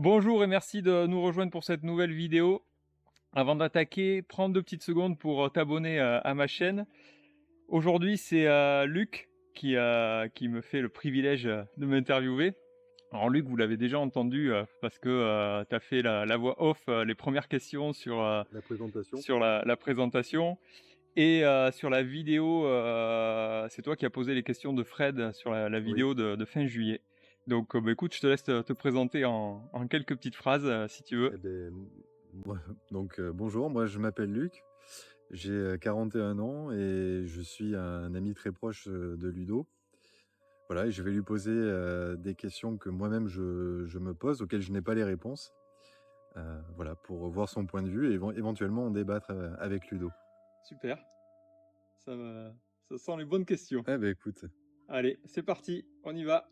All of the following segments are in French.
Bonjour et merci de nous rejoindre pour cette nouvelle vidéo. Avant d'attaquer, prends 2 petites secondes pour t'abonner à ma chaîne. Aujourd'hui, c'est Luc qui me fait le privilège de m'interviewer. Alors Luc, vous l'avez déjà entendu parce que tu as fait la voix off, les premières questions La présentation? sur la présentation. Et sur la vidéo, c'est toi qui as posé les questions de Fred sur la Oui. vidéo de fin juillet. Donc bah, écoute, je te laisse te présenter en quelques petites phrases si tu veux. Eh beh, moi bonjour, moi je m'appelle Luc, j'ai, 41 ans et je suis un ami très proche, de Ludo. Voilà et je vais lui poser, des questions que moi-même je me pose, auxquelles je n'ai pas les réponses. Voilà, pour voir son point de vue et éventuellement en débattre, avec Ludo. Super, ça sent les bonnes questions. Eh beh, écoute, Allez, c'est parti, on y va.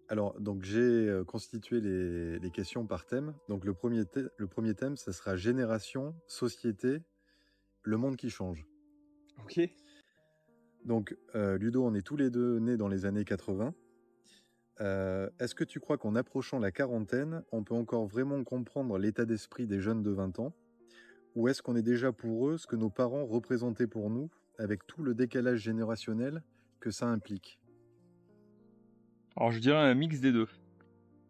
alors donc j'ai, constitué les questions par thème. Donc le premier thème, ça sera génération, société, le monde qui change. OK. Donc, Ludo, on est tous les 2 nés dans les années 80. Est-ce que tu crois qu'en approchant la quarantaine, on peut encore vraiment comprendre l'état d'esprit des jeunes de 20 ans? Ou est-ce qu'on est déjà pour eux ce que nos parents représentaient pour nous, avec tout le décalage générationnel que ça implique? Alors je dirais un mix des 2.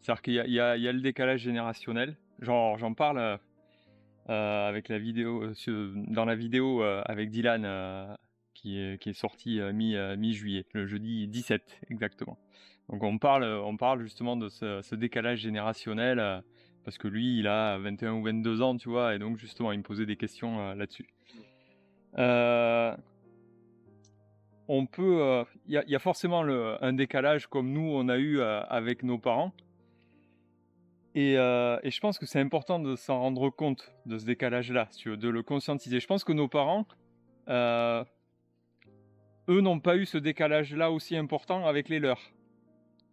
C'est-à-dire qu'il y a le décalage générationnel. Genre j'en parle, avec la vidéo, dans la vidéo, avec Dylan, qui est sortie, mi-juillet, le jeudi 17 exactement. Donc on parle justement de ce décalage générationnel, parce que lui, il a 21 ou 22 ans, tu vois? Et donc justement, il me posait des questions, là-dessus. Heu, on peut, il y a forcément un décalage comme nous on a eu, avec nos parents et je pense que c'est important de s'en rendre compte de ce décalage-là, si tu veux, de le conscientiser. Je pense que nos parents, Heu, eux n'ont pas eu ce décalage-là aussi important avec les leurs.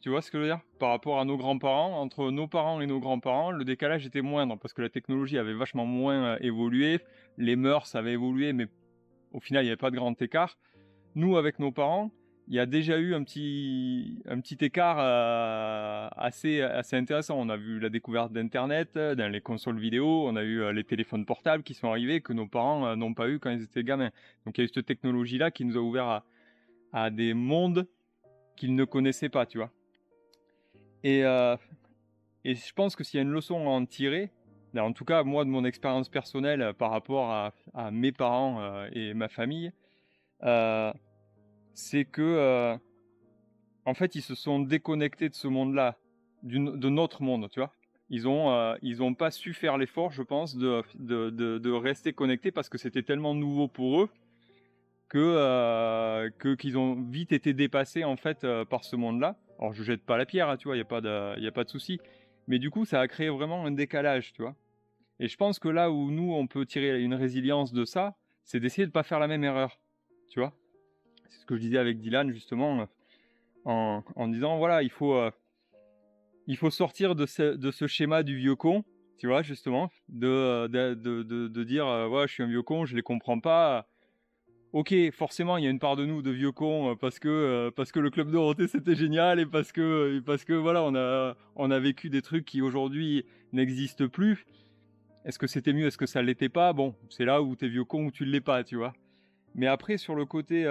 Tu vois ce que je veux dire? Par rapport à nos grands-parents, entre nos parents et nos grands-parents, le décalage était moindre parce que la technologie avait vachement moins, évolué, les mœurs avaient évolué, mais au final, il y avait pas de grand écart. Nous, avec nos parents, il y a déjà eu un petit écart, assez intéressant. On a vu la découverte d'internet, dans les consoles vidéo, on a eu, les téléphones portables qui sont arrivés, que nos parents, n'ont pas eu quand ils étaient gamins. Donc il y a eu cette technologie-là qui nous a ouvert à des mondes qu'ils ne connaissaient pas, tu vois? Et heu et je pense que s'il y a une leçon à en tirer, là, en tout cas moi de mon expérience personnelle, par rapport à mes parents, et ma famille, heu, c'est que, en fait, ils se sont déconnectés de ce monde-là, de notre monde, tu vois? Ils ont pas su faire l'effort, je pense, de rester connectés parce que c'était tellement nouveau pour eux qu'ils ont vite été dépassés, en fait, par ce monde-là. Alors je jette pas la pierre, hein, tu vois? Il y a pas de souci. Mais du coup, ça a créé vraiment un décalage, tu vois? Et je pense que là où nous, on peut tirer une résilience de ça, c'est d'essayer de pas faire la même erreur, tu vois? C'est ce que je disais avec Dylan justement, en disant voilà, il faut sortir de ce schéma du vieux con, tu vois? Justement, de dire, «Ouais, je suis un vieux con, je les comprends pas». OK, forcément, il y a une part de nous de vieux cons, parce que le Club Dorothée, c'était génial et parce que voilà, on a vécu des trucs qui aujourd'hui n'existent plus. Est-ce que c'était mieux? Est-ce que ça l'était pas? Bon, c'est là où tu es vieux con ou tu l'es pas, tu vois? Mais après sur le côté,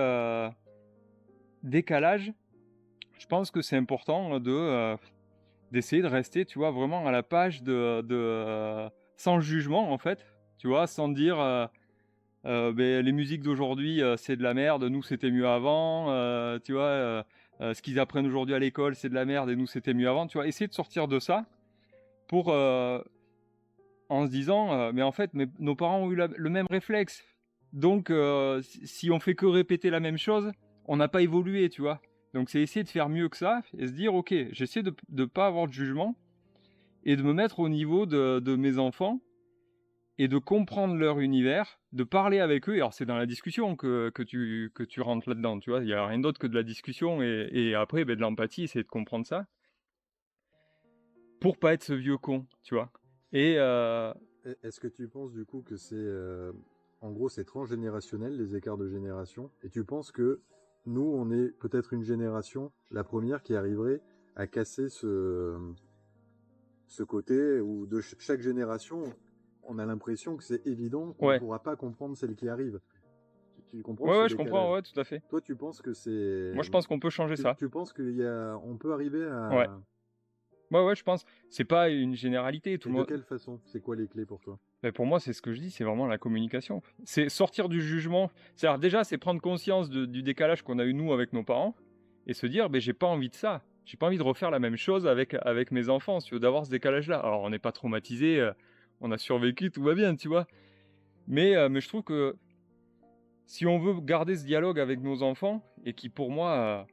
décalage, je pense que c'est important d'essayer de rester, tu vois, vraiment à la page sans jugement, en fait, tu vois? Sans dire, beh, les musiques d'aujourd'hui, c'est de la merde, nous c'était mieux avant, tu vois? Ce qu'ils apprennent aujourd'hui à l'école, c'est de la merde et nous c'était mieux avant, tu vois? Essayer de sortir de ça pour, en se disant, «Mais en fait, nos parents ont eu le même réflexe, donc si on fait que répéter la même chose, on n'a pas évolué», tu vois? Donc c'est essayer de faire mieux que ça et se dire: «OK, j'essaie de pas avoir de jugement et de me mettre au niveau de mes enfants et de comprendre leur univers, de parler avec eux». Et alors c'est dans la discussion que tu rentres là-dedans, tu vois? Il y a rien d'autre que de la discussion et après, beh, de l'empathie, essayer de comprendre ça, pour pas être ce vieux con, tu vois? Et Est-ce que tu penses du coup que c'est, en gros, c'est transgénérationnel, les écarts de génération? Et tu penses que nous, on est peut-être une génération, la première, qui arriverait à casser ce côté où de chaque génération, on a l'impression que c'est évident qu'on ne Ouais. pourra pas comprendre celle qui arrive. Tu comprends Ouais, ce ouais, je comprends, décalage? ouais, tout à fait. Toi, tu penses que c'est Moi, je pense qu'on peut changer ça. tu penses on peut arriver Ouais. à Ouais, ouais, je pense. C'est pas une généralité, tout et le de monde quelle façon? C'est quoi les clés pour toi? pour moi, c'est ce que je dis, c'est vraiment la communication. C'est sortir du jugement. C'est-à-dire déjà, c'est prendre conscience du décalage qu'on a eu nous avec nos parents et se dire: «Beh, j'ai pas envie de ça. J'ai pas envie de refaire la même chose avec mes enfants, si tu veux, d'avoir ce décalage-là». Alors on n'est pas traumatisé, on a survécu, tout va bien, tu vois? Mais je trouve que si on veut garder ce dialogue avec nos enfants et qui pour moi,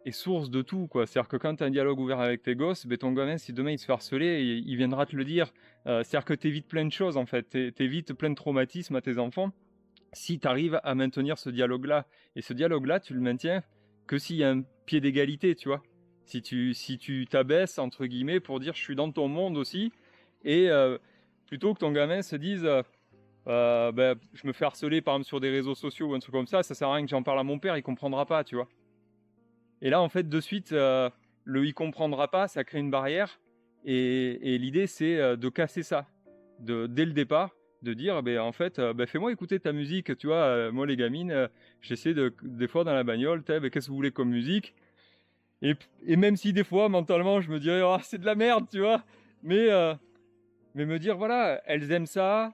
est source de tout, quoi. C'est-à-dire que quand tu as un dialogue ouvert avec tes gosses, beh, ton gamin, si demain il se fait harceler, il viendra te le dire. C'est-à-dire que tu évites plein de choses, en fait. Tu évites plein de traumatismes à tes enfants si tu arrives à maintenir ce dialogue-là. Et ce dialogue-là, tu le maintiens que s'il y a un pied d'égalité, tu vois? Si tu t'abaisses, entre guillemets, pour dire: «Je suis dans ton monde aussi» et plutôt que ton gamin se dise, bah, je me fais harceler, par exemple, sur des réseaux sociaux ou un truc comme ça sert à rien que j'en parle à mon père, il comprendra pas, tu vois? Et là, en fait, de suite, le «il comprendra pas», ça crée une barrière et l'idée, c'est, de casser ça. Dès le départ, de dire: «Beh, en fait, bah, fais-moi écouter ta musique», tu vois? Moi, les gamines, j'essaie des fois dans la bagnole, tu sais: «Beh, qu'est-ce que vous voulez comme musique?» Et même si des fois, mentalement, je me dirais: «Ah, c'est de la merde», tu vois? Mais mais me dire: «Voilà, elles aiment ça,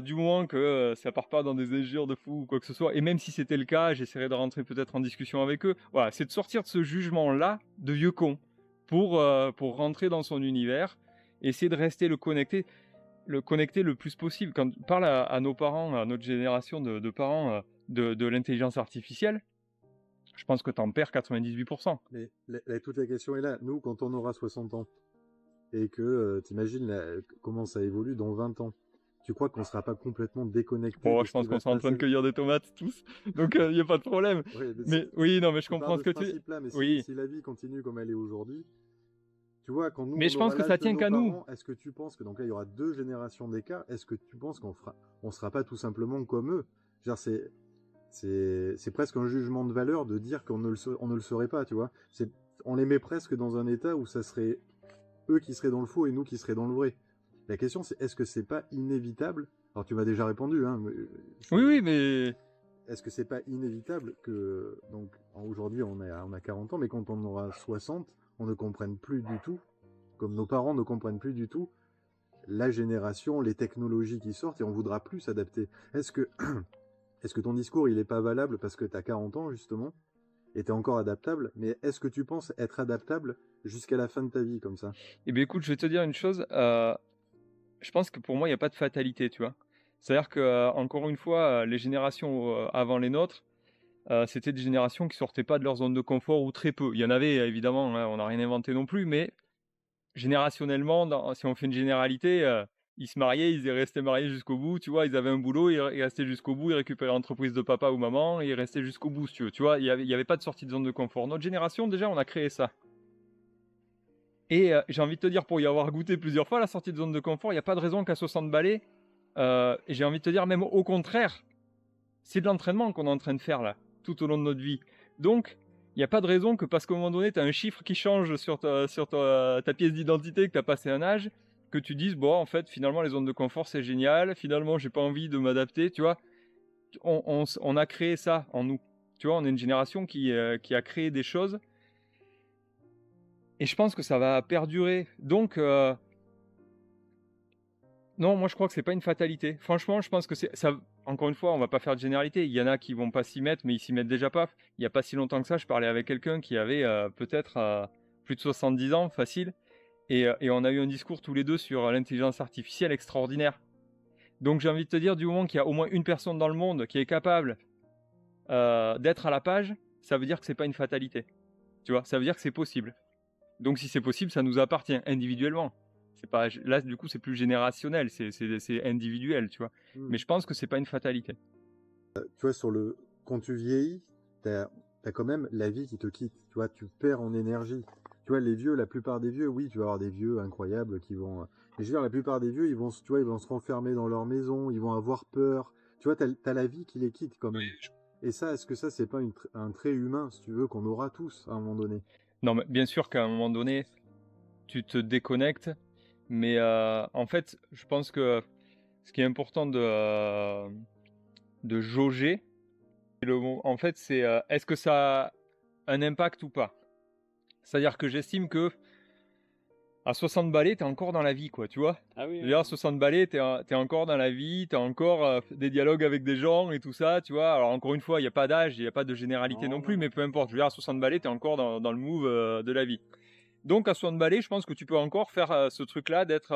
du moins que, ça part pas dans des injures de fou ou quoi que ce soit» et même si c'était le cas, j'essaierai de rentrer peut-être en discussion avec eux. Voilà, c'est de sortir de ce jugement-là de vieux con pour rentrer dans son univers, essayer de rester le connecter le plus possible. Quand on parle à nos parents, à notre génération de parents, de l'intelligence artificielle, je pense que tu en perds 98. Mais toute la question est là. Nous, quand on aura 60 ans et que tu imagines comment ça évolue dans 20 ans, tu crois qu'on ne sera pas complètement déconnecté Bon, de je ce qui pense qu'on va se sera en train de passer? cueillir des tomates tous, donc il y a pas de problème. Oui, mais Mais oui, non, mais je tu pars comprends de ce ce que tu principe-là, mais oui, si la vie continue comme elle est aujourd'hui, tu vois, quand nous, mais on je pense aura que ça l'âge de tient nos qu'à nous. parents, est-ce que tu penses que, donc là, il y aura 2 générations d'écart, est-ce que tu penses on sera pas tout simplement comme eux? Genre, c'est presque un jugement de valeur de dire on ne le serait pas, tu vois. On les met presque dans un état où ça serait eux qui seraient dans le faux et nous qui seraient dans le vrai. La question, c'est est-ce que c'est pas inévitable? Alors, tu m'as déjà répondu, hein, mais Oui, oui, mais est-ce que c'est pas inévitable que, donc, aujourd'hui, on a 40 ans, mais quand on aura 60, on ne comprenne plus du tout, comme nos parents ne comprennent plus du tout la génération, les technologies qui sortent et on voudra plus s'adapter. Est-ce que ton discours, il est pas valable parce que tu as 40 ans, justement, et tu es encore adaptable, mais est-ce que tu penses être adaptable jusqu'à la fin de ta vie, comme ça? eh beh, écoute, je vais te dire une chose, je pense que pour moi, il y a pas de fatalité, tu vois? C'est-à-dire que, encore une fois, les générations, avant les nôtres, c'était des générations qui sortaient pas de leur zone de confort ou très peu. Il y en avait évidemment, hein, on n'a rien inventé non plus, mais générationnellement, si on fait une généralité, ils se mariaient, ils restaient mariés jusqu'au bout, tu vois? Ils avaient un boulot, ils restaient jusqu'au bout, ils récupéraient l'entreprise de papa ou maman et ils restaient jusqu'au bout, si tu veux, tu vois? Il y avait pas de sortie de zone de confort. Notre génération, déjà, on a créé ça et j'ai envie de te dire, pour y avoir goûté plusieurs fois, la sortie de zone de confort, il y a pas de raison qu'à 60 balais, et j'ai envie de te dire même au contraire, c'est de l'entraînement qu'on est en train de faire là, tout au long de notre vie. Donc, il y a pas de raison que parce qu'à un moment donné, tu as un chiffre qui change sur ta pièce d'identité, que tu as passé un âge, que tu dises: «Bon, en fait, finalement, les zones de confort, c'est génial. Finalement, j'ai pas envie de m'adapter», tu vois? On a créé ça en nous. Tu vois? On est une génération qui a créé des choses et je pense que ça va perdurer. Donc non, moi je crois que c'est pas une fatalité. Franchement, je pense que c'est ça. Encore une fois, on va pas faire de généralité. Il y en a qui vont pas s'y mettre, mais ils s'y mettent déjà pas. Il y a pas si longtemps que ça, je parlais avec quelqu'un qui avait peut-être plus de 70 ans, facile, et on a eu un discours tous les deux sur l'intelligence artificielle extraordinaire. Donc j'ai envie de te dire, du moment qu'il y a au moins une personne dans le monde qui est capable d'être à la page, ça veut dire que c'est pas une fatalité. Tu vois, ça veut dire que c'est possible. Donc si c'est possible, ça nous appartient individuellement. C'est pas là du coup c'est plus générationnel, c'est individuel, tu vois. Hmm. Mais je pense que c'est pas une fatalité. Tu vois, quand tu vieillis, t'as as quand même la vie qui te quitte. Tu vois, tu perds en énergie. Tu vois, les vieux, la plupart des vieux, oui, tu vas avoir des vieux incroyables qui vont. Mais je veux dire, la plupart des vieux, tu vois, ils vont se renfermer dans leur maison, ils vont avoir peur. Tu vois, t'as la vie qui les quitte quand même. Et ça, est-ce que ça, c'est pas un trait humain, si tu veux, qu'on aura tous à un moment donné? Non, mais bien sûr qu'à un moment donné, tu te déconnectes, Mais en fait, je pense que ce qui est important de jauger, en fait, c'est est-ce que ça a un impact ou pas. C'est-à-dire que j'estime que à 60 balais, t'es encore dans la vie, quoi, tu vois. Ah oui, D'ailleurs, 60 balais, t'es encore dans la vie, t'as encore des dialogues avec des gens et tout ça, tu vois. Alors, encore une fois, il n'y a pas d'âge, il n'y a pas de généralité non plus, mais peu importe. Je veux dire, à 60 balais, t'es encore dans le move de la vie. Donc, à 60 balais, je pense que tu peux encore faire ce truc-là d'être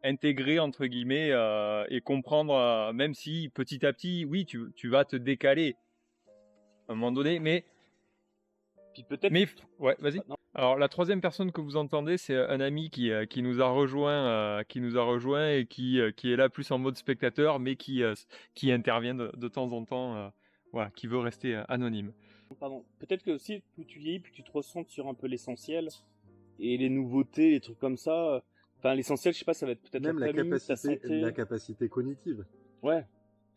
intégré, entre guillemets, et comprendre, même si petit à petit, oui, tu vas te décaler à un moment donné, mais Puis peut-être. ouais, vas-y. Non. Alors la troisième personne que vous entendez, c'est un ami qui nous a rejoint, et qui est là plus en mode spectateur, mais qui intervient de temps en temps, voilà, qui veut rester anonyme. Pardon. Peut-être que aussi, plus tu vieillis, plus tu te recentres sur un peu l'essentiel et les nouveautés, les trucs comme ça. Enfin, l'essentiel, je sais pas, ça va être peut-être Même la famille, ta santé. la capacité cognitive. Ouais.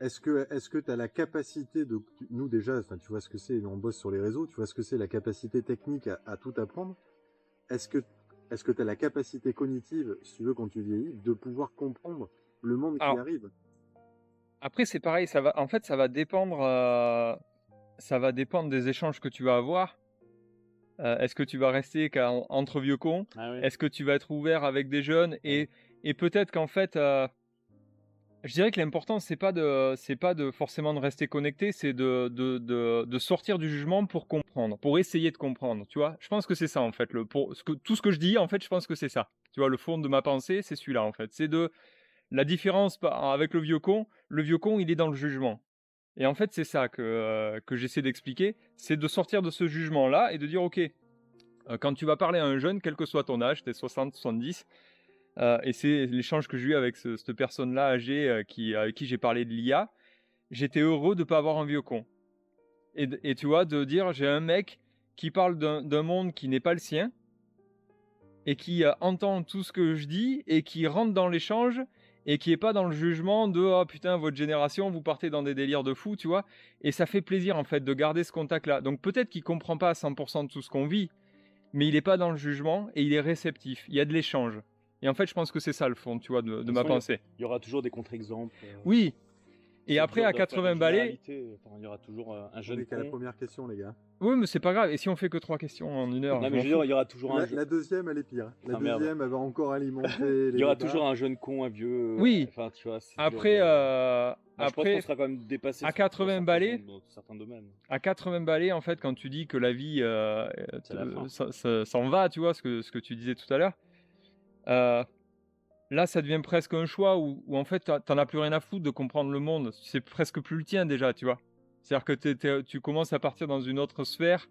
Est-ce que tu as la capacité de... Nous déjà, enfin, tu vois ce que c'est, on bosse sur les réseaux, tu vois ce que c'est la capacité technique à tout apprendre. Est-ce que tu as la capacité cognitive, si tu veux, quand tu vieillis, de pouvoir comprendre le monde qui arrive? Après, c'est pareil, ça va dépendre des échanges que tu vas avoir. Est-ce que tu vas rester entre vieux cons? Ah oui. Est-ce que tu vas être ouvert avec des jeunes? Et peut-être qu'en fait... je dirais que l'important, c'est pas de forcément de rester connecté, c'est de sortir du jugement pour comprendre, pour essayer de comprendre, tu vois. Je pense que c'est ça, en fait. Tout ce que je dis, en fait, je pense que c'est ça. Tu vois, le fond de ma pensée, c'est celui-là, en fait. C'est la différence avec le vieux con. Le vieux con, il est dans le jugement. Et en fait, c'est ça que j'essaie d'expliquer, c'est de sortir de ce jugement-là et de dire, ok, quand tu vas parler à un jeune, quel que soit ton âge, t'es 60, 70, et c'est l'échange que j'ai eu avec cette personne-là âgée avec qui j'ai parlé de l'IA. J'étais heureux de ne pas avoir un vieux con. Et tu vois, de dire, j'ai un mec qui parle d'un monde qui n'est pas le sien et qui entend tout ce que je dis et qui rentre dans l'échange et qui n'est pas dans le jugement de « Oh putain, votre génération, vous partez dans des délires de fou », tu vois. Et ça fait plaisir, en fait, de garder ce contact-là. Donc peut-être qu'il ne comprend pas à 100% de tout ce qu'on vit, mais il n'est pas dans le jugement et il est réceptif. Il y a de l'échange. Et en fait, je pense que c'est ça le fond, tu vois, de ma pensée. Il y aura toujours des contre-exemples. Oui. Et après, à 80 balais... il y aura toujours un jeune con. On est qu'à la première question, les gars. Oui, mais c'est pas grave. Et si on fait que 3 questions en 1 heure? Non, mais je veux dire, il y aura toujours la deuxième, elle est pire. La deuxième, elle va encore alimenter il y aura toujours un jeune con, un vieux... Oui. Enfin, tu vois, après, je pense qu'on sera quand même dépassé à 80 balais, dans certains domaines. À 80 balais, en fait, quand tu dis que la vie s'en va, tu vois, ce que tu disais tout à l'heure, là, ça devient presque un choix où en fait, t'en as plus rien à foutre de comprendre le monde. C'est presque plus le tien déjà, tu vois. C'est-à-dire que tu commences à partir dans une autre sphère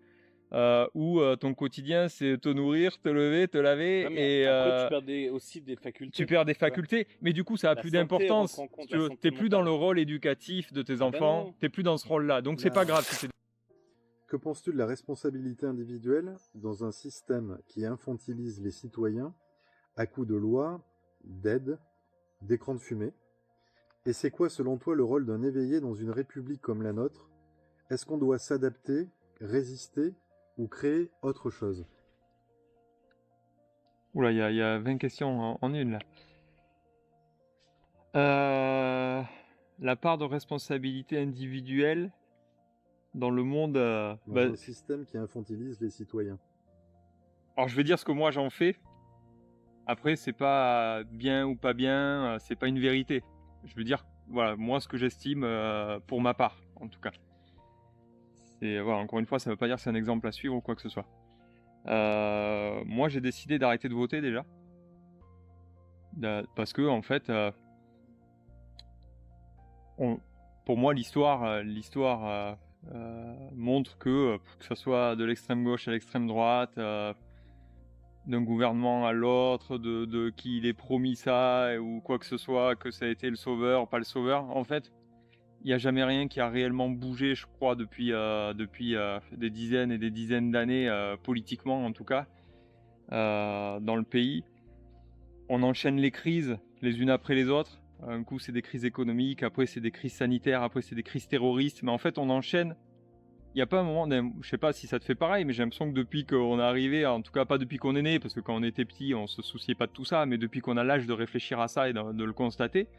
où ton quotidien, c'est te nourrir, te lever, te laver. Et après, tu perds aussi des facultés. Tu perds des facultés, mais du coup, ça a plus d'importance. Tu n'es plus dans le rôle éducatif de tes enfants, tu n'es plus dans ce rôle-là. Donc, c'est pas grave. Que penses-tu de la responsabilité individuelle dans un système qui infantilise les citoyens à coups de lois, d'aides, d'écrans de fumée? Et c'est quoi, selon toi, le rôle d'un éveillé dans une république comme la nôtre? Est-ce qu'on doit s'adapter, résister ou créer autre chose? Oula, il y a 20 questions en une, là. La part de responsabilité individuelle dans le monde... dans un système qui infantilise les citoyens. Alors, je vais dire ce que moi, j'en fais. Après, c'est pas bien ou pas bien, c'est pas une vérité. Je veux dire, voilà, moi, ce que j'estime pour ma part, en tout cas. Voilà, encore une fois, ça veut pas dire que c'est un exemple à suivre ou quoi que ce soit. Moi, j'ai décidé d'arrêter de voter déjà. Parce que, en fait, pour moi, l'histoire montre que ce soit de l'extrême gauche à l'extrême droite, d'un gouvernement à l'autre, de qui il est promis ça, ou quoi que ce soit, que ça a été le sauveur, pas le sauveur. En fait, il n'y a jamais rien qui a réellement bougé, je crois, depuis des dizaines et des dizaines d'années, politiquement en tout cas, dans le pays. On enchaîne les crises les unes après les autres. Un coup, c'est des crises économiques, après, c'est des crises sanitaires, après, c'est des crises terroristes. Mais en fait, on enchaîne il n'y a pas un moment, je sais pas si ça te fait pareil, mais j'ai l'impression que depuis qu'on est arrivé, en tout cas pas depuis qu'on est né, parce que quand on était petit, on se souciait pas de tout ça, mais depuis qu'on a l'âge de réfléchir à ça et de le constater,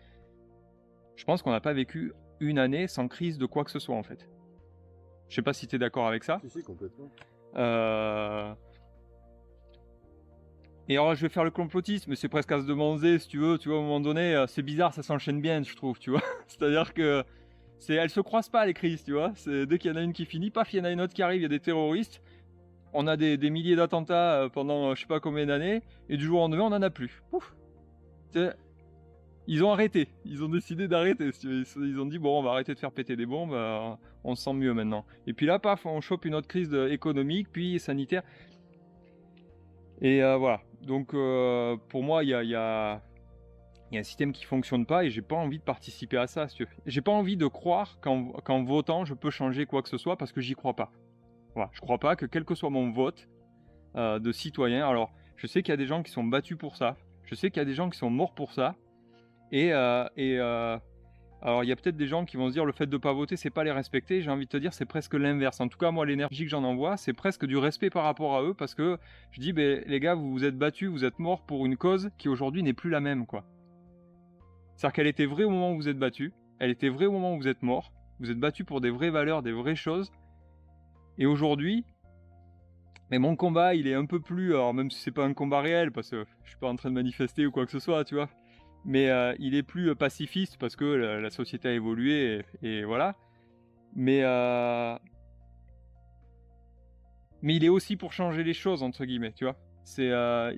je pense qu'on n'a pas vécu une année sans crise de quoi que ce soit en fait. Je sais pas si tu es d'accord avec ça. Si, complètement. Euh, Et alors je vais faire le complotiste, mais c'est presque à se demander si tu veux, à un moment donné, c'est bizarre, ça s'enchaîne bien, je trouve, tu vois. C'est-à-dire que elles se croisent pas les crises, tu vois. Dès qu'il y en a une qui finit, paf, il y en a une autre qui arrive, il y a des terroristes. On a des milliers d'attentats pendant je sais pas combien d'années, et du jour au lendemain, on en a plus. Pouf. Ils ont arrêté, ils ont décidé d'arrêter. Ils ont dit bon, on va arrêter de faire péter des bombes, on se sent mieux maintenant. Et puis là, paf, on chope une autre crise économique, puis sanitaire. Et voilà. Donc pour moi, il y a un système qui fonctionne pas et j'ai pas envie de participer à ça, si tu veux. J'ai pas envie de croire qu'en votant, je peux changer quoi que ce soit parce que j'y crois pas. Voilà, je crois pas que quel que soit mon vote de citoyen, alors je sais qu'il y a des gens qui sont battus pour ça, je sais qu'il y a des gens qui sont morts pour ça, et alors il y a peut-être des gens qui vont se dire le fait de pas voter, c'est pas les respecter. J'ai envie de te dire, c'est presque l'inverse. En tout cas, moi, l'énergie que j'en envoie, c'est presque du respect par rapport à eux parce que je dis, les gars, vous vous êtes battus, vous êtes morts pour une cause qui aujourd'hui n'est plus la même, quoi. C'est-à-dire qu'elle était vraie au moment où vous êtes battus, elle était vraie au moment où vous êtes morts, vous êtes battus pour des vraies valeurs, des vraies choses. Et aujourd'hui, mais mon combat, il est un peu plus, alors même si c'est pas un combat réel, parce que je suis pas en train de manifester ou quoi que ce soit, tu vois, mais il est plus pacifiste parce que la société a évolué et voilà. Mais il est aussi pour changer les choses, entre guillemets, tu vois.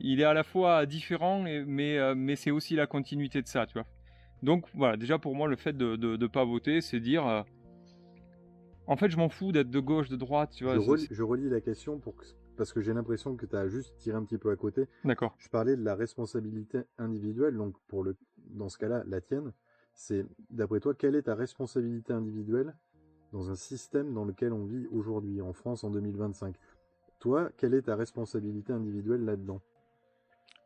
Il est à la fois différent, mais c'est aussi la continuité de ça, tu vois. Donc voilà, déjà pour moi, le fait de pas voter, c'est dire... en fait, je m'en fous d'être de gauche, de droite, tu vois. Je relis la question parce que j'ai l'impression que tu as juste tiré un petit peu à côté. D'accord. Je parlais de la responsabilité individuelle, donc dans ce cas-là, la tienne, c'est, d'après toi, quelle est ta responsabilité individuelle dans un système dans lequel on vit aujourd'hui, en France, en 2025 ? Toi, quelle est ta responsabilité individuelle là-dedans ?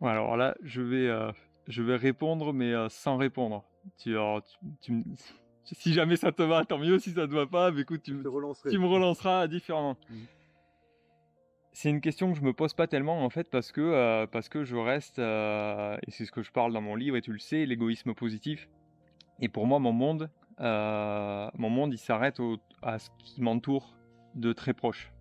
Ouais, alors là, je vais répondre, mais sans répondre. Si jamais ça te va, tant mieux. Si ça te va pas, mais écoute, tu me relanceras différemment. C'est une question que je me pose pas tellement en fait parce que je reste, et c'est ce que je parle dans mon livre et tu le sais, l'égoïsme positif. Et pour moi, mon monde, il s'arrête à ce qui m'entoure de très proche.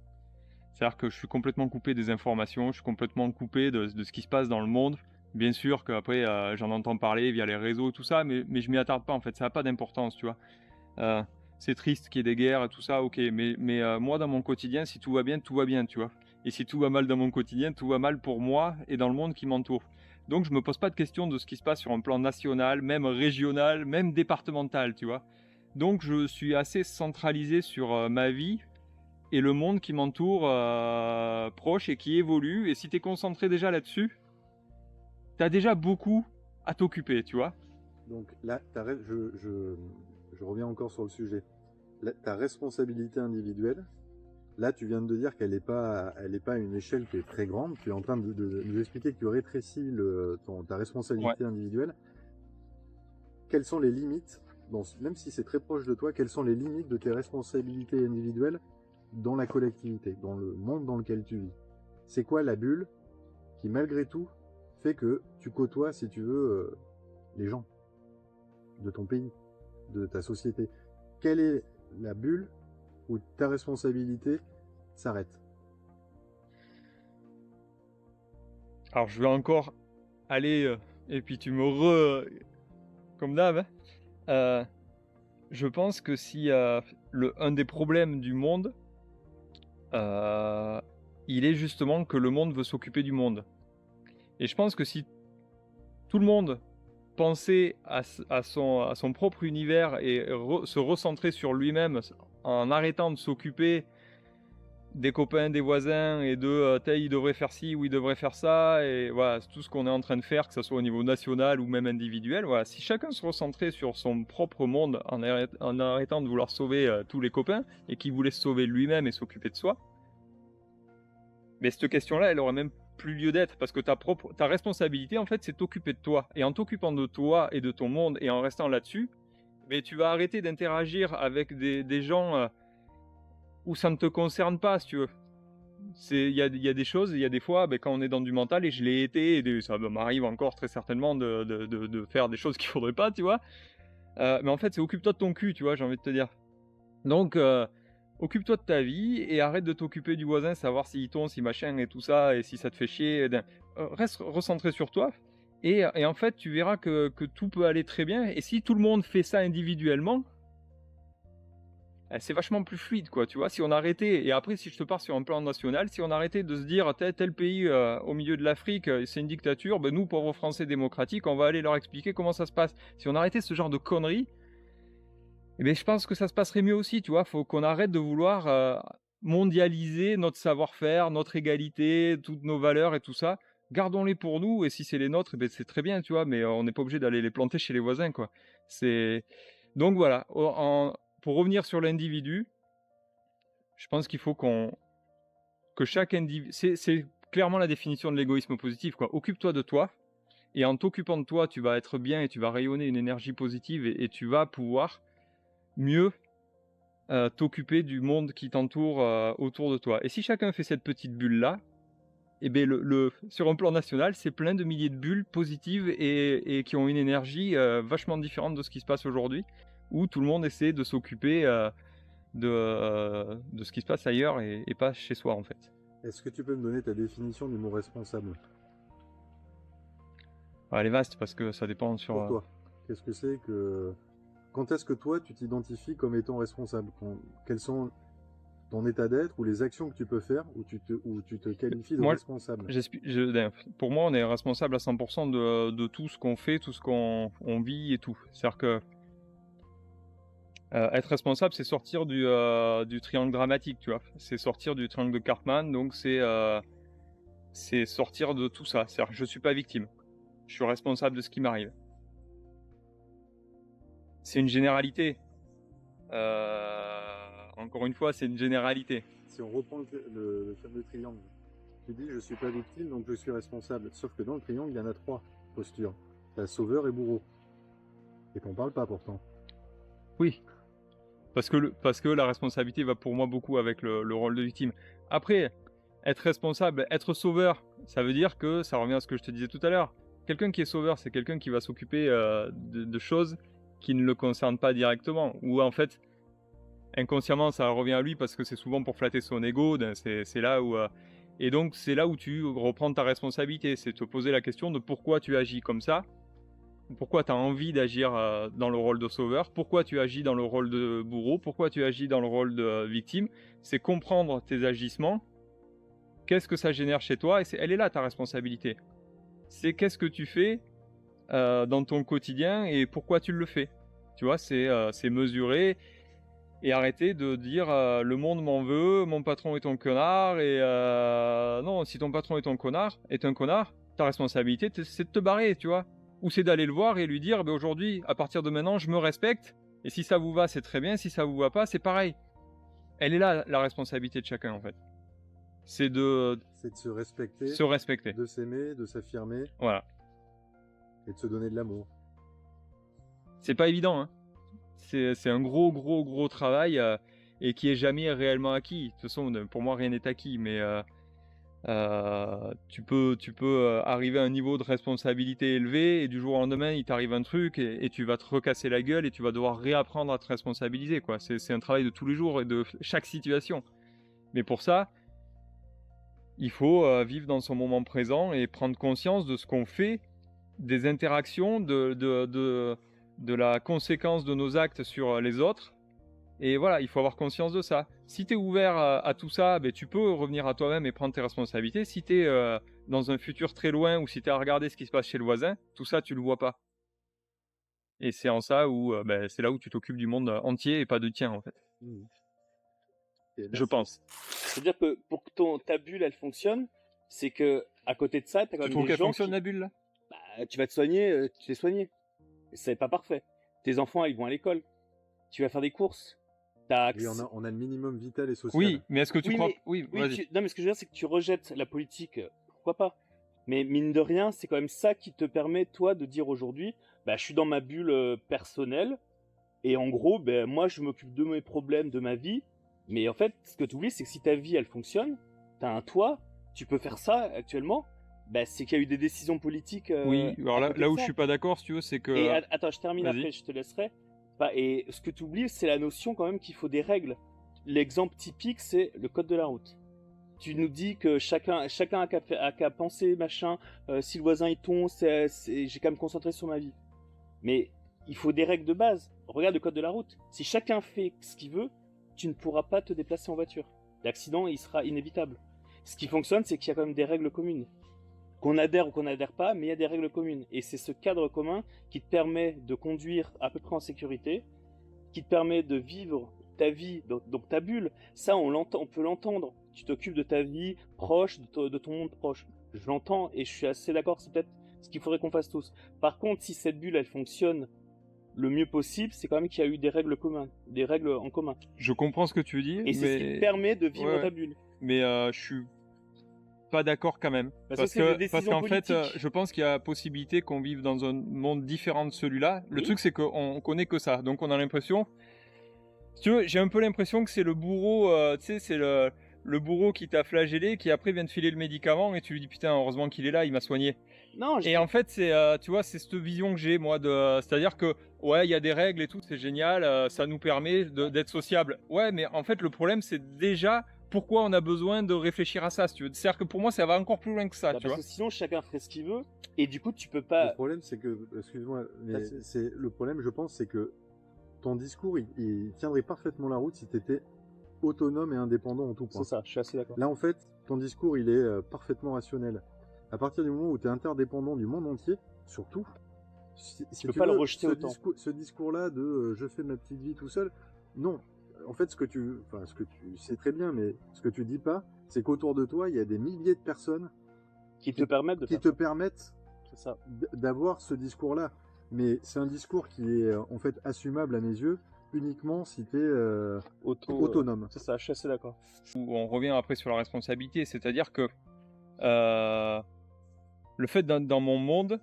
C'est-à-dire que je suis complètement coupé des informations, je suis complètement coupé de ce qui se passe dans le monde. Bien sûr qu'après, j'en entends parler via les réseaux et tout ça, mais je m'y attarde pas en fait, ça n'a pas d'importance, tu vois. C'est triste qu'il y ait des guerres et tout ça, ok, mais moi dans mon quotidien, si tout va bien, tu vois. Et si tout va mal dans mon quotidien, tout va mal pour moi et dans le monde qui m'entoure. Donc je me pose pas de questions de ce qui se passe sur un plan national, même régional, même départemental, tu vois. Donc je suis assez centralisé sur ma vie et le monde qui m'entoure proche et qui évolue. Et si tu es concentré déjà là-dessus, tu as déjà beaucoup à t'occuper, tu vois. Donc là, je reviens encore sur le sujet. Ta responsabilité individuelle, là, tu viens de dire qu'elle n'est pas à une échelle qui est très grande. Tu es en train de nous expliquer que tu rétrécis ta responsabilité individuelle. Quelles sont les limites, même si c'est très proche de toi, quelles sont les limites de tes responsabilités individuelles dans la collectivité, dans le monde dans lequel tu vis? C'est quoi la bulle qui, malgré tout, fait que tu côtoies, si tu veux, les gens de ton pays, de ta société? Quelle est la bulle où ta responsabilité s'arrête? Alors je vais encore aller, et puis tu me comme d'hab, hein. Je pense que si un des problèmes du monde, il est justement que le monde veut s'occuper du monde. Et je pense que si tout le monde pensait à son propre univers et se recentrer sur lui-même en arrêtant de s'occuper des copains, des voisins et de il devrait faire ci ou il devrait faire ça, et voilà, c'est tout ce qu'on est en train de faire, que ce soit au niveau national ou même individuel. Voilà, si chacun se recentrait sur son propre monde en arrêtant de vouloir sauver tous les copains et qu'il voulait se sauver lui-même et s'occuper de soi, mais cette question-là, elle aurait même plus lieu d'être parce que ta responsabilité, en fait, c'est t'occuper de toi. Et en t'occupant de toi et de ton monde et en restant là-dessus, mais tu vas arrêter d'interagir avec des gens où ça ne te concerne pas, si tu veux. Il y a des choses, il y a des fois, quand on est dans du mental, et je l'ai été, et ça m'arrive encore très certainement de faire des choses qu'il faudrait pas, tu vois. Mais en fait, c'est occupe-toi de ton cul, tu vois, j'ai envie de te dire. Donc, occupe-toi de ta vie et arrête de t'occuper du voisin, savoir s'il tombe, si machin et tout ça, et si ça te fait chier. Reste recentré sur toi. Et en fait, tu verras que tout peut aller très bien. Et si tout le monde fait ça individuellement, c'est vachement plus fluide, quoi, tu vois. Si on arrêtait, et après, si je te pars sur un plan national, si on arrêtait de se dire tel pays au milieu de l'Afrique, c'est une dictature, nous, pauvres Français démocratiques, on va aller leur expliquer comment ça se passe. Si on arrêtait ce genre de conneries, je pense que ça se passerait mieux aussi, tu vois. Faut qu'on arrête de vouloir mondialiser notre savoir-faire, notre égalité, toutes nos valeurs et tout ça. Gardons-les pour nous, et si c'est les nôtres, c'est très bien, tu vois, mais on n'est pas obligé d'aller les planter chez les voisins, quoi. Donc voilà, pour revenir sur l'individu, je pense qu'il faut que chaque individu... C'est clairement la définition de l'égoïsme positif, quoi. Occupe-toi de toi, et en t'occupant de toi, tu vas être bien et tu vas rayonner une énergie positive, et tu vas pouvoir mieux t'occuper du monde qui t'entoure autour de toi. Et si chacun fait cette petite bulle-là, sur un plan national, c'est plein de milliers de bulles positives et qui ont une énergie vachement différente de ce qui se passe aujourd'hui, où tout le monde essaie de s'occuper de ce qui se passe ailleurs et pas chez soi, en fait. Est-ce que tu peux me donner ta définition du mot responsable? Elle est vaste parce que ça dépend Pour sur... toi, qu'est-ce que c'est que... Quand est-ce que toi, tu t'identifies comme étant responsable? Quels sont ton état d'être ou les actions que tu peux faire où tu te qualifies de Moi, responsable? pour moi, on est responsable à 100% de tout ce qu'on fait, tout ce qu'on vit et tout. C'est-à-dire que être responsable, c'est sortir du triangle dramatique, tu vois. C'est sortir du triangle de Cartman, donc c'est sortir de tout ça. C'est-à-dire que je suis pas victime. Je suis responsable de ce qui m'arrive. C'est une généralité. Encore une fois, c'est une généralité. Si on reprend le fameux triangle, tu dis je suis pas victime donc je suis responsable. Sauf que dans le triangle, il y en a 3 postures. T'as sauveur et bourreau. Et t'en parles pas pourtant. Oui. Parce que la responsabilité va pour moi beaucoup avec le rôle de victime. Après, être responsable, être sauveur, ça veut dire que, ça revient à ce que je te disais tout à l'heure, quelqu'un qui est sauveur, c'est quelqu'un qui va s'occuper de choses qui ne le concernent pas directement. Ou en fait, inconsciemment, ça revient à lui parce que c'est souvent pour flatter son ego. C'est là où... et donc, c'est là où tu reprends ta responsabilité. C'est te poser la question de pourquoi tu agis comme ça. Pourquoi tu as envie d'agir dans le rôle de sauveur, pourquoi tu agis dans le rôle de bourreau, pourquoi tu agis dans le rôle de victime. C'est comprendre tes agissements, qu'est-ce que ça génère chez toi, et elle est là ta responsabilité. C'est qu'est-ce que tu fais dans ton quotidien et pourquoi tu le fais. Tu vois, c'est mesurer et arrêter de dire le monde m'en veut, mon patron est un connard, et non, si ton patron est un connard, ta responsabilité c'est de te barrer, tu vois. Ou c'est d'aller le voir et lui dire aujourd'hui, à partir de maintenant, je me respecte, et si ça vous va, c'est très bien, si ça vous va pas, c'est pareil. Elle est là, la responsabilité de chacun, en fait. C'est de se respecter, de s'aimer, de s'affirmer. Voilà. Et de se donner de l'amour. C'est pas évident, hein. C'est un gros travail et qui est jamais réellement acquis. De toute façon, pour moi, rien n'est acquis, mais tu peux arriver à un niveau de responsabilité élevé et du jour au lendemain, il t'arrive un truc et tu vas te recasser la gueule et tu vas devoir réapprendre à te responsabiliser, quoi. C'est un travail de tous les jours et de chaque situation. Mais pour ça, il faut vivre dans son moment présent et prendre conscience de ce qu'on fait, des interactions, de la conséquence de nos actes sur les autres. Et voilà, il faut avoir conscience de ça. Si tu es ouvert à tout ça, tu peux revenir à toi-même et prendre tes responsabilités. Si tu es dans un futur très loin ou si tu es à regarder ce qui se passe chez le voisin, tout ça, tu le vois pas. Et c'est en ça où c'est là où tu t'occupes du monde entier et pas du tien, en fait. Mmh. Je pense. C'est-à-dire que pour que ta bulle, elle fonctionne, c'est que à côté de ça, tu as quand même des gens... Tu trouves qu'elle fonctionne, la bulle, là? Tu vas te soigner, tu t'es soigné. C'est pas parfait. Tes enfants, ils vont à l'école. Tu vas faire des courses. Oui, on a le minimum vital et social. Oui, mais est-ce que tu crois... Non, mais ce que je veux dire, c'est que tu rejettes la politique. Pourquoi pas? Mais mine de rien, c'est quand même ça qui te permet, toi, de dire aujourd'hui, je suis dans ma bulle personnelle. Et en gros, moi, je m'occupe de mes problèmes, de ma vie. Mais en fait, ce que tu oublies, c'est que si ta vie, elle fonctionne, t'as un toit, tu peux faire ça actuellement, bah, c'est qu'il y a eu des décisions politiques Oui, alors à là, côté là de où je ça. suis pas d'accord, si tu veux, c'est Et que... attends, je termine Vas-y. après, je te laisserai. Et ce que tu oublies, c'est la notion quand même qu'il faut des règles. L'exemple typique, c'est le code de la route. Tu nous dis que chacun a qu'à penser, machin, si le voisin il tombe, j'ai qu'à me concentrer sur ma vie. Mais il faut des règles de base. Regarde le code de la route. Si chacun fait ce qu'il veut, tu ne pourras pas te déplacer en voiture. L'accident, il sera inévitable. Ce qui fonctionne, c'est qu'il y a quand même des règles communes. Qu'on adhère ou qu'on n'adhère pas, mais il y a des règles communes. Et c'est ce cadre commun qui te permet de conduire à peu près en sécurité, qui te permet de vivre ta vie, donc ta bulle. Ça, on peut l'entendre. Tu t'occupes de ta vie proche, de ton monde proche. Je l'entends et je suis assez d'accord, c'est peut-être ce qu'il faudrait qu'on fasse tous. Par contre, si cette bulle, elle fonctionne le mieux possible, c'est quand même qu'il y a eu des règles communes, des règles en commun. Je comprends ce que tu dis, Et c'est ce qui te permet de vivre Ouais. ta bulle. mais je suis pas d'accord quand même. Parce que c'est des décisions qu'en fait, politiques. je pense qu'il y a possibilité qu'on vive dans un monde différent de celui-là. Le Oui. truc, c'est qu'on connaît que ça. Donc, on a l'impression... Si tu veux, j'ai un peu l'impression que c'est le bourreau, tu sais, c'est le bourreau qui t'a flagellé, qui après vient te filer le médicament et tu lui dis putain, heureusement qu'il est là, il m'a soigné. Non, Et en fait, c'est, tu vois, c'est cette vision que j'ai, moi, c'est-à-dire que, ouais, il y a des règles et tout, c'est génial, ça nous permet d'être sociable. Ouais, mais en fait, le problème, c'est déjà pourquoi on a besoin de réfléchir à ça, si tu veux. C'est-à-dire que pour moi, ça va encore plus loin que ça, bah, tu parce vois. que sinon chacun ferait ce qu'il veut et du coup tu peux Le pas. problème, c'est que, excuse-moi, mais Vas-y. c'est le problème, je pense, c'est que ton discours, il tiendrait parfaitement la route si tu étais autonome et indépendant en tout point. C'est ça, je suis assez d'accord. Là, en fait, ton discours, il est parfaitement rationnel. À partir du moment où tu es interdépendant du monde entier, surtout, si Tu peux pas le veux, rejeter autant. ce discours-là de je fais ma petite vie tout seul, non. En fait, ce que tu sais très bien, mais ce que tu dis pas, c'est qu'autour de toi, il y a des milliers de personnes Qui te permettent de qui faire te ça. permettent C'est ça. d'avoir ce discours-là. Mais c'est un discours qui est en fait assumable à mes yeux uniquement si tu es autonome. C'est ça, je suis assez d'accord. Où on revient après sur la responsabilité, c'est-à-dire que le fait dans mon monde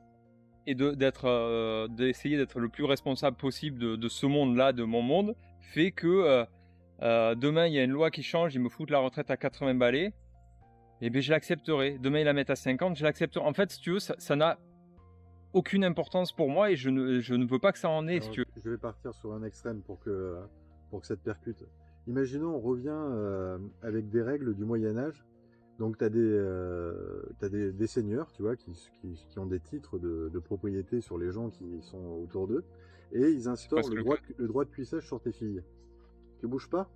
et d'essayer d'être le plus responsable possible de ce monde-là, de mon monde, fait que demain il y a une loi qui change, ils me foutent la retraite à 80 balais, et bien je l'accepterai. Demain ils la mettent à 50, je l'accepterai. En fait, si tu veux, ça n'a aucune importance pour moi et je ne veux pas que ça en ait, si Alors, tu veux. je vais partir sur un extrême pour que ça te percute. Imaginons, on revient avec des règles du Moyen-Âge. Donc, tu as des seigneurs, tu vois, qui ont des titres de propriété sur les gens qui sont autour d'eux. Et ils instaurent presque le droit de cuissage sur tes filles. Tu bouges pas?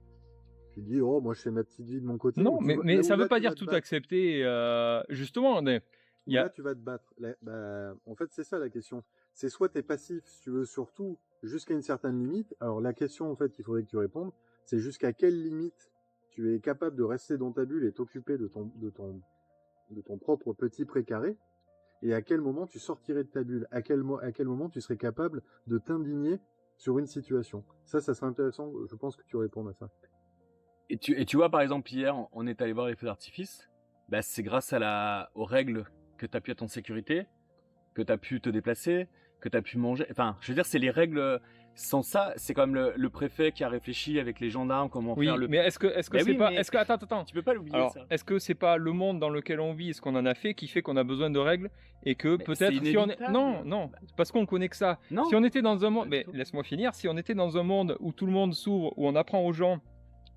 Tu dis, oh, moi, je fais ma petite vie de mon côté. Non, Ou tu mais, vas- mais là ça où veut là, pas tu dire vas te tout battre. accepter. Justement, il y a... Là, tu vas te battre. En fait, c'est ça la question. C'est soit tu es passif, si tu veux, surtout jusqu'à une certaine limite. Alors, la question, en fait, qu'il faudrait que tu répondes, c'est jusqu'à quelle limite tu es capable de rester dans ta bulle et t'occuper de ton propre petit précaré, et à quel moment tu sortirais de ta bulle, à quel moment tu serais capable de t'indigner sur une situation. Ça serait intéressant, je pense, que tu répondes à ça. Et tu vois, par exemple, hier, on est allé voir les feux d'artifice. Bah, c'est grâce aux règles que tu as pu être en sécurité, que tu as pu te déplacer, que tu as pu manger. Enfin, je veux dire, c'est les règles. Sans ça, c'est quand même le préfet qui a réfléchi avec les gendarmes comment Oui, faire le. mais est-ce que Bah c'est oui, pas... mais- Est-ce que... Attends. Tu peux pas l'oublier, Alors, ça. est-ce que c'est pas le monde dans lequel on vit et ce qu'on en a fait qui fait qu'on a besoin de règles et que Mais peut-être c'est si on est... inévitable. Non, parce qu'on connaît que ça. Non. Si on était dans un monde... Pas Mais du tout. laisse-moi finir. Si on était dans un monde où tout le monde s'ouvre, où on apprend aux gens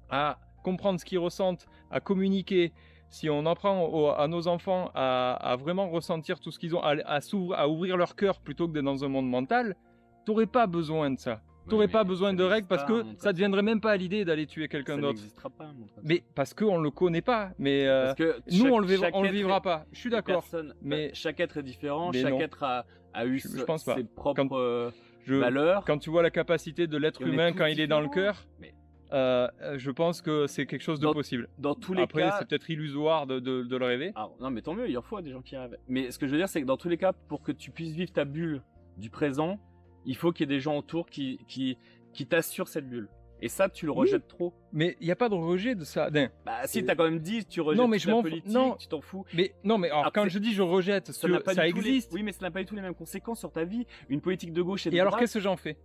à comprendre ce qu'ils ressentent, à communiquer, si on apprend à nos enfants à vraiment ressentir tout ce qu'ils ont, à ouvrir leur cœur plutôt que d'être dans un monde mental, t'aurais pas besoin de ça. T'aurais Ouais, pas mais besoin ça de règles n'existe parce pas, que un monde ça comme ne viendrait même pas à l'idée d'aller tuer Ça quelqu'un d'autre. n'existera pas, un monde comme ça. Mais parce qu'on le connaît pas. Mais Parce que nous, on le chaque vivra, être vivra est- pas. Je suis les d'accord. personnes- mais- chaque être est différent, mais chaque non. être a eu Je pense pas. ses propres Je- valeurs. Quand tu vois la capacité de l'être Et on est humain tous quand il est dans le différents. cœur, Mais je pense que c'est quelque chose de Dans- possible. dans tous les Après, cas, c'est peut-être illusoire de le rêver. ah, non, mais tant mieux, il en faut des gens qui rêvent. Mais ce que je veux dire, c'est que dans tous les cas, pour que tu puisses vivre ta bulle du présent, il faut qu'il y ait des gens autour qui t'assurent cette bulle. Et ça, tu le Oui. rejettes trop. Mais il n'y a pas de rejet de ça. Bah, si C'est- t'as quand même dit, tu rejettes Non, mais toute je la m'en fous. politique, Non. tu t'en fous. Mais non, mais alors, Alors, quand c'est- je dis je rejette, Ça n'a pas ça du tout existe. Oui, mais ça n'a pas du tout les mêmes conséquences sur ta vie. Une politique de gauche et de Et alors, droite. qu'est-ce que j'en fais?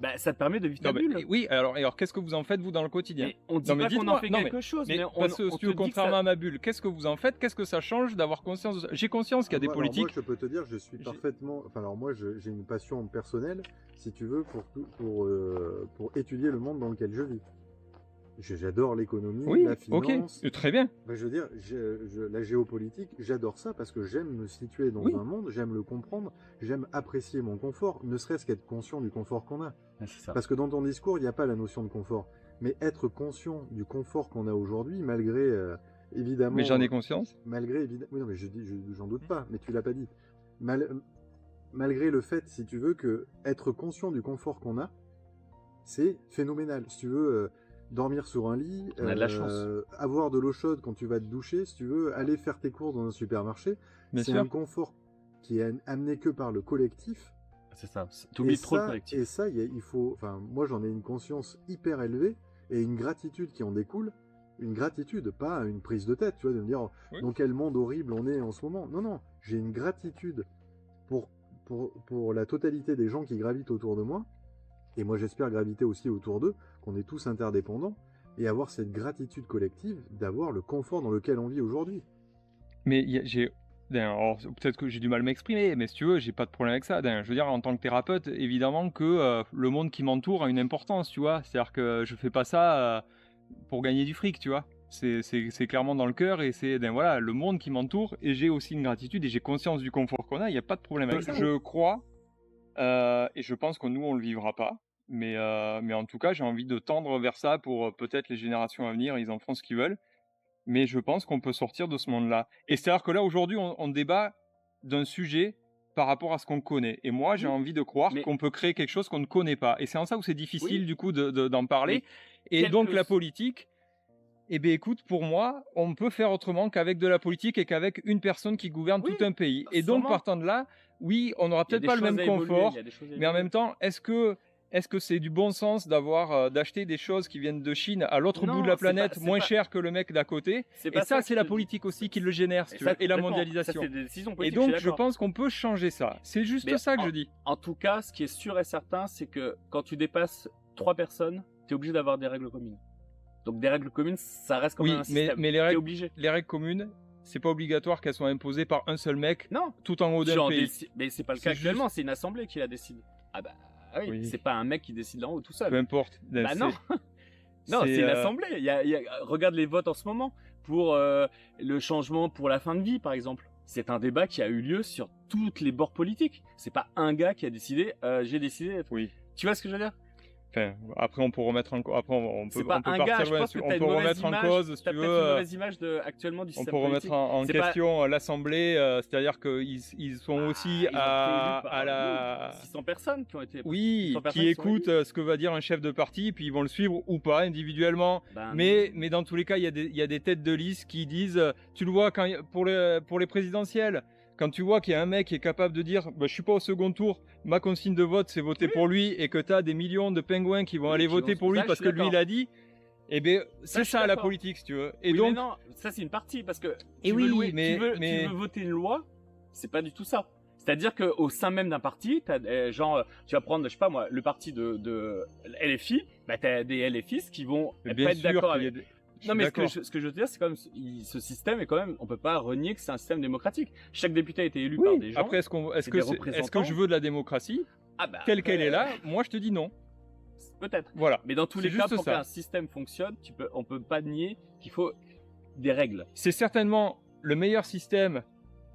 Bah, ça te permet de vivre ta Non, mais bulle. oui, alors qu'est-ce que vous en faites, vous, dans le quotidien? Mais on dit Non, mais pas qu'on en dites-moi, fait non, mais, quelque chose, mais mais on, parce que on si te tu veux, dit que contrairement ça. à ma bulle, qu'est-ce que vous en faites? Qu'est-ce que ça change d'avoir conscience de ça? J'ai conscience qu'il y a des Alors moi, politiques. je peux te dire, je suis J'ai- parfaitement. Enfin, alors moi, j'ai une passion personnelle, si tu veux, pour étudier le monde dans lequel je vis. J'adore l'économie, Oui, la ok, finance. très bien. Ben, je veux dire, la géopolitique, j'adore ça parce que j'aime me situer dans Oui, un monde, j'aime le comprendre, j'aime apprécier mon confort, ne serait-ce qu'être conscient du confort qu'on a. Ah, c'est ça. Parce que dans ton discours, il n'y a pas la notion de confort. Mais être conscient du confort qu'on a aujourd'hui, malgré évidemment. mais j'en ai conscience. Malgré évidemment. Oui, non, mais j'en doute pas, mais tu l'as pas dit. Malgré le fait, si tu veux, que être conscient du confort qu'on a, c'est phénoménal. Si tu veux dormir sur un lit, On a de la chance. avoir de l'eau chaude quand tu vas te doucher, si tu veux aller faire tes courses dans un supermarché, Bien c'est sûr. un confort qui est amené que par le collectif. C'est ça. T'oublies Et trop le ça, collectif. et ça, il faut. Enfin, moi, j'en ai une conscience hyper élevée et une gratitude qui en découle. Une gratitude, pas une prise de tête, tu vois, de me dire Oui. dans quel monde horrible on est en ce moment. Non, non, j'ai une gratitude pour, pour la totalité des gens qui gravitent autour de moi. Et moi, j'espère graviter aussi autour d'eux, qu'on est tous interdépendants et avoir cette gratitude collective d'avoir le confort dans lequel on vit aujourd'hui. Mais alors, peut-être que j'ai du mal à m'exprimer, mais si tu veux, j'ai pas de problème avec ça. Je veux dire, en tant que thérapeute, évidemment que le monde qui m'entoure a une importance, tu vois. C'est-à-dire que je fais pas ça pour gagner du fric, tu vois. C'est clairement dans le cœur et c'est voilà, le monde qui m'entoure et j'ai aussi une gratitude et j'ai conscience du confort qu'on a, il n'y a pas de problème avec ça. Je crois et je pense que nous, on le vivra pas. Mais en tout cas, j'ai envie de tendre vers ça pour peut-être les générations à venir, ils en feront ce qu'ils veulent. Mais je pense qu'on peut sortir de ce monde-là. Et c'est-à-dire que là, aujourd'hui, on débat d'un sujet par rapport à ce qu'on connaît. Et moi, j'ai Oui, envie de croire mais qu'on peut créer quelque chose qu'on ne connaît pas. Et c'est en ça où c'est difficile, oui, du coup, d'en parler. mais Et donc, quelques. la politique, eh bien, écoute, pour moi, on peut faire autrement qu'avec de la politique et qu'avec une personne qui gouverne Oui, tout un pays. Et donc, sûrement. partant de là, oui, on n'aura Il y a peut-être des pas le choses même à évoluer. Il y confort, a des choses à mais en évoluer. même temps, est-ce que c'est du bon sens d'acheter des choses qui viennent de Chine à l'autre bout de la Non, c'est pas, planète, c'est moins pas, cher que le mec d'à côté? c'est Et pas ça, ça c'est que la je te dis. politique aussi qui le génère, si Et tu ça, veux, et la complètement. Ça, mondialisation. c'est des décisions Et politiques, je suis donc, je d'accord. pense qu'on peut changer ça. C'est juste Mais ça que je dis. en tout cas, ce qui est sûr et certain, c'est que quand tu dépasses 3 personnes, tu es obligé d'avoir des règles communes. Donc des règles communes, ça reste quand même Oui, un système. mais Tu es obligé. les règles communes, c'est pas obligatoire qu'elles soient imposées par un seul mec Non, tout en haut tu d'un en pays. mais c'est pas le C'est cas juste- actuellement, c'est une assemblée qui la décide. Ah bah oui, Oui. c'est pas un mec qui décide là haut tout Peu seul. importe. Bah non, non, c'est une assemblée. Regarde les votes en ce moment pour le changement pour la fin de vie, par exemple. C'est un débat qui a eu lieu sur toutes les bords politiques. C'est pas un gars qui a décidé. J'ai décidé. Oui. Tu vois ce que je veux dire? Enfin, après, on peut remettre en cause. Après, on peut, C'est pas on peut un partir gars. Je loin pense que sur- t'as On une peut mauvaise remettre en image. cause, si T'as tu peut-être veux. une mauvaise image actuellement du On système peut remettre politique. en C'est pas- question l'Assemblée, c'est-à-dire qu'ils sont aussi Ils ont été élus à par la. 600 personnes qui ont été. Oui, 600 personnes qui qui sont écoutent ce que va dire un chef de parti, puis ils vont le suivre ou pas individuellement. Ben, Mais dans tous les cas, il y a des têtes de liste qui disent, tu le vois pour les présidentielles, quand tu vois qu'il y a un mec qui est capable de dire, bah, je suis pas au second tour, ma consigne de vote c'est voter pour lui, et que tu as des millions de pingouins qui vont Oui, aller qui voter vont- pour lui ça, je parce suis que lui d'accord. il a dit, eh bien je c'est suis ça la d'accord. politique si tu veux. Et oui, donc, mais non, ça c'est une partie parce que Et tu veux oui, louer- mais- tu veux, mais- tu veux voter une loi, c'est pas du tout ça. C'est-à-dire qu'au sein même d'un parti, t'as genre, tu vas prendre, je sais pas moi, le parti de LFI, bah t'as des LFistes qui vont bien pas être sûr d'accord qu'il y a avec. des- je Non suis mais d'accord. ce que je veux dire, c'est quand même ce système est quand même, on peut pas renier que c'est un système démocratique. Chaque député a été élu par Oui, des gens. après est-ce c'est des que représentants. je veux de la démocratie Ah bah, telle qu'elle après, est là? Moi je te dis non. peut-être. Voilà. Mais dans tous C'est les cas, juste pour ça. qu'un système fonctionne, on peut pas nier qu'il faut des règles. C'est certainement le meilleur système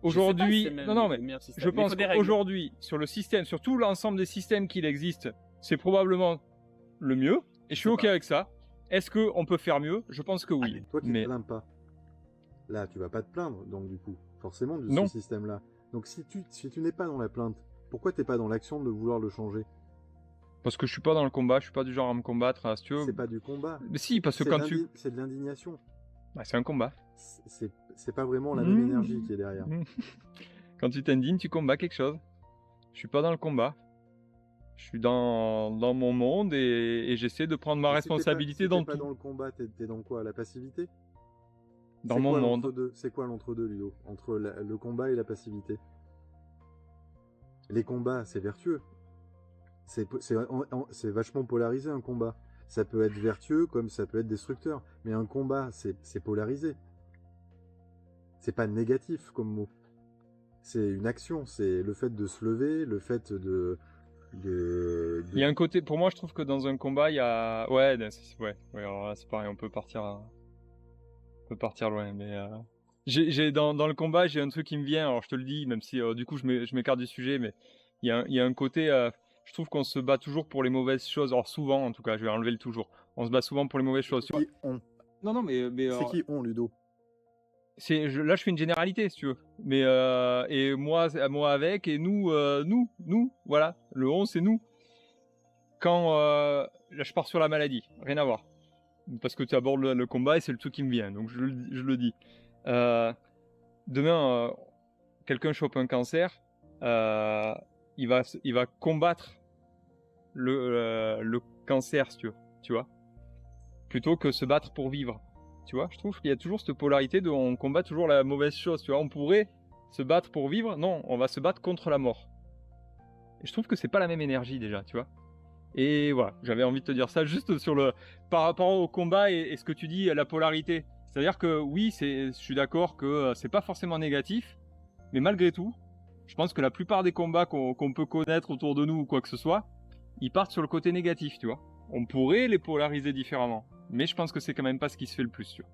aujourd'hui. Je sais pas si c'est Non, non, le mais meilleur système. je Mais il pense faut des règles. qu'aujourd'hui, sur le système, sur tout l'ensemble des systèmes qu'il existe, c'est probablement le mieux. Et je suis sais OK pas. avec ça. Est-ce qu'on peut faire mieux? Je pense que oui. Toi qui Mais te plains pas, là, tu vas pas te plaindre, donc du coup, forcément, de Non. ce système-là. Donc si tu n'es pas dans la plainte, pourquoi t'es pas dans l'action de vouloir le changer? parce que je suis pas dans le combat, je suis pas du genre à me combattre, si tu veux. C'est pas du combat. Mais si, parce que C'est quand de tu. c'est de l'indignation. Bah, c'est un combat. C'est pas vraiment la même Mmh. énergie qui est derrière. Quand tu t'indignes, tu combats quelque chose. Je suis pas dans le combat. Je suis dans mon monde et j'essaie de prendre ma Mais si t'es pas- responsabilité si dans t'es pas tout. dans le combat, t'es dans quoi? La passivité? Dans C'est mon quoi monde. l'entre-deux? C'est quoi l'entre-deux, Ludo? Entre le combat et la passivité? Les combats, c'est vertueux. C'est vachement polarisé un combat. Ça peut être vertueux comme ça peut être destructeur. Mais un combat, c'est polarisé. C'est pas négatif comme mot. C'est une action. C'est le fait de se lever, le fait Il y a un côté, pour moi, je trouve que dans un combat, il y a. Ouais, alors là, c'est pareil, on peut partir loin. Mais dans le combat, j'ai un truc qui me vient, alors je te le dis, même si du coup, je m'écarte du sujet, mais il y a un côté. Je trouve qu'on se bat toujours pour les mauvaises choses. Alors souvent, en tout cas, je vais enlever le toujours. On se bat souvent pour les mauvaises choses. C'est qui on Non, mais C'est qui on, Ludo? là, je fais une généralité, si tu veux. Mais et moi avec, et nous, voilà. Le on, c'est nous. Quand là, je pars sur la maladie, rien à voir. Parce que tu abordes le combat et c'est le truc qui me vient, donc je le dis. Demain, quelqu'un chope un cancer, il va combattre le cancer, si tu vois, plutôt que se battre pour vivre. Tu vois, je trouve qu'il y a toujours cette polarité de on combat toujours la mauvaise chose. Tu vois, on pourrait se battre pour vivre, non, on va se battre contre la mort. Et je trouve que c'est pas la même énergie déjà, tu vois. Et voilà, j'avais envie de te dire ça juste par rapport au combat et ce que tu dis, la polarité. C'est-à-dire que oui, je suis d'accord que c'est pas forcément négatif, mais malgré tout, je pense que la plupart des combats qu'on peut connaître autour de nous ou quoi que ce soit, ils partent sur le côté négatif, tu vois. On pourrait les polariser différemment, mais je pense que c'est quand même pas ce qui se fait le plus, tu vois.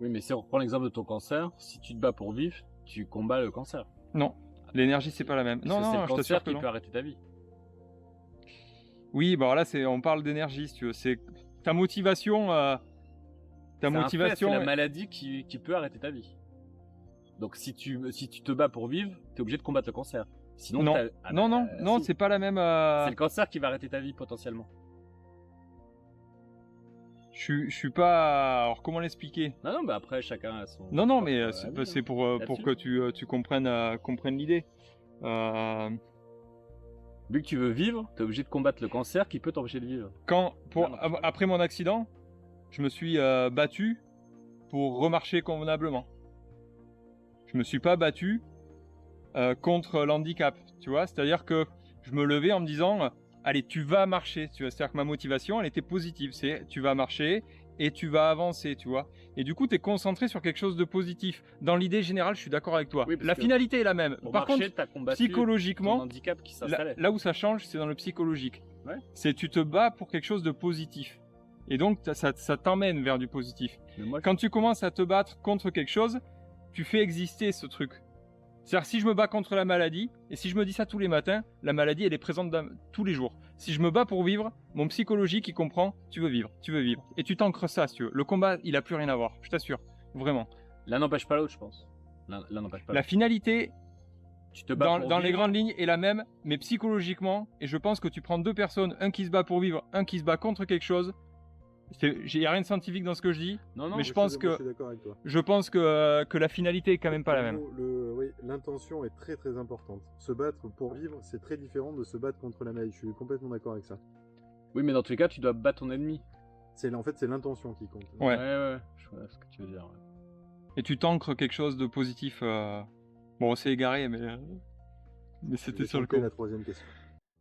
Oui, mais si on reprend l'exemple de ton cancer, si tu te bats pour vivre, tu combats le cancer. Non, l'énergie c'est pas la même. Parce Non, que c'est non, le je t'assure cancer que qui non. peut arrêter ta vie. Oui, bah là on parle d'énergie, si tu veux. C'est ta motivation. C'est un fait, motivation. c'est la maladie qui peut arrêter ta vie. Donc si tu te bats pour vivre, t'es obligé de combattre le cancer. Sinon, Non, non, si. c'est pas la même. C'est le cancer qui va arrêter ta vie potentiellement. Je suis pas. Alors comment l'expliquer? Non, bah après chacun a son. Non, mais c'est pour là-dessus. que tu comprennes l'idée. Vu que tu veux vivre, t'es obligé de combattre le cancer qui peut t'empêcher de vivre. Après mon accident, je me suis battu pour remarcher convenablement. Je me suis pas battu contre l'handicap, tu vois. C'est-à-dire que je me levais en me disant, allez, tu vas marcher, tu vois. C'est-à-dire que ma motivation, elle était positive. C'est tu vas marcher et tu vas avancer, tu vois. Et du coup, tu es concentré sur quelque chose de positif. Dans l'idée générale, je suis d'accord avec toi. Oui, parce la que finalité est la même. Pour Par marcher, contre, t'as combattu psychologiquement, ton handicap qui s'installait. là où ça change, c'est dans le psychologique. Ouais. C'est tu te bats pour quelque chose de positif. Et donc, ça t'emmène vers du positif. Mais moi, Quand tu commences à te battre contre quelque chose, tu fais exister ce truc. C'est-à-dire, si je me bats contre la maladie, et si je me dis ça tous les matins, la maladie, elle est présente tous les jours. Si je me bats pour vivre, mon psychologique, il comprend, tu veux vivre. Et tu t'ancres ça, si tu veux. Le combat, il a plus rien à voir, je t'assure. Vraiment. l'un n'empêche pas l'autre, je pense. L'un n'empêche pas La l'autre. finalité, Tu te bats pour dans les vivre. grandes lignes, est la même, mais psychologiquement, et je pense que tu prends deux personnes, un qui se bat pour vivre, un qui se bat contre quelque chose. Il n'y a rien de scientifique dans ce que je dis, Non, mais je pense Je suis d'accord avec toi. que la finalité est quand même pas la même. Oui, l'intention est très très importante. Se battre pour vivre, c'est très différent de se battre contre la maladie. Je suis complètement d'accord avec ça. Oui, mais dans tous les cas, tu dois battre ton ennemi. En fait, c'est l'intention qui compte. Ouais. Je vois ce que tu veux dire. Ouais. Et tu t'ancres quelque chose de positif. Bon, c'est égaré, mais Je c'était vais sur le tenter coup. la troisième question.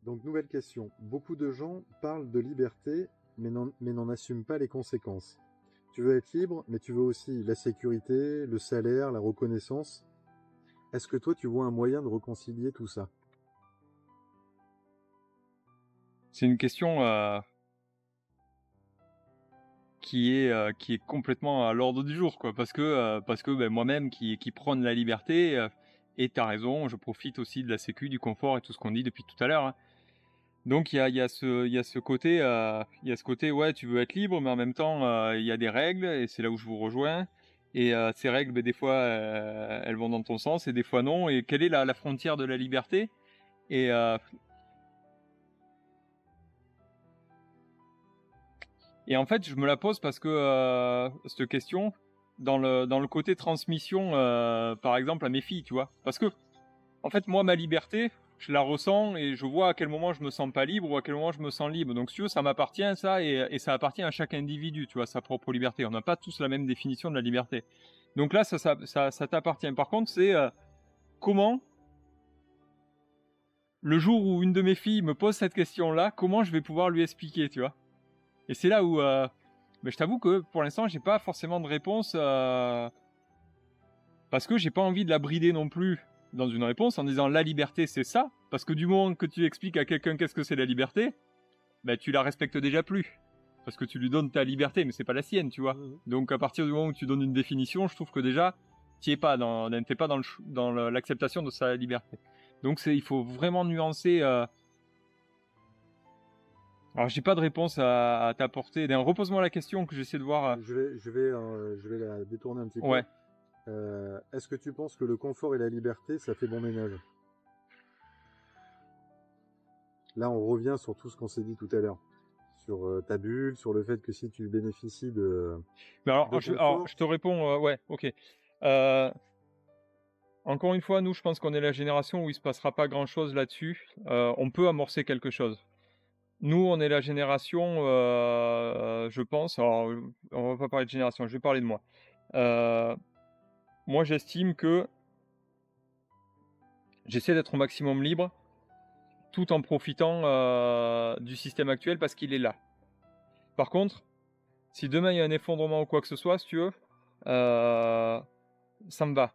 Donc, nouvelle question. Beaucoup de gens parlent de liberté, mais n'en assument pas les conséquences. Tu veux être libre, mais tu veux aussi la sécurité, le salaire, la reconnaissance. Est-ce que toi, tu vois un moyen de réconcilier tout ça? C'est une question qui est complètement à l'ordre du jour, quoi. Parce que ben, moi-même qui prône la liberté, et t'as raison, je profite aussi de la sécu, du confort et tout ce qu'on dit depuis tout à l'heure, hein. Donc il y a ce côté, ouais, tu veux être libre, mais en même temps, il y a des règles, et c'est là où je vous rejoins. Et ces règles, ben, des fois, elles vont dans ton sens, et des fois non. Et quelle est la frontière de la liberté? Et en fait, je me la pose parce que cette question, dans le côté transmission, par exemple, à mes filles, tu vois. Parce que, en fait, moi, ma liberté, je la ressens et je vois à quel moment je me sens pas libre ou à quel moment je me sens libre. Donc, si tu veux, ça m'appartient, ça, et ça appartient à chaque individu, tu vois, sa propre liberté. On n'a pas tous la même définition de la liberté. Donc là, ça t'appartient. Par contre, c'est comment le jour où une de mes filles me pose cette question-là, comment je vais pouvoir lui expliquer, tu vois? Et c'est là où, je t'avoue que pour l'instant, j'ai pas forcément de réponse, parce que j'ai pas envie de la brider non plus dans une réponse en disant la liberté c'est ça, parce que du moment que tu expliques à quelqu'un qu'est-ce que c'est la liberté, tu la respectes déjà plus. Parce que tu lui donnes ta liberté, mais c'est pas la sienne, tu vois. Donc à partir du moment où tu donnes une définition, je trouve que déjà, t'es pas dans l'acceptation de sa liberté. Donc il faut vraiment nuancer. Alors j'ai pas de réponse à t'apporter. Repose-moi la question que j'essaie de voir. Je vais la détourner un petit peu. Ouais. Est-ce que tu penses que le confort et la liberté, ça fait bon ménage? Là, on revient sur tout ce qu'on s'est dit tout à l'heure. Sur ta bulle, sur le fait que si tu bénéficies de... Mais alors, de je confort. te réponds, ouais, ok. Encore une fois, nous, je pense qu'on est la génération où il se passera pas grand-chose là-dessus. On peut amorcer quelque chose. Nous, on est la génération, je pense, alors on va pas parler de génération, je vais parler de moi. Moi, j'estime que j'essaie d'être au maximum libre, tout en profitant du système actuel parce qu'il est là. Par contre, si demain il y a un effondrement ou quoi que ce soit, si tu veux, ça me va.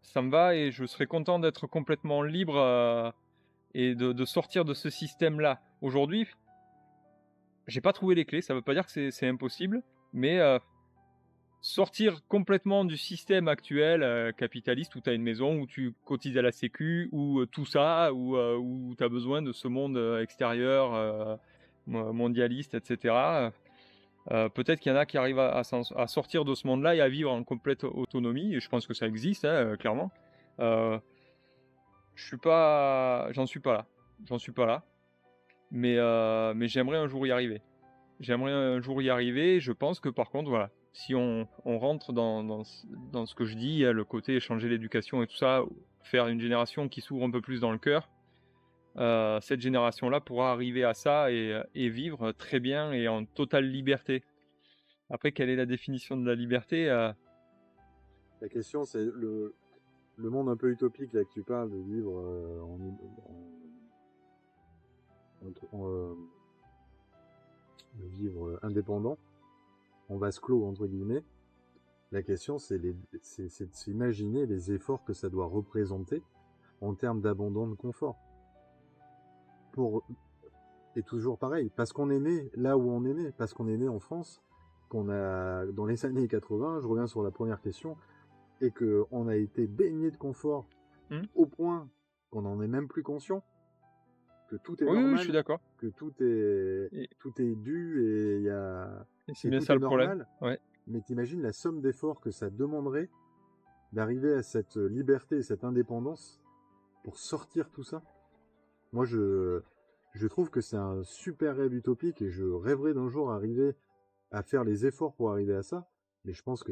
Ça me va et je serais content d'être complètement libre et de sortir de ce système-là. Aujourd'hui, j'ai pas trouvé les clés, ça veut pas dire que c'est impossible, mais sortir complètement du système actuel capitaliste où tu as une maison, où tu cotises à la sécu, ou tout ça, où tu as besoin de ce monde extérieur, mondialiste, etc. Peut-être qu'il y en a qui arrivent à sortir de ce monde-là et à vivre en complète autonomie, et je pense que ça existe, clairement. J'en suis pas là, mais j'aimerais un jour y arriver. Je pense que par contre, voilà, si on rentre dans ce que je dis, le côté changer l'éducation et tout ça, faire une génération qui s'ouvre un peu plus dans le cœur, cette génération-là pourra arriver à ça et vivre très bien et en totale liberté. Après, quelle est la définition de la liberté? La question, c'est le monde un peu utopique là que tu parles de vivre de vivre indépendant, en vase clos entre guillemets. La question, c'est de s'imaginer les efforts que ça doit représenter en termes d'abandon de confort. Et toujours pareil, parce qu'on est né là où on est né, parce qu'on est né en France, qu'on a dans les années 80, je reviens sur la première question, et qu'on a été baigné de confort au point qu'on n'en est même plus conscient, que tout est normal, oui, je suis d'accord. que tout est dû et c'est bien ça le problème. Ouais. Mais t'imagines la somme d'efforts que ça demanderait d'arriver à cette liberté et cette indépendance pour sortir tout ça. Moi, je trouve que c'est un super rêve utopique et je rêverais d'un jour arriver à faire les efforts pour arriver à ça. Mais je pense que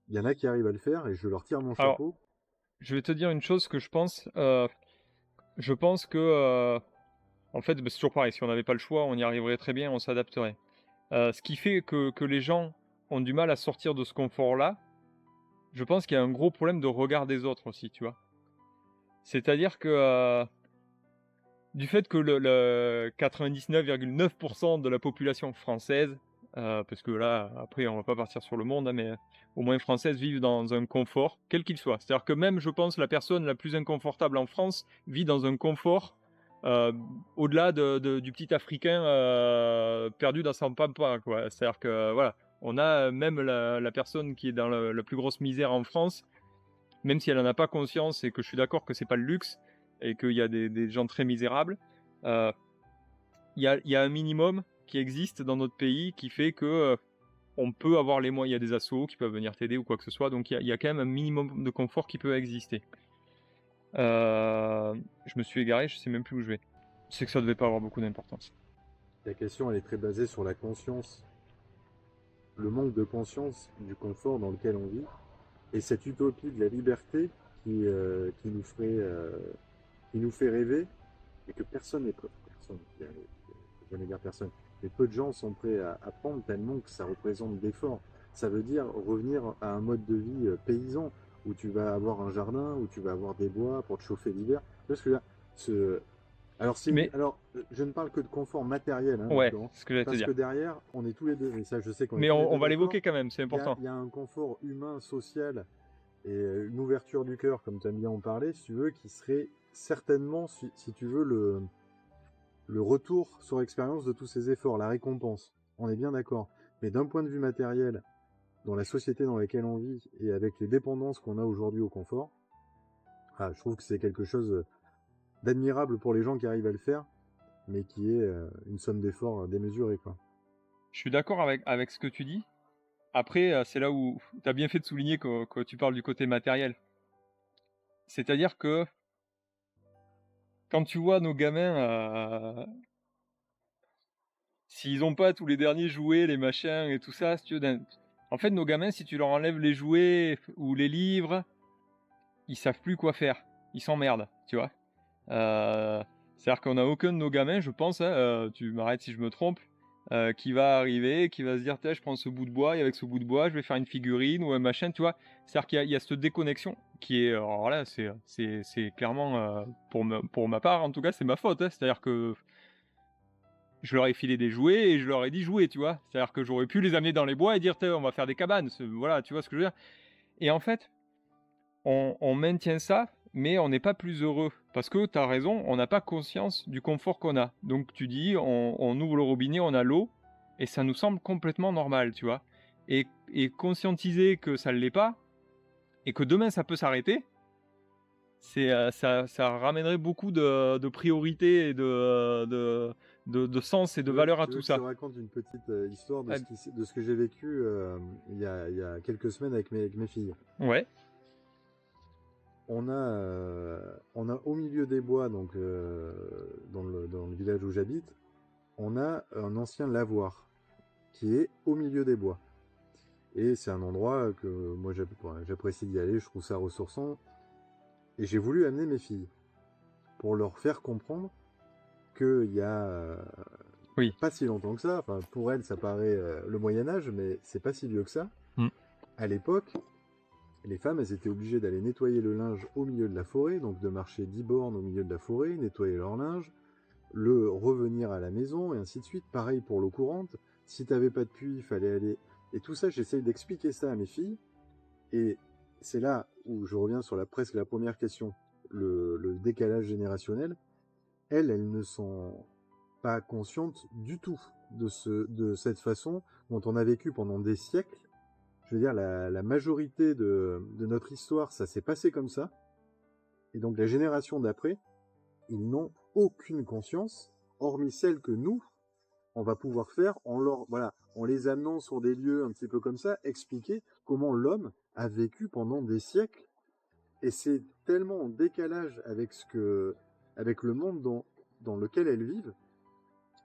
il y en a qui arrivent à le faire et je leur tire mon chapeau. Alors, je vais te dire une chose que je pense. Je pense que, en fait, c'est toujours pareil. Si on n'avait pas le choix, on y arriverait très bien, on s'adapterait. Ce qui fait que les gens ont du mal à sortir de ce confort-là, je pense qu'il y a un gros problème de regard des autres aussi, tu vois. C'est-à-dire que du fait que le 99,9% de la population française, parce que là, après, on va pas partir sur le monde, hein, mais au moins française, vivent dans un confort, quel qu'il soit. C'est-à-dire que même, je pense, la personne la plus inconfortable en France vit dans un confort au-delà du petit Africain perdu dans son pampa, quoi. C'est-à-dire que, voilà, on a même la personne qui est dans la plus grosse misère en France, même si elle n'en a pas conscience et que je suis d'accord que c'est pas le luxe, et qu'il y a des gens très misérables, il y a un minimum qui existe dans notre pays qui fait que on peut avoir les moyens. Il y a des assos qui peuvent venir t'aider ou quoi que ce soit, donc il y a quand même un minimum de confort qui peut exister. Je me suis égaré, je sais même plus où je vais. Je sais que ça devait pas avoir beaucoup d'importance. La question, elle est très basée sur la conscience, le manque de conscience du confort dans lequel on vit, et cette utopie de la liberté qui nous fait rêver, et que personne n'est prêt. J'allais dire personne. Mais peu de gens sont prêts à prendre tellement que ça représente d'efforts. Ça veut dire revenir à un mode de vie paysan, où tu vas avoir un jardin, où tu vas avoir des bois pour te chauffer l'hiver. Parce que Ce... Alors, Mais je ne parle que de confort matériel hein, ouais, là-dedans, c'est ce que j'allais te parce que dire. derrière, on est tous les deux, et ça je sais qu'on est Mais tous les on deux va d'accord, l'évoquer quand même, c'est il y a, important. il y a un confort humain, social, et une ouverture du cœur, comme tu aimes bien en parler, si tu veux, qui serait certainement, si tu veux, le retour sur expérience de tous ces efforts, la récompense. On est bien d'accord. Mais d'un point de vue matériel, dans la société dans laquelle on vit, et avec les dépendances qu'on a aujourd'hui au confort, je trouve que c'est quelque chose d'admirable pour les gens qui arrivent à le faire, mais qui est une somme d'efforts démesurée, quoi. Je suis d'accord avec ce que tu dis. Après, c'est là où tu as bien fait de souligner que tu parles du côté matériel. C'est-à-dire que quand tu vois nos gamins, s'ils n'ont pas tous les derniers jouets, les machins et tout ça, si tu veux, en fait, nos gamins, si tu leur enlèves les jouets ou les livres, ils savent plus quoi faire. Ils s'emmerdent, tu vois. C'est-à-dire qu'on n'a aucun de nos gamins, je pense, hein, tu m'arrêtes si je me trompe, qui va arriver, qui va se dire, je prends ce bout de bois et avec ce bout de bois, je vais faire une figurine ou un machin, tu vois. C'est-à-dire qu'il y a cette déconnexion qui est, alors là, c'est clairement, pour ma part, en tout cas, c'est ma faute. Hein. C'est-à-dire que je leur ai filé des jouets et je leur ai dit jouer, tu vois. C'est-à-dire que j'aurais pu les amener dans les bois et dire, on va faire des cabanes. Voilà, tu vois ce que je veux dire. Et en fait, on maintient ça, mais on n'est pas plus heureux. Parce que tu as raison, on n'a pas conscience du confort qu'on a. Donc tu dis, on ouvre le robinet, on a l'eau, et ça nous semble complètement normal, tu vois. Et conscientiser que ça ne l'est pas, et que demain ça peut s'arrêter, ça ramènerait beaucoup de priorités et de sens et de valeur à tout ça. Je te raconte une petite histoire de ce que j'ai vécu il y a quelques semaines avec mes filles. Ouais. On a au milieu des bois, donc dans le village où j'habite, on a un ancien lavoir qui est au milieu des bois. Et c'est un endroit que moi j'apprécie d'y aller, je trouve ça ressourçant. Et j'ai voulu amener mes filles pour leur faire comprendre qu'il y a pas si longtemps que ça, enfin pour elles ça paraît le Moyen-Âge, mais c'est pas si vieux que ça. À l'époque, les femmes, elles étaient obligées d'aller nettoyer le linge au milieu de la forêt, donc de marcher 10 bornes au milieu de la forêt, nettoyer leur linge, le revenir à la maison, et ainsi de suite. Pareil pour l'eau courante. Si t'avais pas de puits, il fallait aller... Et tout ça, j'essaye d'expliquer ça à mes filles. Et c'est là où je reviens sur presque la première question, le décalage générationnel. Elles ne sont pas conscientes du tout de cette façon dont on a vécu pendant des siècles. Je veux dire, la majorité de notre histoire, ça s'est passé comme ça. Et donc la génération d'après, ils n'ont aucune conscience, hormis celle que nous, on va pouvoir faire en les amenant sur des lieux un petit peu comme ça, expliquer comment l'homme a vécu pendant des siècles. Et c'est tellement en décalage avec le monde dans lequel elles vivent,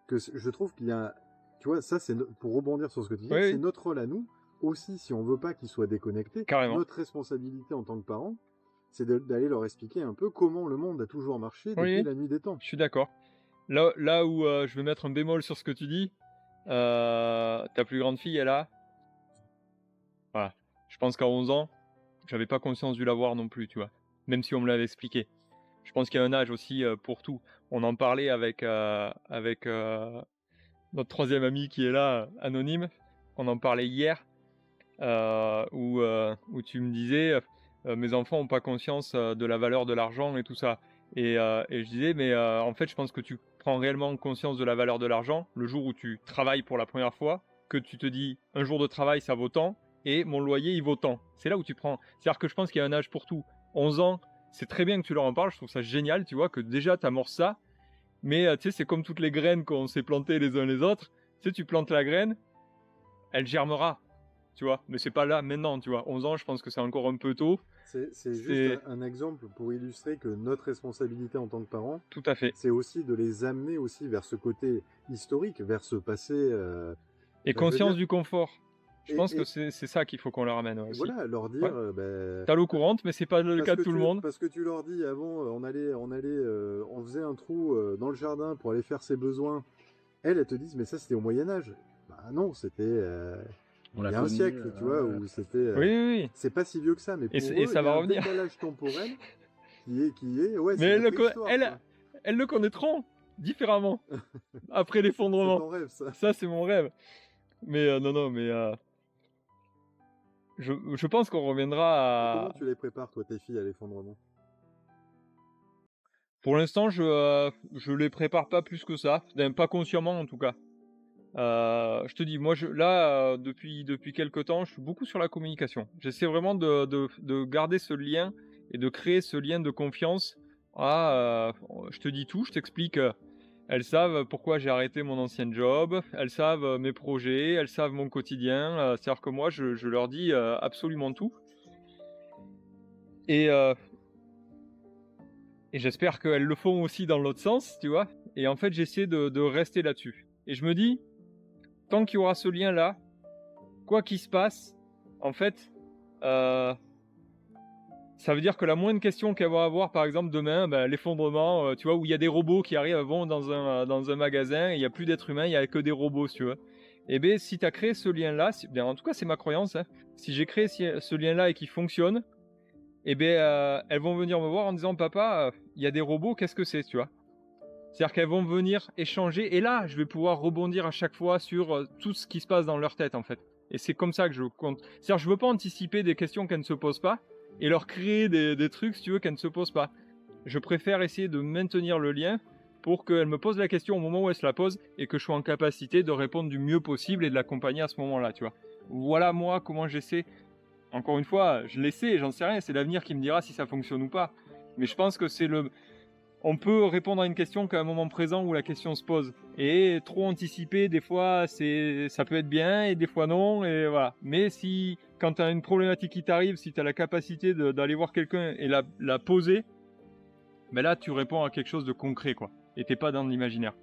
que je trouve qu'il y a, tu vois, ça c'est pour rebondir sur ce que tu dis, Oui, c'est notre rôle à nous. Aussi, si on veut pas qu'ils soient déconnectés, notre responsabilité en tant que parents, c'est d'aller leur expliquer un peu comment le monde a toujours marché depuis la nuit des temps. Je suis d'accord. Là où je vais mettre un bémol sur ce que tu dis, ta plus grande fille, elle a... Voilà. Je pense qu'à 11 ans, j'avais pas conscience du lavoir non plus, tu vois. Même si on me l'avait expliqué. Je pense qu'il y a un âge aussi pour tout. On en parlait avec notre troisième ami qui est là, anonyme. On en parlait hier. Où tu me disais mes enfants n'ont pas conscience de la valeur de l'argent et tout ça. Et je disais, mais en fait, je pense que tu prends réellement conscience de la valeur de l'argent le jour où tu travailles pour la première fois, que tu te dis, un jour de travail, ça vaut tant, et mon loyer, il vaut tant. C'est là où tu prends... C'est-à-dire que je pense qu'il y a un âge pour tout. 11 ans, c'est très bien que tu leur en parles, je trouve ça génial, tu vois, que déjà, tu amorces ça. Mais tu sais, c'est comme toutes les graines qu'on s'est plantées les uns les autres. Tu sais, tu plantes la graine, elle germera. Tu vois, mais c'est pas là maintenant, tu vois. 11 ans, je pense que c'est encore un peu tôt. C'est juste un exemple pour illustrer que notre responsabilité en tant que parents, tout à fait, c'est aussi de les amener aussi vers ce côté historique, vers ce passé. Et conscience du confort. Je pense que c'est ça qu'il faut qu'on leur amène aussi. Voilà, leur dire. T'as l'eau courante, mais c'est pas le cas de tout le monde. Parce que tu leur dis avant, on faisait un trou dans le jardin pour aller faire ses besoins. Elles te disent, mais ça c'était au Moyen-Âge. Bah non, c'était. Il y a un siècle, tu vois, où c'était... Oui. C'est pas si vieux que ça, mais pour eux, ça va revenir. Un décalage temporel qui est... Ouais, mais elles le connaîtront différemment après C'est l'effondrement. ton rêve, ça. Ça, c'est mon rêve. Mais non, mais je pense qu'on Et reviendra comment à... tu les prépares, toi, tes filles, à l'effondrement? Pour l'instant, je les prépare pas plus que ça, pas consciemment en tout cas. Je te dis, moi, depuis quelque temps, je suis beaucoup sur la communication. J'essaie vraiment de garder ce lien et de créer ce lien de confiance. Je te dis tout, je t'explique. Elles savent pourquoi j'ai arrêté mon ancien job, elles savent mes projets, elles savent mon quotidien. C'est-à-dire que moi, je leur dis absolument tout. Et, euh, et j'espère qu'elles le font aussi dans l'autre sens, tu vois. Et en fait, j'essaie de rester là-dessus. Et je me dis, tant qu'il y aura ce lien-là, quoi qu'il se passe, en fait, ça veut dire que la moindre question qu'elle va avoir, par exemple, demain, l'effondrement, tu vois, où il y a des robots qui arrivent, vont dans un magasin, et il n'y a plus d'êtres humains, il n'y a que des robots, si tu veux. Eh bien, si tu as créé ce lien-là, en tout cas, c'est ma croyance, hein, si j'ai créé ce lien-là et qu'il fonctionne, eh bien, elles vont venir me voir en disant, papa, il y a des robots, qu'est-ce que c'est, tu vois? C'est-à-dire qu'elles vont venir échanger, et là, je vais pouvoir rebondir à chaque fois sur tout ce qui se passe dans leur tête, en fait. Et c'est comme ça que je compte. C'est-à-dire, je veux pas anticiper des questions qu'elles ne se posent pas, et leur créer des trucs, si tu veux, qu'elles ne se posent pas. Je préfère essayer de maintenir le lien pour qu'elles me posent la question au moment où elles se la posent, et que je sois en capacité de répondre du mieux possible et de l'accompagner à ce moment-là, tu vois. Voilà, moi, comment j'essaie. Encore une fois, je l'essaie, j'en sais rien, c'est l'avenir qui me dira si ça fonctionne ou pas. Mais je pense que on peut répondre à une question qu'à un moment présent où la question se pose. Et trop anticiper, des fois, ça peut être bien et des fois non, et voilà. Mais quand tu as une problématique qui t'arrive, si tu as la capacité d'aller voir quelqu'un et la poser, ben là, tu réponds à quelque chose de concret, quoi. Et t'es pas dans l'imaginaire.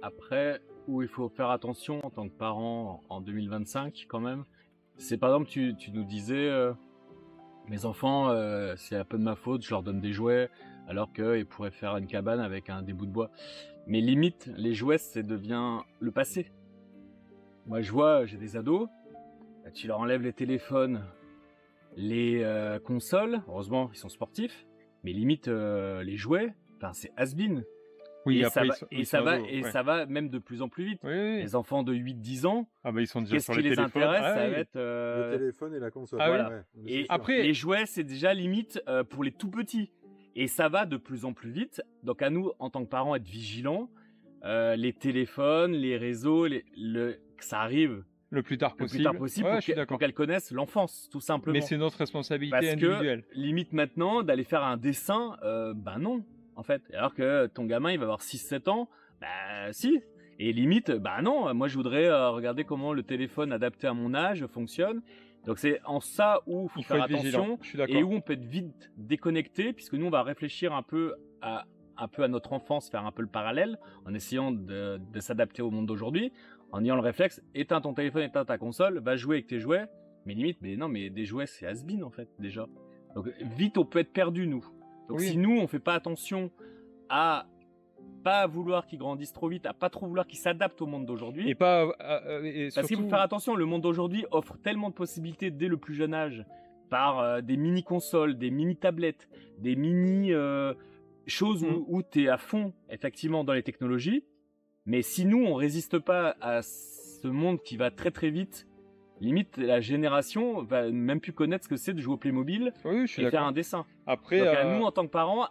Après, où il faut faire attention en tant que parent en 2025 quand même, c'est par exemple, tu nous disais, mes enfants, c'est un peu de ma faute, je leur donne des jouets, alors qu'ils pourraient faire une cabane avec des bouts de bois. Mais limite, les jouets, ça devient le passé. Moi, je vois, j'ai des ados, tu leur enlèves les téléphones, les consoles, heureusement, ils sont sportifs, mais limite, les jouets, c'est has-been. Oui, Et après, ça va même de plus en plus vite. Oui, oui. Les enfants de 8-10 ans, Ah bah ils sont déjà qu'est-ce sur qui les les téléphones. intéresse? Ah Ça oui. va être Le téléphone et la console. Ah oui. Ouais, mais c'est et sûr. Après, les jouets, c'est déjà limite pour les tout petits. Et ça va de plus en plus vite. Donc à nous, en tant que parents, être vigilants. Les téléphones, les réseaux, que ça arrive le plus tard le possible. plus tard possible Ouais, pour je suis d'accord. qu'elles connaissent l'enfance, tout simplement. Mais c'est notre responsabilité Parce individuelle. que limite maintenant, d'aller faire un dessin, non, en fait. Alors que ton gamin, il va avoir 6-7 ans, si. Et limite, non, moi je voudrais regarder comment le téléphone adapté à mon âge fonctionne. Donc c'est en ça où il faut faire être vigilant. attention Je suis d'accord. et où on peut être vite déconnecté, puisque nous on va réfléchir un peu à notre enfance, faire un peu le parallèle, en essayant de s'adapter au monde d'aujourd'hui, en ayant le réflexe, éteins ton téléphone, éteins ta console, va jouer avec tes jouets, mais limite, mais des jouets c'est has-been en fait déjà. Donc vite on peut être perdu nous. Donc Oui. si nous on fait pas attention à pas vouloir qu'ils grandissent trop vite, à pas trop vouloir qu'ils s'adaptent au monde d'aujourd'hui. Et pas. Parce surtout... qu'il faut faire attention, le monde d'aujourd'hui offre tellement de possibilités dès le plus jeune âge, par des mini-consoles, des mini-tablettes, des mini choses où tu es à fond, effectivement, dans les technologies. Mais si nous, on résiste pas à ce monde qui va très très vite, limite, la génération va même plus connaître ce que c'est de jouer au Playmobil Oui, je suis et faire d'accord. un dessin. Après, Donc à nous, en tant que parents,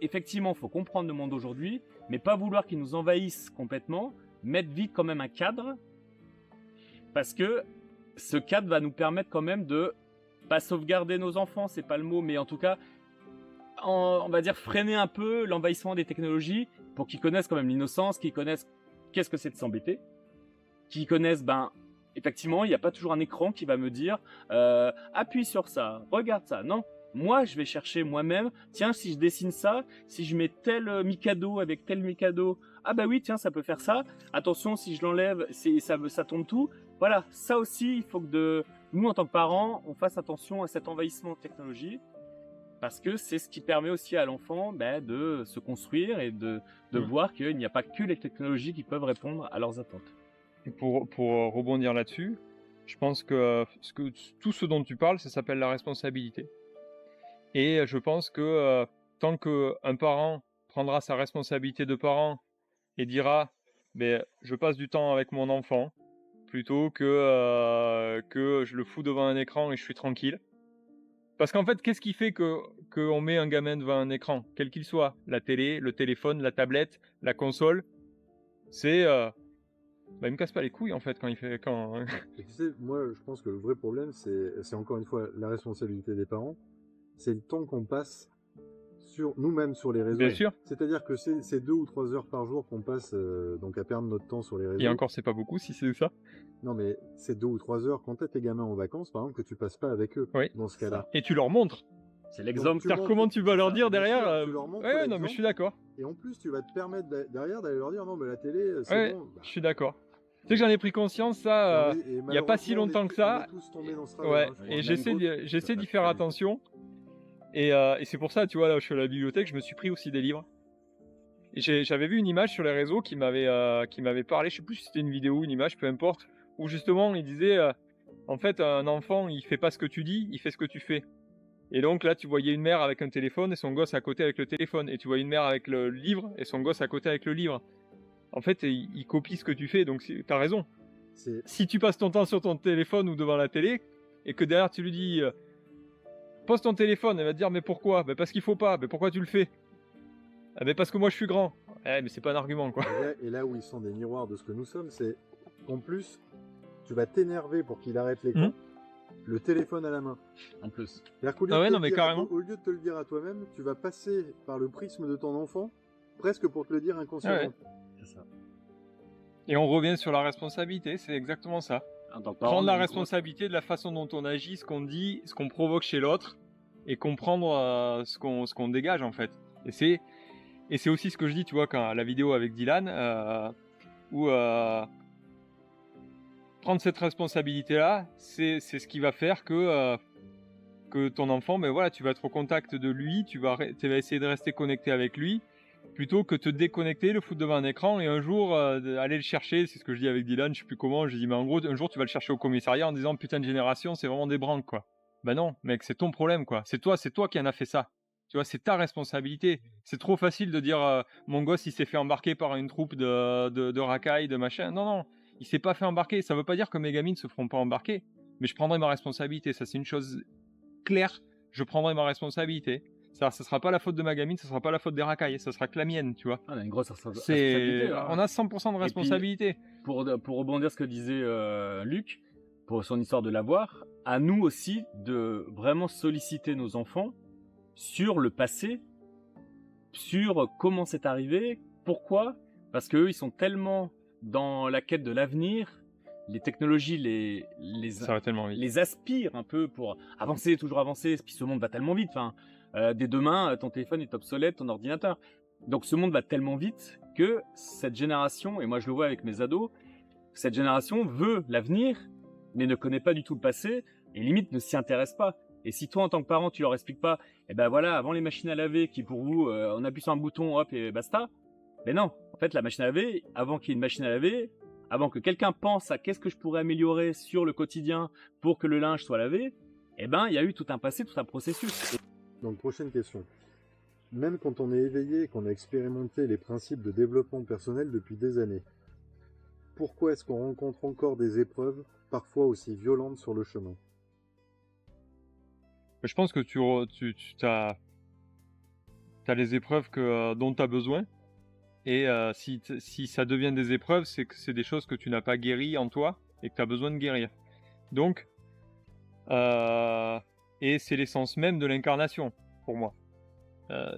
effectivement, faut comprendre le monde d'aujourd'hui, mais pas vouloir qu'il nous envahisse complètement, mettre vite quand même un cadre, parce que ce cadre va nous permettre quand même de pas sauvegarder nos enfants, c'est pas le mot, mais en tout cas, on va dire freiner un peu l'envahissement des technologies pour qu'ils connaissent quand même l'innocence, qu'ils connaissent qu'est-ce que c'est de s'embêter, qu'ils connaissent, effectivement, il n'y a pas toujours un écran qui va me dire appuie sur ça, regarde ça. Non, moi je vais chercher moi-même, tiens, si je dessine ça, si je mets tel Mikado avec tel Mikado, ah bah oui, tiens, ça peut faire ça. Attention, si je l'enlève, ça tombe tout. Voilà, ça aussi, il faut que nous, en tant que parents, on fasse attention à cet envahissement de technologie, parce que c'est ce qui permet aussi à l'enfant de se construire et de voir qu'il n'y a pas que les technologies qui peuvent répondre à leurs attentes. Et pour rebondir là-dessus, je pense que tout ce dont tu parles, ça s'appelle la responsabilité. Et je pense que tant qu'un parent prendra sa responsabilité de parent et dira ben, je passe du temps avec mon enfant plutôt que je le fous devant un écran et je suis tranquille. Parce qu'en fait, qu'est-ce qui fait qu'on met un gamin devant un écran, quel qu'il soit, la télé, le téléphone, la tablette, la console, c'est il me casse pas les couilles en fait quand Et tu sais, moi, je pense que le vrai problème, c'est encore une fois la responsabilité des parents. C'est le temps qu'on passe sur nous-mêmes sur les réseaux. bien sûr. C'est-à-dire que c'est 2 ou 3 heures par jour qu'on passe donc à perdre notre temps sur les réseaux. Et encore, c'est pas beaucoup si c'est ça. Non, mais c'est 2 ou 3 heures quand t'as tes gamins en vacances, par exemple, que tu passes pas avec eux. Oui. Dans ce cas-là. Et tu leur montres. C'est l'exemple. Tu C'est-à-dire montres- comment tu vas leur ça, dire bien derrière sûr, tu leur montres Ouais, non, mais l'exemple. je suis d'accord. Et en plus, tu vas te permettre derrière d'aller leur dire non, mais la télé, c'est Ouais, bon. Bah, je suis d'accord. Tu sais que j'en ai pris conscience, ça, et il y a pas si malheureusement, longtemps que ça. On est tous tombés dans ce travers, Ouais, hein, je et crois. j'essaie d'y faire attention. Et c'est pour ça, tu vois, là, je suis à la bibliothèque, je me suis pris aussi des livres. Et j'avais vu une image sur les réseaux qui m'avait parlé, je sais plus si c'était une vidéo, une image, peu importe, où justement il disait, en fait, un enfant, il fait pas ce que tu dis, il fait ce que tu fais. Et donc là, tu voyais une mère avec un téléphone et son gosse à côté avec le téléphone. Et tu voyais une mère avec le livre et son gosse à côté avec le livre. En fait, il copie ce que tu fais, donc t'as raison. C'est Si tu passes ton temps sur ton téléphone ou devant la télé, et que derrière tu lui dis pose ton téléphone, elle va te dire mais pourquoi? Ben parce qu'il faut pas, ben pourquoi tu le fais? Ah ben parce que moi je suis grand. Eh mais c'est pas un argument quoi. et là où ils sont des miroirs de ce que nous sommes, c'est qu'en plus, tu vas t'énerver pour qu'il arrête l'écran, le téléphone à la main. En plus. C'est-à-dire qu'au lieu, Ah ouais, de te non, le mais dire- carrément. au lieu de te le dire à toi-même, tu vas passer par le prisme de ton enfant, presque pour te le dire inconsciemment. Ah ouais. C'est ça. Et on revient sur la responsabilité, c'est exactement ça. En tant que parent, Prendre la du coup, responsabilité de la façon dont on agit, ce qu'on dit, ce qu'on provoque chez l'autre, et comprendre ce qu'on dégage en fait. Et c'est aussi ce que je dis, tu vois, quand la vidéo avec Dylan, où prendre cette responsabilité-là, c'est ce qui va faire que ton enfant, ben voilà, tu vas être au contact de lui, tu vas essayer de rester connecté avec lui, plutôt que te déconnecter, le foutre devant un écran et un jour aller le chercher. C'est ce que je dis avec Dylan, je sais plus comment. Je dis mais en gros un jour tu vas le chercher au commissariat en disant putain de génération, c'est vraiment des branques quoi. Ben non, mec, c'est ton problème quoi. C'est toi qui en as fait ça. Tu vois, c'est ta responsabilité. C'est trop facile de dire mon gosse il s'est fait embarquer par une troupe de racailles, de machin. Non non, il s'est pas fait embarquer. Ça veut pas dire que mes gamines se feront pas embarquer, mais je prendrai ma responsabilité. Ça c'est une chose claire. Je prendrai ma responsabilité. Ça sera pas la faute de ma gamine, ça sera pas la faute des racailles, ça sera que la mienne, tu vois. on a une grosse responsabilité. Hein. On a 100% de responsabilité. Pour rebondir ce que disait Luc, pour son histoire de l'avoir, à nous aussi de vraiment solliciter nos enfants sur le passé, sur comment c'est arrivé, pourquoi, parce qu'eux, ils sont tellement dans la quête de l'avenir, les technologies Ça va tellement vite. les aspirent un peu pour avancer, toujours avancer, puis ce monde va tellement vite, enfin, dès demain, ton téléphone est obsolète, ton ordinateur. Donc ce monde va tellement vite que cette génération, et moi je le vois avec mes ados, cette génération veut l'avenir, mais ne connaît pas du tout le passé, et limite ne s'y intéresse pas. Et si toi, en tant que parent, tu leur expliques pas, eh ben voilà, avant les machines à laver, qui pour vous, on appuie sur un bouton, hop, et basta. Mais non, en fait, la machine à laver, avant qu'il y ait une machine à laver, avant que quelqu'un pense à qu'est-ce que je pourrais améliorer sur le quotidien pour que le linge soit lavé, eh ben, il y a eu tout un passé, tout un processus. Donc, prochaine question. Même quand on est éveillé et qu'on a expérimenté les principes de développement personnel depuis des années, pourquoi est-ce qu'on rencontre encore des épreuves, parfois aussi violentes, sur le chemin? Je pense que tu as les épreuves dont tu as besoin. Et si ça devient des épreuves, c'est que c'est des choses que tu n'as pas guéries en toi et que tu as besoin de guérir. Donc, et c'est l'essence même de l'incarnation, pour moi.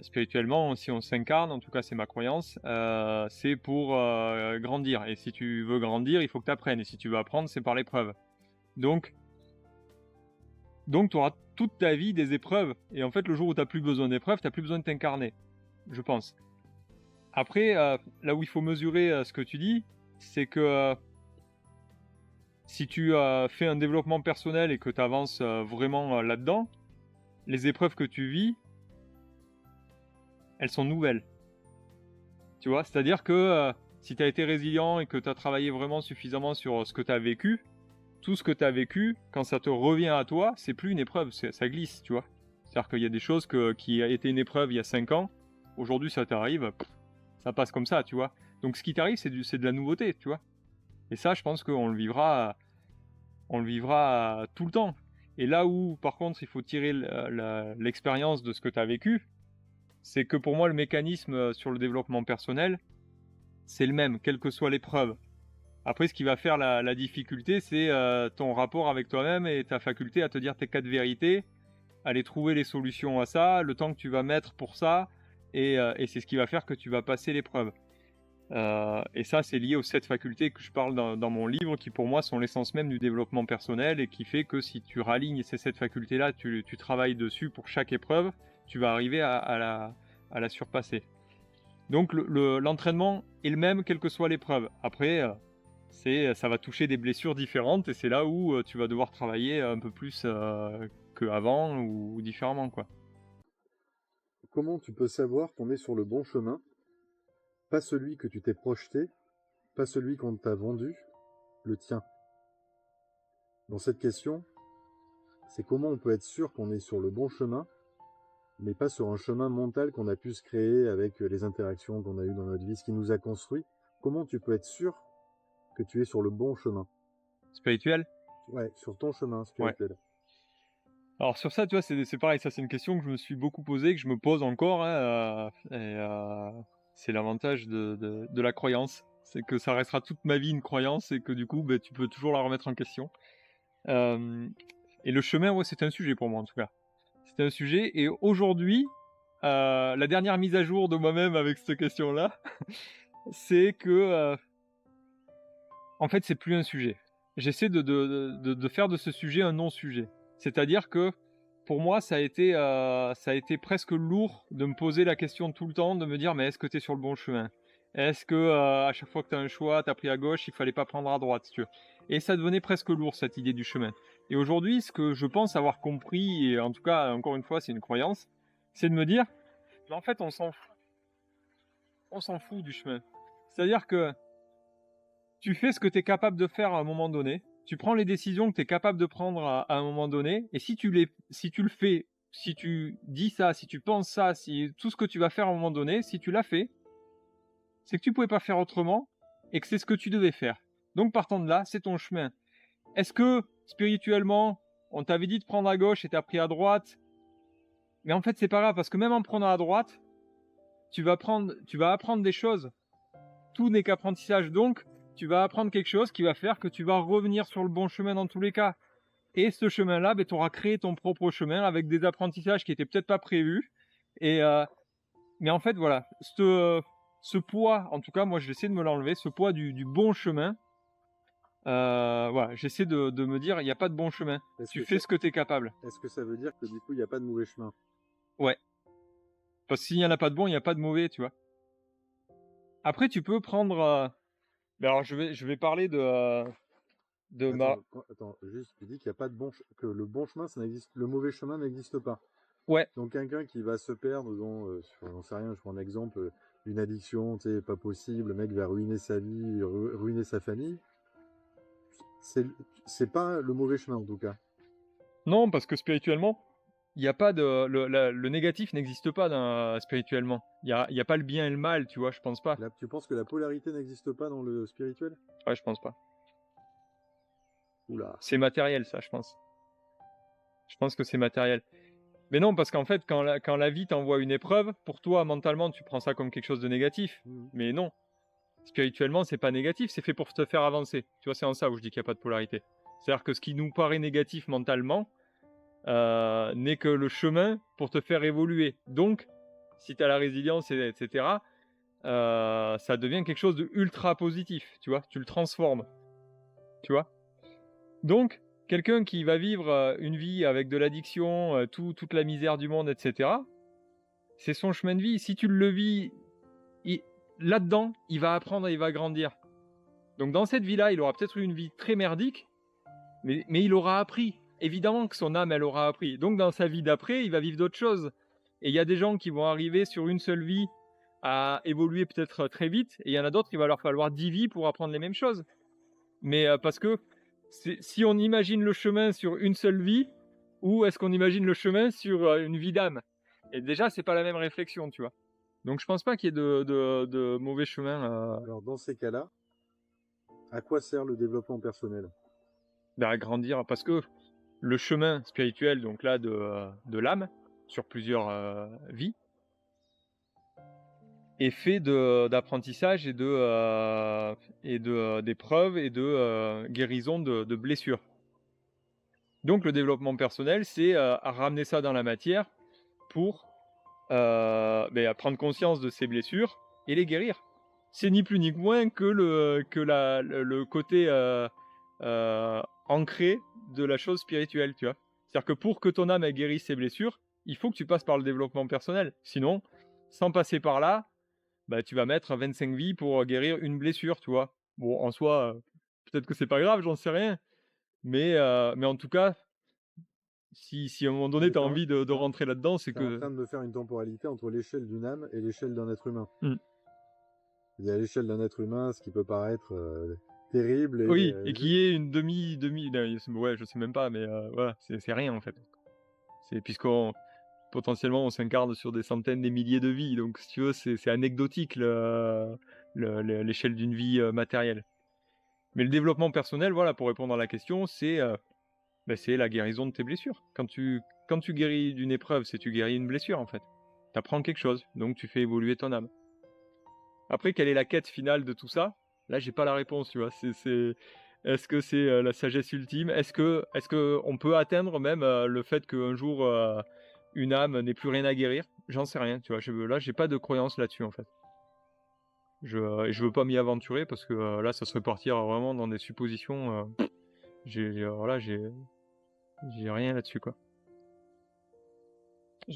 Spirituellement, si on s'incarne, en tout cas c'est ma croyance, c'est pour grandir. Et si tu veux grandir, il faut que tu apprennes. Et si tu veux apprendre, c'est par l'épreuve. Donc tu auras toute ta vie des épreuves. Et en fait, le jour où tu n'as plus besoin d'épreuves, tu n'as plus besoin de t'incarner, je pense. Après, là où il faut mesurer ce que tu dis, c'est que si tu fais un développement personnel et que tu avances vraiment là-dedans, les épreuves que tu vis, elles sont nouvelles. Tu vois, c'est-à-dire que si tu as été résilient et que tu as travaillé vraiment suffisamment sur ce que tu as vécu, tout ce que tu as vécu, quand ça te revient à toi, c'est plus une épreuve, ça glisse, tu vois. C'est-à-dire qu'il y a des choses qui a été une épreuve il y a 5 ans, Aujourd'hui, ça t'arrive, ça passe comme ça, tu vois. Donc ce qui t'arrive, c'est de la nouveauté, tu vois. Et ça, je pense qu'on le vivra tout le temps. Et là où, par contre, il faut tirer l'expérience de ce que tu as vécu, c'est que pour moi, le mécanisme sur le développement personnel, c'est le même, quelle que soit l'épreuve. Après, ce qui va faire la difficulté, c'est ton rapport avec toi-même et ta faculté à te dire tes 4 vérités, aller trouver les solutions à ça, le temps que tu vas mettre pour ça, et c'est ce qui va faire que tu vas passer l'épreuve. Et ça, c'est lié aux 7 facultés que je parle dans mon livre, qui pour moi sont l'essence même du développement personnel, et qui fait que si tu ralignes ces 7 facultés-là, tu travailles dessus pour chaque épreuve, tu vas arriver à la surpasser. Donc l'entraînement est le même, quelle que soit l'épreuve. Après, ça va toucher des blessures différentes, et c'est là où tu vas devoir travailler un peu plus qu'avant ou différemment, quoi. Comment tu peux savoir qu'on est sur le bon chemin? Pas celui que tu t'es projeté, pas celui qu'on t'a vendu, le tien. Dans cette question, c'est comment on peut être sûr qu'on est sur le bon chemin, mais pas sur un chemin mental qu'on a pu se créer avec les interactions qu'on a eues dans notre vie, ce qui nous a construit. Comment tu peux être sûr que tu es sur le bon chemin? Spirituel? Ouais, sur ton chemin spirituel. Alors sur ça, tu vois, c'est pareil, ça c'est une question que je me suis beaucoup posée, que je me pose encore, hein, c'est l'avantage de la croyance, c'est que ça restera toute ma vie une croyance, et que du coup, tu peux toujours la remettre en question. Et le chemin, ouais, c'est un sujet pour moi en tout cas. C'est un sujet, et aujourd'hui, la dernière mise à jour de moi-même avec cette question-là, c'est que, en fait, c'est plus un sujet. J'essaie de faire de ce sujet un non-sujet. C'est-à-dire que, pour moi, ça a été presque lourd de me poser la question tout le temps, de me dire, mais est-ce que tu es sur le bon chemin? Est-ce que à chaque fois que tu as un choix, tu as pris à gauche, il fallait pas prendre à droite, si tu veux. Et ça devenait presque lourd, cette idée du chemin. Et aujourd'hui, ce que je pense avoir compris, et en tout cas, encore une fois, c'est une croyance, c'est de me dire, mais en fait, on s'en fout. On s'en fout du chemin. C'est-à-dire que tu fais ce que tu es capable de faire à un moment donné, tu prends les décisions que tu es capable de prendre à un moment donné, et si tu le fais, si tu dis ça, si tu penses ça, si tout ce que tu vas faire à un moment donné, si tu l'as fait, c'est que tu pouvais pas faire autrement, et que c'est ce que tu devais faire. Donc partant de là, c'est ton chemin. Est-ce que, spirituellement, on t'avait dit de prendre à gauche et t'as pris à droite? Mais en fait, c'est pas grave, parce que même en prenant à droite, tu vas apprendre des choses. Tout n'est qu'apprentissage, donc tu vas apprendre quelque chose qui va faire que tu vas revenir sur le bon chemin dans tous les cas. Et ce chemin-là, tu auras créé ton propre chemin avec des apprentissages qui étaient peut-être pas prévus. Mais en fait, voilà, ce poids, en tout cas, moi, j'essaie de me l'enlever, ce poids du bon chemin. Voilà, j'essaie de me dire, il n'y a pas de bon chemin. Tu fais ce que tu es capable. Est-ce que ça veut dire que du coup, il n'y a pas de mauvais chemin? Ouais. Parce que s'il n'y en a pas de bon, il n'y a pas de mauvais, tu vois. Après, tu peux prendre... alors, je vais parler Attends, juste, tu dis qu'il n'y a pas de que le bon chemin, ça n'existe, le mauvais chemin n'existe pas. Ouais. Donc quelqu'un qui va se perdre dans, j'en sais rien, je prends un exemple, une addiction, tu sais, pas possible, le mec va ruiner sa vie, ruiner sa famille. C'est pas le mauvais chemin en tout cas. Non, parce que spirituellement, il y a pas le négatif n'existe pas spirituellement. Il y a pas le bien et le mal, tu vois, je pense pas. Là, tu penses que la polarité n'existe pas dans le spirituel? Ouais, je pense pas. Oula. C'est matériel, ça, je pense. Je pense que c'est matériel. Mais non, parce qu'en fait, quand la vie t'envoie une épreuve, pour toi, mentalement, tu prends ça comme quelque chose de négatif. Mais non. Spirituellement, c'est pas négatif, c'est fait pour te faire avancer. Tu vois, c'est en ça où je dis qu'il n'y a pas de polarité. C'est-à-dire que ce qui nous paraît négatif mentalement n'est que le chemin pour te faire évoluer. Donc, si tu as la résilience, etc., ça devient quelque chose de ultra positif, tu vois, tu le transformes. Tu vois. Donc, quelqu'un qui va vivre une vie avec de l'addiction, toute la misère du monde, etc., c'est son chemin de vie. Si tu le vis là-dedans, il va apprendre et il va grandir. Donc dans cette vie-là, il aura peut-être eu une vie très merdique, mais il aura appris. Évidemment que son âme, elle aura appris. Donc dans sa vie d'après, il va vivre d'autres choses. Et il y a des gens qui vont arriver sur une seule vie à évoluer peut-être très vite, et il y en a d'autres, il va leur falloir 10 vies pour apprendre les mêmes choses. Mais parce que si on imagine le chemin sur une seule vie, ou est-ce qu'on imagine le chemin sur une vie d'âme? Et déjà, c'est pas la même réflexion, tu vois. Donc je pense pas qu'il y ait de mauvais chemin Alors, dans ces cas-là, à quoi sert le développement personnel? à grandir, parce que le chemin spirituel, donc là, de l'âme, sur plusieurs vies, est fait d'apprentissage d'épreuves et de guérison de blessures. Donc le développement personnel, c'est à ramener ça dans la matière pour prendre conscience de ses blessures et les guérir. C'est ni plus ni moins que le côté ancré de la chose spirituelle, tu vois. C'est-à-dire que pour que ton âme elle guérisse ses blessures, il faut que tu passes par le développement personnel. Sinon, sans passer par là, tu vas mettre 25 vies pour guérir une blessure, tu vois. Bon, en soi, peut-être que c'est pas grave, j'en sais rien. Mais en tout cas, si à un moment donné, Mais tu as t'es en- envie de rentrer là-dedans, c'est T'es en que... train de me faire une temporalité entre l'échelle d'une âme et l'échelle d'un être humain. Mm. Il y a l'échelle d'un être humain, ce qui peut paraître terrible et Oui, et qui est une ouais, je sais même pas, mais voilà, c'est rien en fait. C'est puisqu'on potentiellement on s'incarne sur des centaines, des milliers de vies, donc si tu veux, c'est anecdotique l'échelle d'une vie matérielle. Mais le développement personnel, voilà, pour répondre à la question, c'est la guérison de tes blessures. Quand tu guéris d'une épreuve, c'est tu guéris une blessure en fait. Tu apprends quelque chose, donc tu fais évoluer ton âme. Après, quelle est la quête finale de tout ça? Là, j'ai pas la réponse, tu vois. Est-ce que c'est la sagesse ultime? Est-ce que on peut atteindre même le fait qu'un jour une âme n'ait plus rien à guérir? J'en sais rien, tu vois. Là, j'ai pas de croyance là-dessus en fait. Je veux pas m'y aventurer parce que là, ça serait partir vraiment dans des suppositions. J'ai rien là-dessus quoi.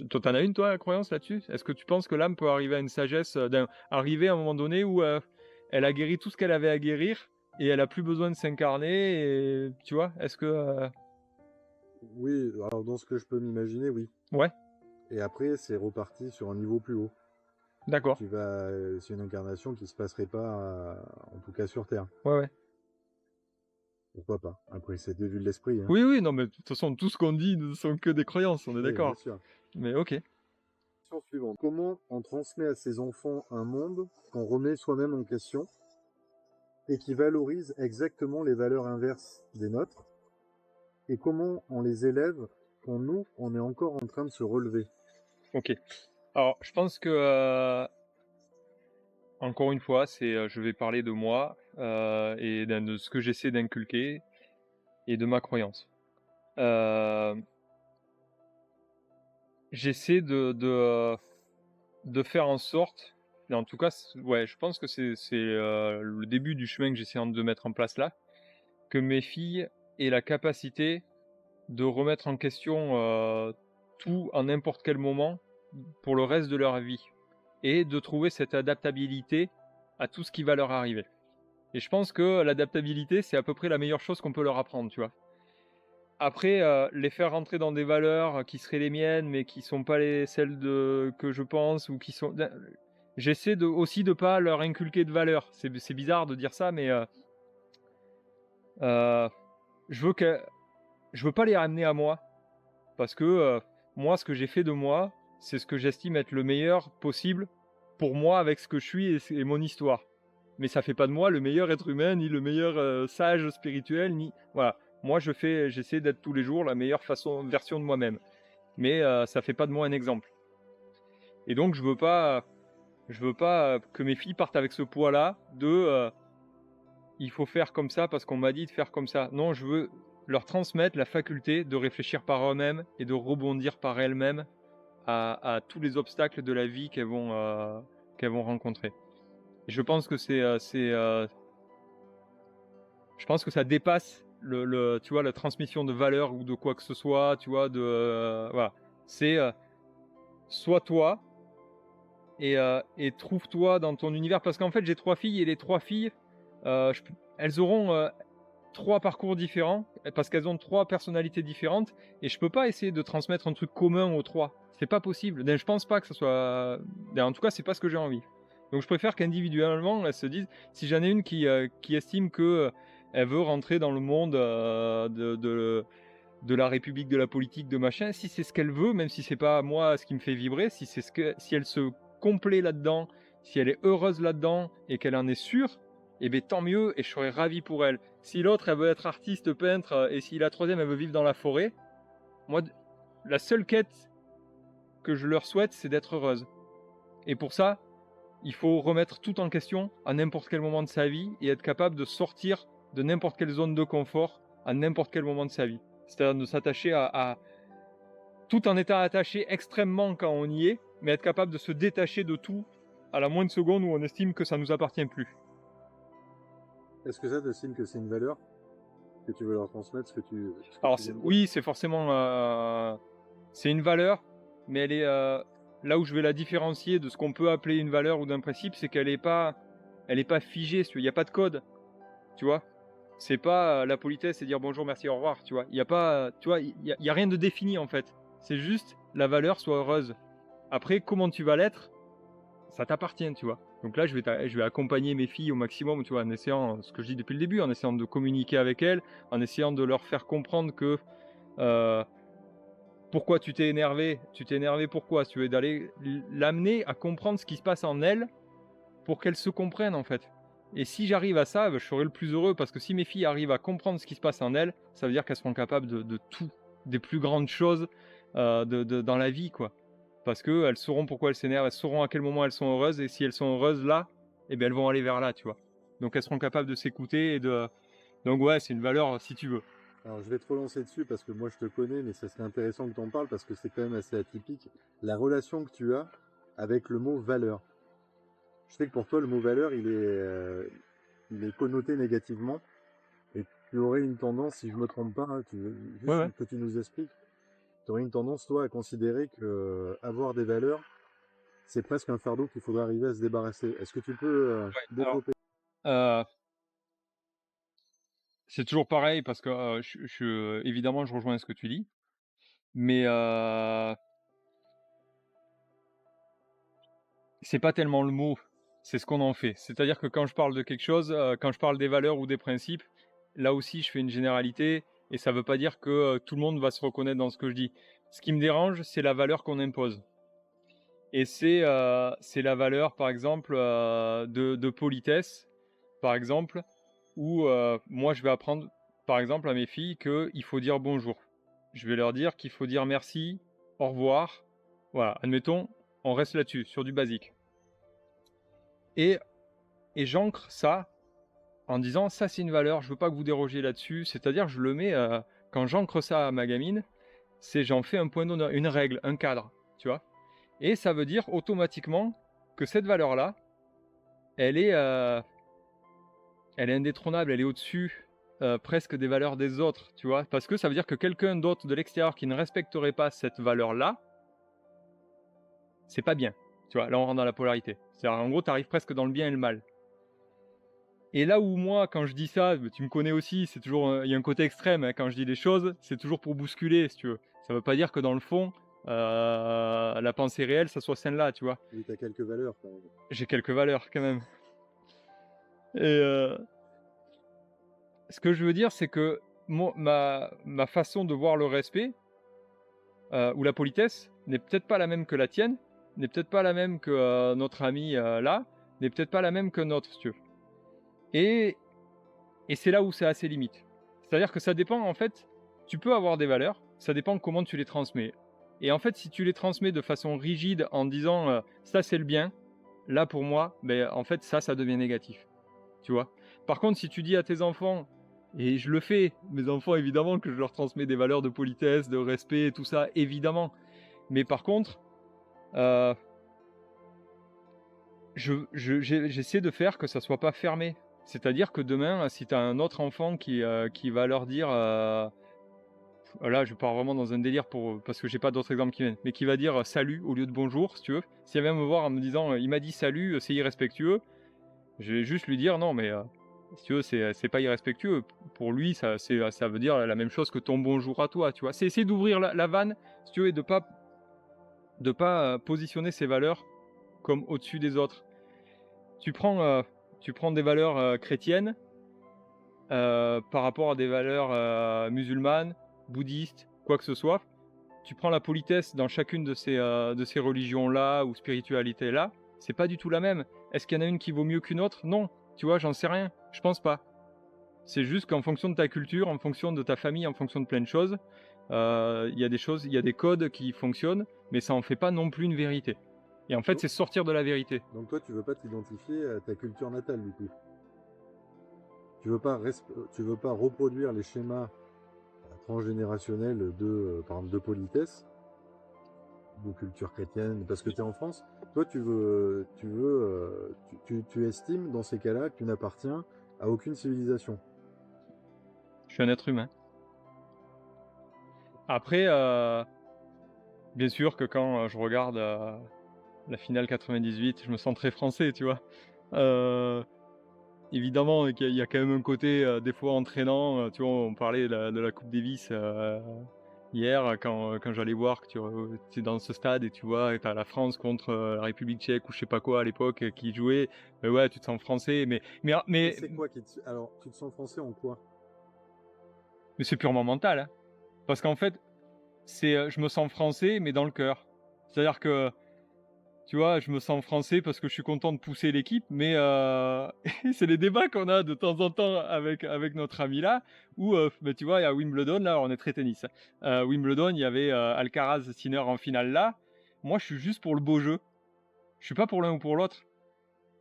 Toi, t'en as une, toi, la croyance là-dessus? Est-ce que tu penses que l'âme peut arriver à une sagesse, arriver à un moment donné où elle a guéri tout ce qu'elle avait à guérir et elle a plus besoin de s'incarner et tu vois? Est-ce que Oui, alors dans ce que je peux m'imaginer, oui. ouais, Et après, c'est reparti sur un niveau plus haut. d'accord. C'est une incarnation qui se passerait pas, en tout cas sur Terre. Ouais. Pourquoi pas? Après, c'est des vues de l'esprit, hein. Oui, non, mais de toute façon, tout ce qu'on dit ne sont que des croyances, on est Oui, bien d'accord. sûr. Mais OK. Question suivante. Comment on transmet à ses enfants un monde qu'on remet soi-même en question et qui valorise exactement les valeurs inverses des nôtres? Et comment on les élève quand nous, on est encore en train de se relever? OK. Alors, je pense que encore une fois, je vais parler de moi et de ce que j'essaie d'inculquer et de ma croyance. J'essaie de faire en sorte, et en tout cas, ouais, je pense que c'est le début du chemin que j'essaie de mettre en place là, que mes filles aient la capacité de remettre en question tout à n'importe quel moment pour le reste de leur vie et de trouver cette adaptabilité à tout ce qui va leur arriver. Et je pense que l'adaptabilité, c'est à peu près la meilleure chose qu'on peut leur apprendre, tu vois. Après, les faire rentrer dans des valeurs qui seraient les miennes, mais qui sont pas celles que je pense ou qui sont... J'essaie aussi de pas leur inculquer de valeurs. C'est bizarre de dire ça, mais je veux pas les ramener à moi. Parce que moi, ce que j'ai fait de moi, c'est ce que j'estime être le meilleur possible pour moi avec ce que je suis et mon histoire. Mais ça fait pas de moi le meilleur être humain, ni le meilleur sage spirituel, ni... Voilà. Moi, j'essaie d'être tous les jours la meilleure version de moi-même. Mais ça fait pas de moi un exemple. Et donc, je veux pas que mes filles partent avec ce poids-là de il faut faire comme ça parce qu'on m'a dit de faire comme ça. Non, je veux leur transmettre la faculté de réfléchir par eux-mêmes et de rebondir par elles-mêmes à tous les obstacles de la vie qu'elles vont rencontrer. Et je pense que je pense que ça dépasse tu vois, la transmission de valeurs ou de quoi que ce soit, tu vois, voilà. C'est sois toi et trouve-toi dans ton univers. Parce qu'en fait, j'ai 3 filles et les 3 filles, elles auront 3 parcours différents parce qu'elles ont 3 personnalités différentes et je peux pas essayer de transmettre un truc commun aux 3. C'est pas possible. Je pense pas que ce soit... En tout cas, c'est pas ce que j'ai envie. Donc je préfère qu'individuellement, elles se disent, si j'en ai une qui estime que elle veut rentrer dans le monde de la République, de la politique, de machin, si c'est ce qu'elle veut, même si c'est pas moi ce qui me fait vibrer, si elle se complet là-dedans, si elle est heureuse là-dedans et qu'elle en est sûre, eh bien tant mieux et je serais ravi pour elle. Si l'autre, elle veut être artiste, peintre, et si la troisième, elle veut vivre dans la forêt, moi, la seule quête que je leur souhaite, c'est d'être heureuse. Et pour ça, il faut remettre tout en question à n'importe quel moment de sa vie et être capable de sortir de n'importe quelle zone de confort à n'importe quel moment de sa vie. C'est-à-dire de s'attacher à tout en étant attaché extrêmement quand on y est, mais être capable de se détacher de tout à la moindre seconde où on estime que ça ne nous appartient plus. Est-ce que ça, tu estimes que c'est une valeur que tu veux leur transmettre, ce que tu Alors viens de dire? oui, c'est forcément c'est une valeur, mais elle est là où je vais la différencier de ce qu'on peut appeler une valeur ou d'un principe, c'est qu'elle est pas figée. Il n'y a pas de code, tu vois. C'est pas la politesse, c'est dire bonjour, merci, au revoir, tu vois. Il y a pas, tu vois, il y a rien de défini en fait. C'est juste la valeur soit heureuse. Après, comment tu vas l'être, ça t'appartient, tu vois. Donc là, je vais accompagner mes filles au maximum, tu vois, en essayant, ce que je dis depuis le début, en essayant de communiquer avec elles, en essayant de leur faire comprendre que pourquoi tu t'es énervé pourquoi, si tu veux, d'aller l'amener à comprendre ce qui se passe en elle pour qu'elle se comprenne en fait. Et si j'arrive à ça, je serai le plus heureux parce que si mes filles arrivent à comprendre ce qui se passe en elles, ça veut dire qu'elles seront capables de tout, des plus grandes choses dans la vie, quoi. Parce qu'elles sauront pourquoi elles s'énervent, elles sauront à quel moment elles sont heureuses, et si elles sont heureuses là, eh bien elles vont aller vers là, tu vois. Donc elles seront capables de s'écouter et de... Donc ouais, c'est une valeur si tu veux. Alors, je vais te relancer dessus parce que moi, je te connais, mais ça serait intéressant que tu en parles parce que c'est quand même assez atypique. La relation que tu as avec le mot valeur. Je sais que pour toi, le mot valeur, il est connoté négativement. Et tu aurais une tendance, si je me trompe pas, hein, juste Ouais, ouais. que tu nous expliques, tu aurais une tendance, toi, à considérer que avoir des valeurs, c'est presque un fardeau qu'il faudrait arriver à se débarrasser. Est-ce que tu peux Alors, développer? c'est toujours pareil parce que évidemment, je rejoins ce que tu dis, mais c'est pas tellement le mot, c'est ce qu'on en fait. C'est-à-dire que quand je parle de quelque chose, quand je parle des valeurs ou des principes, là aussi, je fais une généralité et ça veut pas dire que tout le monde va se reconnaître dans ce que je dis. Ce qui me dérange, c'est la valeur qu'on impose. Et c'est la valeur, par exemple, de politesse, par exemple, où moi, je vais apprendre, par exemple, à mes filles qu'il faut dire bonjour. Je vais leur dire qu'il faut dire merci, au revoir. Voilà, admettons, on reste là-dessus, sur du basique. Et j'ancre ça en disant ça c'est une valeur, je veux pas que vous dérogiez là-dessus. C'est-à-dire je le mets quand j'ancre ça à ma gamine, c'est j'en fais un point d'honneur, une règle, un cadre, tu vois. Et ça veut dire automatiquement que cette valeur-là, elle est indétrônable, elle est au-dessus presque des valeurs des autres, tu vois. Parce que ça veut dire que quelqu'un d'autre de l'extérieur qui ne respecterait pas cette valeur-là, c'est pas bien. Tu vois, là on rentre dans la polarité. C'est-à-dire en gros, tu arrives presque dans le bien et le mal. Et là où moi, quand je dis ça, tu me connais aussi, c'est toujours, il y a un côté extrême, hein, quand je dis des choses, c'est toujours pour bousculer, si tu veux. Ça veut pas dire que dans le fond, la pensée réelle, ça soit celle-là, tu vois. Oui, tu as quelques valeurs quand même. J'ai quelques valeurs quand même. Et ce que je veux dire, c'est que ma façon de voir le respect, ou la politesse, n'est peut-être pas la même que la tienne, n'est peut-être pas la même que notre ami là, n'est peut-être pas la même que notre, si tu veux. Et c'est là où c'est assez limite. C'est-à-dire que ça dépend, en fait, tu peux avoir des valeurs, ça dépend comment tu les transmets. Et en fait, si tu les transmets de façon rigide en disant ça c'est le bien, là pour moi, ben, en fait ça devient négatif. Tu vois. Par contre, si tu dis à tes enfants, et je le fais, mes enfants évidemment que je leur transmets des valeurs de politesse, de respect et tout ça, évidemment. Mais par contre, j'essaie de faire que ça soit pas fermé. C'est-à-dire que demain, si tu as un autre enfant qui va leur dire, là je pars vraiment dans un délire parce que j'ai pas d'autres exemples qui viennent, mais qui va dire salut au lieu de bonjour, si tu veux. S'il vient me voir en me disant il m'a dit salut, c'est irrespectueux, je vais juste lui dire non, mais si tu veux, c'est pas irrespectueux. Pour lui, ça veut dire la même chose que ton bonjour à toi, tu vois. C'est essayer d'ouvrir la vanne, si tu veux, et de pas positionner ses valeurs comme au-dessus des autres. Tu prends des valeurs chrétiennes par rapport à des valeurs musulmanes, bouddhistes, quoi que ce soit. tu prends la politesse dans chacune de ces religions-là ou spiritualités-là, c'est pas du tout la même. Est-ce qu'il y en a une qui vaut mieux qu'une autre? Non. Tu vois, j'en sais rien. Je pense pas. C'est juste qu'en fonction de ta culture, en fonction de ta famille, en fonction de plein de choses, il y a des choses, il y a des codes qui fonctionnent, mais ça en fait pas non plus une vérité. Et en fait, c'est sortir de la vérité. Donc toi, tu veux pas t'identifier à ta culture natale, du coup. Tu veux pas reproduire les schémas transgénérationnels de, par exemple, de politesse, de culture chrétienne, parce que tu es en France. Toi, tu estimes dans ces cas-là que tu n'appartiens à aucune civilisation. Je suis un être humain. Après, bien sûr que quand je regarde la finale 98, je me sens très français, tu vois. Évidemment qu'il y a quand même un côté des fois entraînant. Tu vois, on parlait de la Coupe Davis hier, quand j'allais voir que tu es dans ce stade et tu vois, tu as la France contre la République tchèque ou je sais pas quoi à l'époque qui jouait. Mais ouais, tu te sens français. Mais c'est quoi alors, tu te sens français en quoi? c'est purement mental. Hein. Parce qu'en fait, je me sens français, mais dans le cœur. C'est-à-dire que, tu vois, je me sens français parce que je suis content de pousser l'équipe, mais c'est les débats qu'on a de temps en temps avec notre ami là, où, bah, tu vois, il y a Wimbledon, là, on est très tennis. Wimbledon, il y avait Alcaraz-Sinner en finale là. Moi, je suis juste pour le beau jeu. Je suis pas pour l'un ou pour l'autre.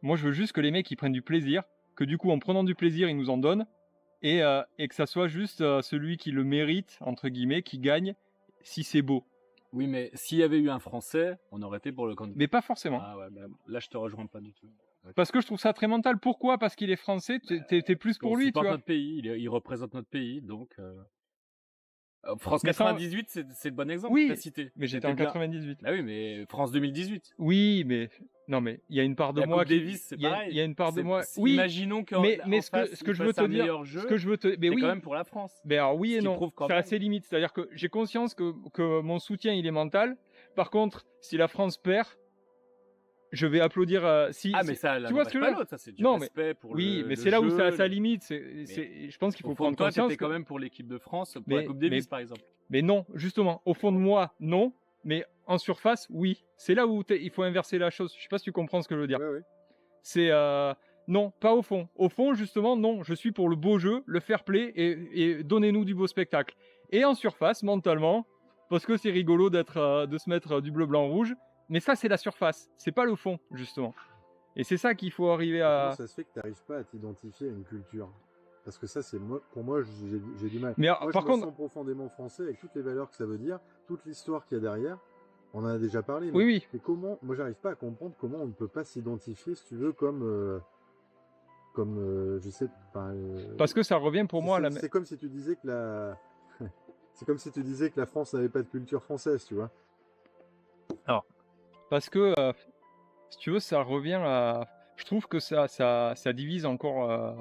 Moi, je veux juste que les mecs, ils prennent du plaisir, que du coup, en prenant du plaisir, ils nous en donnent, et que ça soit juste celui qui le mérite, entre guillemets, qui gagne, si c'est beau. Oui, mais s'il y avait eu un Français, on aurait été pour le candidat. Mais pas forcément. Ah ouais, bah, là je te rejoins pas du tout. Ouais. Parce que je trouve ça très mental. Pourquoi? Parce qu'il est français, t'es plus pour lui, tu vois. Notre pays, il représente notre pays, donc... France Mais 98, c'est le bon exemple Oui, que t'as cité. mais j'étais en 98. Bah oui, mais France 2018. Oui, mais non, mais il y a une part de La moi Coupe Davis, c'est pareil. il y a une part de moi. Oui, imaginons que mais ce que je veux te dire, jeu, ce que je veux te, mais c'est oui, quand même pour la France. mais alors oui Ce et qui non, prouve quand c'est même. assez limite. C'est-à-dire que j'ai conscience que mon soutien il est mental. Par contre, si la France perd, je vais applaudir. Mais ça, tu vois ce que je veux dire? l'autre, ça c'est du Non, respect pour oui, le mais c'est là où jeu, c'est à sa limite. Je pense qu'il faut prendre toi, conscience. t'étais quand même pour l'équipe de France, pour la Coupe Davis par exemple. Mais non, justement, au fond de moi, non. Mais en surface, oui. C'est là où il faut inverser la chose. Je sais pas si tu comprends ce que je veux dire. Ouais. C'est non, pas au fond. Au fond, justement, non. Je suis pour le beau jeu, le fair play et donnez-nous du beau spectacle. Et en surface, mentalement, parce que c'est rigolo de se mettre du bleu, blanc, rouge. Mais ça, c'est la surface. C'est pas le fond, justement. Et c'est ça qu'il faut arriver à. Comment ça se fait que tu n'arrives pas à t'identifier à une culture? Parce que ça, pour moi, j'ai du mal. Mais moi, par je contre, me sens profondément français avec toutes les valeurs que ça veut dire, toute l'histoire qu'il y a derrière. On en a déjà parlé. Oui. Mais comment, moi, j'arrive pas à comprendre comment on ne peut pas s'identifier, si tu veux, comme je sais pas. Parce que ça revient pour moi à la. C'est comme si tu disais que c'est comme si tu disais que la France n'avait pas de culture française, tu vois. Alors, parce que si tu veux, ça revient à. Je trouve que ça divise encore.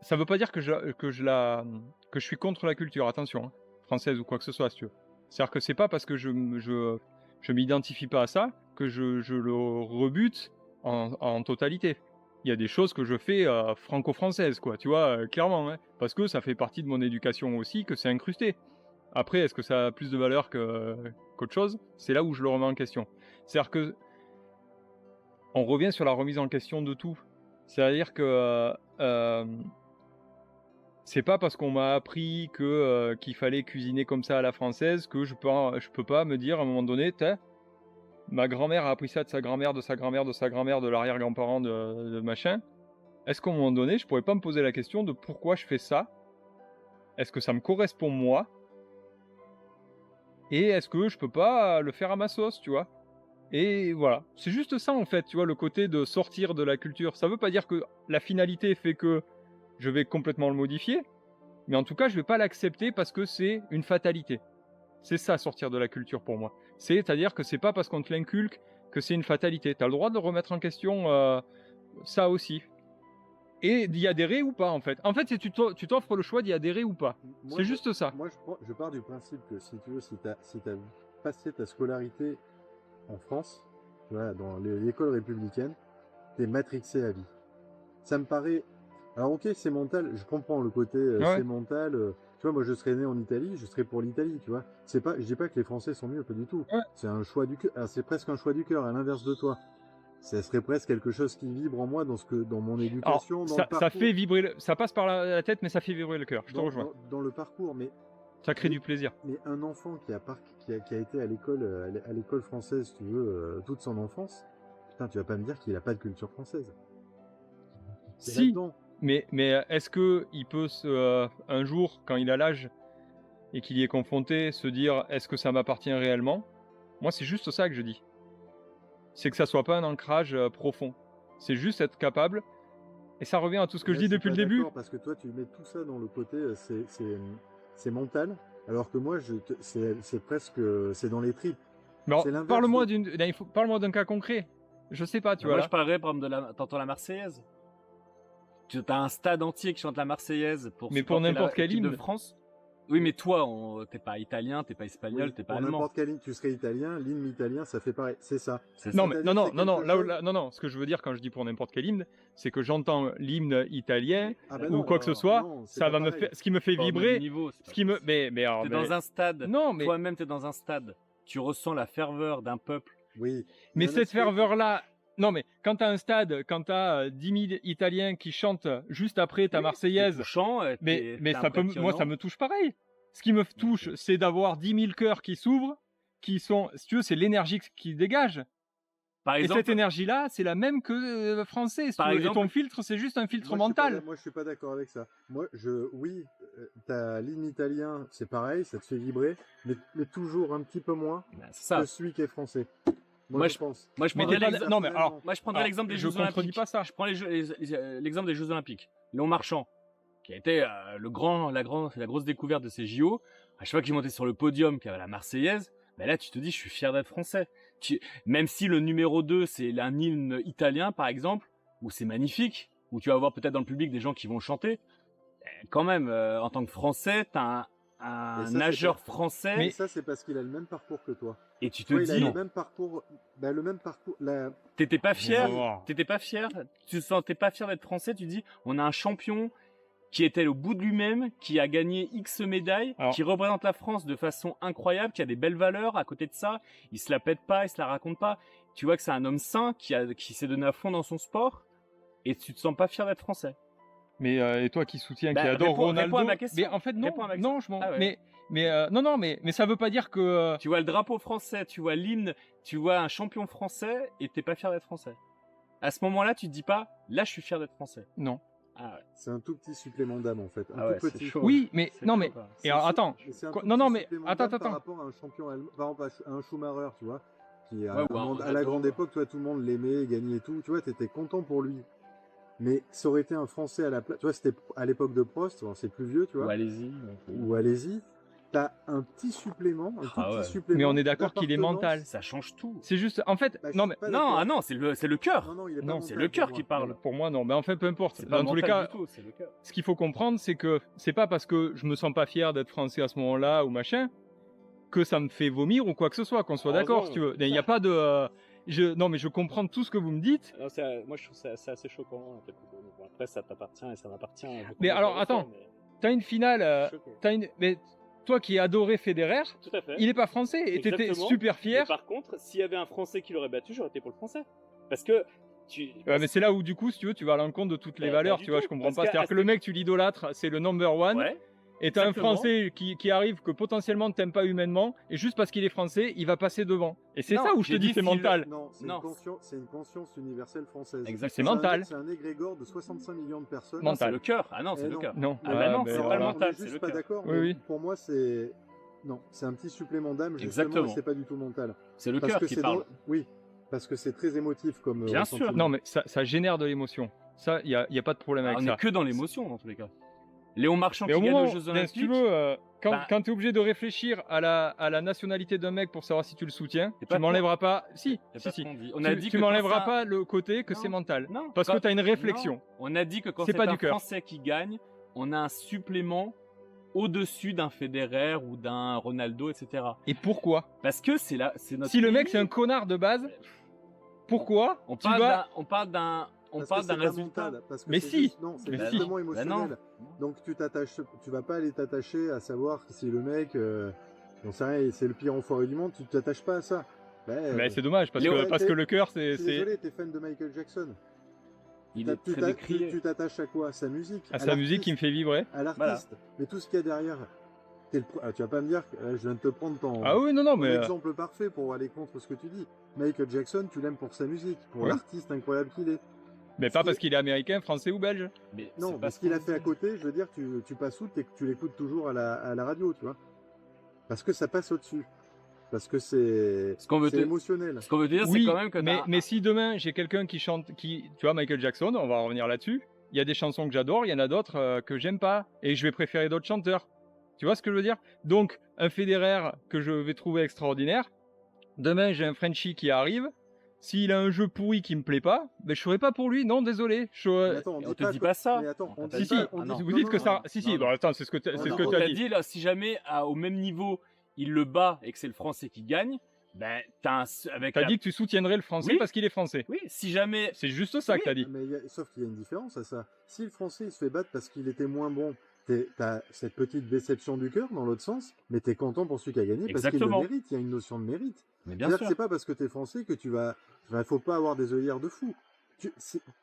Ça veut pas dire que je suis contre la culture, attention, hein, française ou quoi que ce soit, si tu veux. C'est-à-dire que c'est pas parce que je m'identifie pas à ça que je le rebute en totalité. Il y a des choses que je fais franco-françaises, quoi, tu vois, clairement, hein, parce que ça fait partie de mon éducation aussi, que c'est incrusté. Après, est-ce que ça a plus de valeur qu'autre chose? C'est là où je le remets en question. C'est-à-dire que on revient sur la remise en question de tout. C'est-à-dire que c'est pas parce qu'on m'a appris qu'il fallait cuisiner comme ça à la française que je peux pas me dire à un moment donné, ma grand-mère a appris ça de sa grand-mère, de sa grand-mère, de sa grand-mère, de l'arrière-grand-parent de machin. Est-ce qu'à un moment donné, je pourrais pas me poser la question de pourquoi je fais ça? Est-ce que ça me correspond moi? Et est-ce que je peux pas le faire à ma sauce, tu vois? Et voilà, c'est juste ça en fait, tu vois, le côté de sortir de la culture. Ça veut pas dire que la finalité fait que je vais complètement le modifier, mais en tout cas, je vais pas l'accepter parce que c'est une fatalité. C'est ça, sortir de la culture pour moi. C'est-à-dire que c'est pas parce qu'on te l'inculque que c'est une fatalité. Tu as le droit de remettre en question ça aussi. Et d'y adhérer ou pas, en fait. En fait, tu t'offres le choix d'y adhérer ou pas. C'est juste ça. Moi, je pars du principe que si tu veux, si t'as passé ta scolarité en France, tu vois, dans l'école républicaine, t'es matrixé à vie. Ça me paraît... Alors ok, c'est mental, je comprends le côté c'est mental, Tu vois, moi, je serais né en Italie, je serais pour l'Italie, tu vois. C'est pas, je dis pas que les Français sont mieux, pas du tout. Ouais. C'est un choix du cœur. C'est presque un choix du cœur, à l'inverse de toi. Ça serait presque quelque chose qui vibre en moi dans mon Alors, éducation, dans le ça parcours. fait vibrer, ça passe par la tête, mais ça fait vibrer le cœur. Je te Dans, rejoins. dans le parcours, mais Ça crée du plaisir. un enfant qui a été à l'école française, si tu veux, toute son enfance, putain, tu vas pas me dire qu'il a pas de culture française. C'est Si, là-dedans. mais est-ce que il peut un jour, quand il a l'âge et qu'il y est confronté, se dire est-ce que ça m'appartient réellement? Moi, c'est juste ça que je dis. C'est que ça soit pas un ancrage profond. C'est juste être capable. Et ça revient à tout ce que je Là, dis suis depuis pas le début. d'accord, parce que toi, tu mets tout ça dans le côté, c'est mental, alors que moi, c'est presque, c'est dans les tripes. Mais alors, C'est l'inverse parle-moi de- parle-moi d'un cas concret. Je sais pas, tu vois Moi, là. je parlerais, par exemple, t'entends la Marseillaise. Tu as un stade entier qui chante la Marseillaise pour Mais pour supporter n'importe quel l'équipe de hymne. France. Oui, mais toi, t'es pas italien, t'es pas espagnol, Oui, t'es pas pour allemand. n'importe quelle ligne, tu serais italien, l'hymne italien, ça fait pareil. C'est ça. C'est Non, ça. mais C'est-à-dire, non, c'est non, non, non, quelque chose- non, non, ce que je veux dire quand je dis pour n'importe quel hymne, c'est que j'entends l'hymne italien Ah bah ou non, quoi que ce soit, non, c'est ça pas va me pareil. faire, ce qui me fait Pas au même vibrer, niveau, c'est ce pas qui me, possible. mais alors, T'es mais- dans un stade. non, mais Toi-même, t'es dans un stade. Tu ressens la ferveur d'un peuple. Oui. mais Il y a un cette aspect- ferveur-là, non, mais quand t'as un stade, quand t'as 10 000 Italiens qui chantent juste après ta C'est Marseillaise, touchant, mais t'es ça peut, moi, ça impressionnant. me touche pareil. Ce qui me touche, c'est d'avoir 10 000 cœurs qui s'ouvrent, qui sont, si tu veux, c'est l'énergie qui dégage. Par Et exemple, cette énergie-là, c'est la même que français. Si Par tu veux. exemple- Et ton filtre, c'est juste un filtre Moi, je suis pas mental. d'ac- Moi, je suis pas d'accord avec ça. Moi, oui, t'as l'hymne italien, c'est pareil, ça te fait vibrer, mais toujours un petit peu moins bah, c'est ça. que celui qui est français. Moi, je pense. Moi, je Mais prendrais t'es pas- l'exemple. non, mais alors, Moi, je prendrais alors, l'exemple des je Jeux contredis Olympiques. pas ça. Je prends l'exemple des Jeux Olympiques. Léon Marchand, qui a été la grosse découverte de ces JO. À chaque fois qu'il montait sur le podium, qu'il y avait la Marseillaise, ben là, tu te dis, je suis fier d'être français. Même si le numéro 2, c'est un hymne italien, par exemple, où c'est magnifique, où tu vas avoir peut-être dans le public des gens qui vont chanter, quand même, en tant que Français, t'as un Et ça, c'est nageur pas- français, Mais ça, c'est parce qu'il a le même parcours que toi. et tu te Toi, il a dis, le même parcours. Le même parcours. t'étais pas fier, voir. tu te sentais pas fier d'être français, tu dis, on a un champion qui était au bout de lui-même, qui a gagné X médailles, Alors- qui représente la France de façon incroyable, qui a des belles valeurs. À côté de ça, il se la pète pas, il se la raconte pas. Tu vois que c'est un homme sain qui s'est donné à fond dans son sport, et tu te sens pas fier d'être français. Mais et toi qui soutiens, Bah, qui adore réponds à Ronaldo, ma question. mais en fait non, Réponds à ma non, question. je m'en, Ah ouais. mais ça veut pas dire que Tu vois le drapeau français, tu vois l'hymne, tu vois un champion français, et t'es pas fier d'être français. À ce moment-là, tu te dis pas, là, je suis fier d'être français. non. Ah ouais. C'est un tout petit supplément d'âme, en fait. Un Ah ouais, tout c'est petit. chaud. Oui, mais C'est non, chaud, mais quoi. et alors, attends, Et c'est un Quoi- tout non, petit non, mais supplément attends, d'âme par attends. rapport à un champion allemand, par exemple à un Schumacher, tu vois, qui Ouais, ou un à la Ronaldo. grande époque, toi, tout le monde l'aimait, gagnait et tout, tu vois, t'étais content pour lui. Mais ça aurait été un Français à la place, tu vois, c'était à l'époque de Prost, bon, c'est plus vieux, tu vois, Ou allez-y. ou allez-y, t'as un petit supplément, un tout Ah ouais. petit supplément. Mais on est d'accord qu'il est d'appartenance. mental. Ça change tout. C'est juste, en fait, Bah, je non suis mais pas Non, d'accord. ah non, c'est le cœur. Non, il est pas Non, mental C'est le pour cœur moi. qui parle. pour moi non, mais enfin peu importe. C'est pas Dans tous les mental cas, du tout, c'est le cœur. ce qu'il faut comprendre, c'est que c'est pas parce que je me sens pas fier d'être français à ce moment-là ou machin que ça me fait vomir ou quoi que ce soit. Qu'on soit d'accord, si tu veux. Il n'y a pas de, non mais je comprends tout ce que vous me dites. Non, moi, je trouve ça c'est assez choquant. En fait. Bon, après, ça t'appartient et ça m'appartient. Mais alors, attends. T'as une finale, mais toi qui adorais Federer, Tout à fait. il est pas français et t'étais Exactement. super Mais fier. par contre, s'il y avait un Français qui l'aurait battu, j'aurais été pour le Français. Parce que Ouais, mais c'est là où du coup, si tu veux, tu vas à l'encontre de toutes les Pas valeurs, du tu vois, tout, je comprends parce pas. qu'à- C'est-à-dire que le mec, tu l'idolâtres, c'est le number one, Ouais. et t'as un exactement. Français qui arrive que potentiellement t'aimes pas humainement, et juste parce qu'il est français, il va passer devant. Et c'est Non, ça où je te j'ai dis dit c'est s'il- mental. Non, c'est Non. une conscience universelle française. Exactement. C'est mental. C'est un égrégore de 65 millions de personnes. Mental. C'est le cœur. Ah non, c'est Eh le non. cœur. Non. Ah bah non, mais c'est alors pas le là- On mental, est c'est juste le pas cœur. d'accord. Oui, mais oui. Pour moi, c'est un petit supplément d'âme justement. Exactement. Et c'est pas du tout mental. C'est le Parce cœur que qui c'est parle. oui, parce que c'est très émotif comme. Bien ressentiment. sûr. Non, mais ça génère de l'émotion. Ça, il y a pas de problème Ah, avec on ça. est que dans l'émotion dans tous les cas. Léon Marchand Mais qui au gagne moment, aux Jeux si Olympiques. tu veux, quand bah- tu es obligé de réfléchir à la nationalité d'un mec pour savoir si tu le soutiens, C'est tu pas m'enlèveras pas. Si, c'est si, pas si. ce qu'on dit. On a dit Tu que quand m'enlèveras c'est un- pas le côté que Non. c'est mental. Non, Parce que quand- tu as une réflexion. Non, on a dit que quand C'est c'est pas un du cœur. Français qui gagne, on a un supplément au-dessus d'un Federer ou d'un Ronaldo, etc. Et pourquoi? Parce que c'est notre. Si le mec pays. c'est un connard de base, pourquoi on tu parle vas... on parle d'un on Parce parle que d'un c'est pas résultat. mental, parce que Mais c'est si, juste, non, c'est mais si. justement Bah non. émotionnel. Donc tu vas pas aller t'attacher à savoir si le mec, j'en sais rien, c'est le pire enfoiré du monde, tu t'attaches pas à ça. Mais c'est dommage parce Léo, que le cœur je suis c'est désolé, t'es fan de Michael Jackson. Il est très décrié. Tu t'attaches à quoi? À sa musique, à sa musique qui me fait vibrer. à l'artiste. Mais tout ce qu'il y a derrière, tu vas pas me dire que je viens de te prendre Ah oui, non, ton mais exemple parfait pour aller contre ce que tu dis. Michael Jackson, tu l'aimes pour sa musique, pour Ouais. l'artiste incroyable qu'il est. mais pas parce qu'il est américain, français ou belge. Mais Non, c'est mais pas ce qu'il a qu'on fait à dit. côté, je veux dire, tu passes outre et que tu l'écoutes toujours à la radio, tu vois. Parce que ça passe au-dessus. Parce que c'est Ce qu'on veut te- émotionnel. Ce qu'on veut te dire, c'est Oui, quand même que mais si demain j'ai quelqu'un qui chante, tu vois, Michael Jackson, on va revenir là-dessus. Il y a des chansons que j'adore, il y en a d'autres que j'aime pas, et je vais préférer d'autres chanteurs. Tu vois ce que je veux dire? Donc, un Federer que je vais trouver extraordinaire, demain j'ai un Frenchie qui arrive, s'il a un jeu pourri qui me plaît pas, ben je serai pas pour lui, non, désolé. Mais attends, on te dit pas ça. Mais attends, on Si, dit si, pas, on Ah dit- non. vous non, dites non, que non. ça. Si, non, si, non. bon, attends, c'est ce que tu Non, as non, On t'a dit. dit, là, si jamais au même niveau, il le bat et que c'est le français qui gagne, ben, avec T'as dit que tu soutiendrais le français Oui. parce qu'il est français. Oui, si jamais. C'est juste ça Oui. que t'as dit. Mais sauf qu'il y a une différence à ça. Si le français il se fait battre parce qu'il était moins bon, t'as cette petite déception du cœur dans l'autre sens, mais t'es content pour celui qui a gagné parce qu'il le Exactement. mérite. Il y a une notion de mérite. Mais bien C'est-à-dire sûr. que c'est pas parce que t'es français que tu vas. Faut pas avoir des œillères de fou.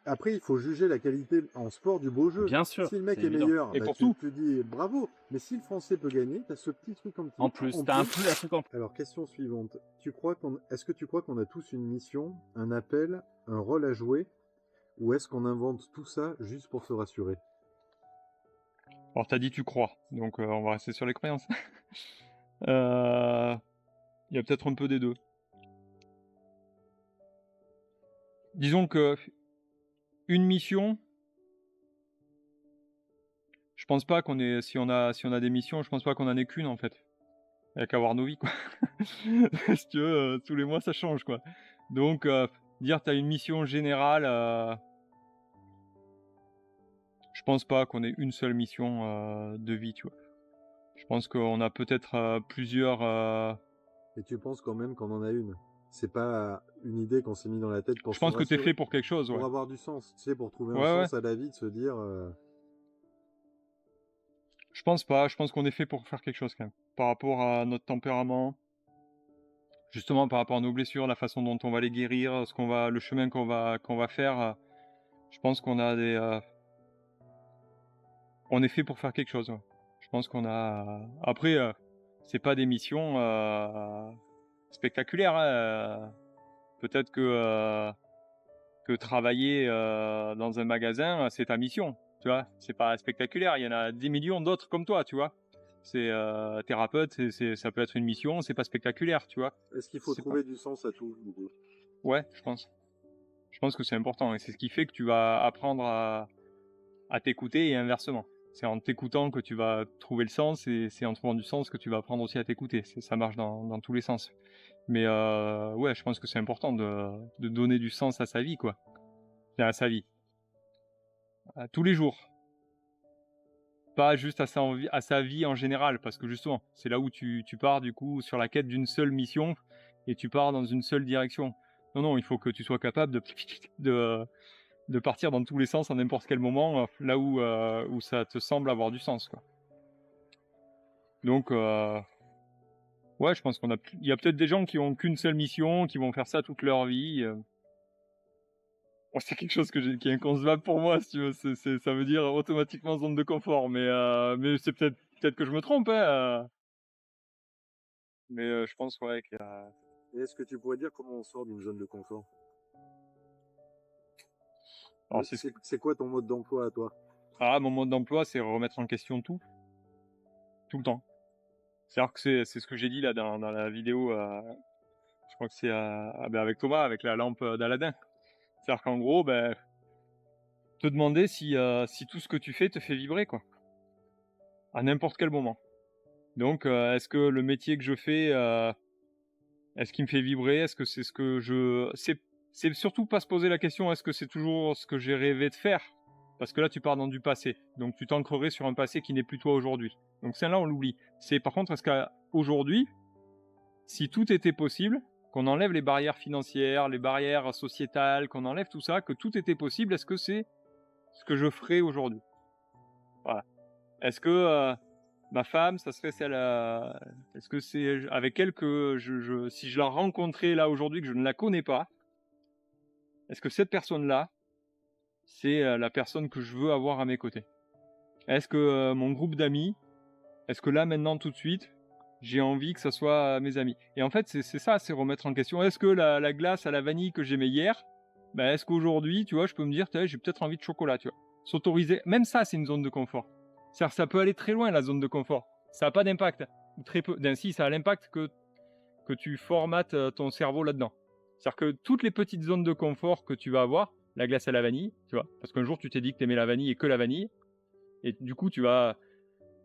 Après, il faut juger la qualité en sport du beau jeu. Bien sûr. Si le mec c'est est évident. meilleur, Et bah, pour tu tout. dis bravo. Mais si le français peut gagner, t'as ce petit truc en En plus, t'as un truc en plus. Alors, question suivante. Est-ce que tu crois qu'on a tous une mission, un appel, un rôle à jouer, ou est-ce qu'on invente tout ça juste pour se rassurer? Alors t'as dit tu crois, donc on va rester sur les croyances. Il y a peut-être un peu des deux. Disons que une mission, je pense pas qu'on ait, si on a des missions, je pense pas qu'on en ait qu'une en fait. Il y a qu'à voir nos vies quoi. Parce que tous les mois ça change quoi. Donc dire t'as une mission générale, je pense pas qu'on ait une seule mission de vie, tu vois. Je pense qu'on a peut-être plusieurs. Et tu penses quand même qu'on en a une. C'est pas une idée qu'on s'est mis dans la tête pour Je pense se que t'es rassurer, fait pour quelque chose, ouais. pour avoir du sens, tu sais, pour trouver Ouais, un ouais. sens à la vie, de se dire. Je pense pas. Je pense qu'on est fait pour faire quelque chose quand même. Par rapport à notre tempérament, justement par rapport à nos blessures, la façon dont on va les guérir, le chemin qu'on va faire. Je pense qu'on a des. On est fait pour faire quelque chose. Ouais. Je pense qu'on a. Après, c'est pas des missions spectaculaires. Hein. Peut-être que travailler dans un magasin, c'est ta mission. Tu vois, c'est pas spectaculaire. Il y en a 10 millions d'autres comme toi, tu vois. C'est thérapeute, ça peut être une mission, c'est pas spectaculaire, tu vois. Est-ce qu'il faut C'est trouver du sens à tout, du coup? Ouais, je pense. Je pense que c'est important et c'est ce qui fait que tu vas apprendre à t'écouter et inversement. C'est en t'écoutant que tu vas trouver le sens et c'est en trouvant du sens que tu vas apprendre aussi à t'écouter. Ça marche dans tous les sens. Mais ouais, je pense que c'est important de donner du sens à sa vie, quoi. Enfin, à sa vie. Tous les jours. Pas juste à sa vie en général, parce que justement, c'est là où tu pars du coup sur la quête d'une seule mission et tu pars dans une seule direction. Non, il faut que tu sois capable de partir dans tous les sens à n'importe quel moment, là où ça te semble avoir du sens, quoi. Donc, ouais, je pense il y a peut-être des gens qui ont qu'une seule mission, qui vont faire ça toute leur vie. Bon, c'est quelque chose qui est inconcevable pour moi, si tu veux. Ça veut dire automatiquement zone de confort, mais c'est peut-être que je me trompe, hein. Mais je pense ouais qu'il y a. Et est-ce que tu pourrais dire comment on sort d'une zone de confort? Alors, C'est quoi ton mode d'emploi à toi? mon mode d'emploi, c'est remettre en question tout le temps. C'est-à-dire que c'est ce que j'ai dit là dans la vidéo. Je crois que c'est avec Thomas, avec la lampe d'Aladin. C'est-à-dire qu'en gros, te demander si tout ce que tu fais te fait vibrer, quoi. À n'importe quel moment. Donc, est-ce que le métier que je fais, est-ce qu'il me fait vibrer? Est-ce que c'est ce que c'est surtout pas se poser la question, est-ce que c'est toujours ce que j'ai rêvé de faire? Parce que là, tu pars dans du passé. Donc, tu t'ancrerais sur un passé qui n'est plus toi aujourd'hui. Donc, celle-là, on l'oublie. Par contre, est-ce qu'aujourd'hui, si tout était possible, qu'on enlève les barrières financières, les barrières sociétales, qu'on enlève tout ça, que tout était possible, est-ce que c'est ce que je ferais aujourd'hui? Voilà. Est-ce que, ma femme, ça serait celle, est-ce que c'est avec elle que si je la rencontrais là aujourd'hui, que je ne la connais pas, est-ce que cette personne-là, c'est, la personne que je veux avoir à mes côtés? Est-ce que, mon groupe d'amis, est-ce que là, maintenant, tout de suite, j'ai envie que ça soit, mes amis? Et en fait, c'est ça, c'est remettre en question. Est-ce que la glace à la vanille que j'aimais hier, bah, est-ce qu'aujourd'hui, tu vois, je peux me dire: «Tiens, j'ai peut-être envie de chocolat», tu vois? S'autoriser même ça, c'est une zone de confort. C'est-à-dire ça peut aller très loin la zone de confort. Ça a pas d'impact, ou très peu. Si, ça a l'impact que tu formates, ton cerveau là-dedans. C'est-à-dire que toutes les petites zones de confort que tu vas avoir, la glace à la vanille, tu vois? Parce qu'un jour tu t'es dit que tu aimais la vanille et que la vanille, et du coup tu vas,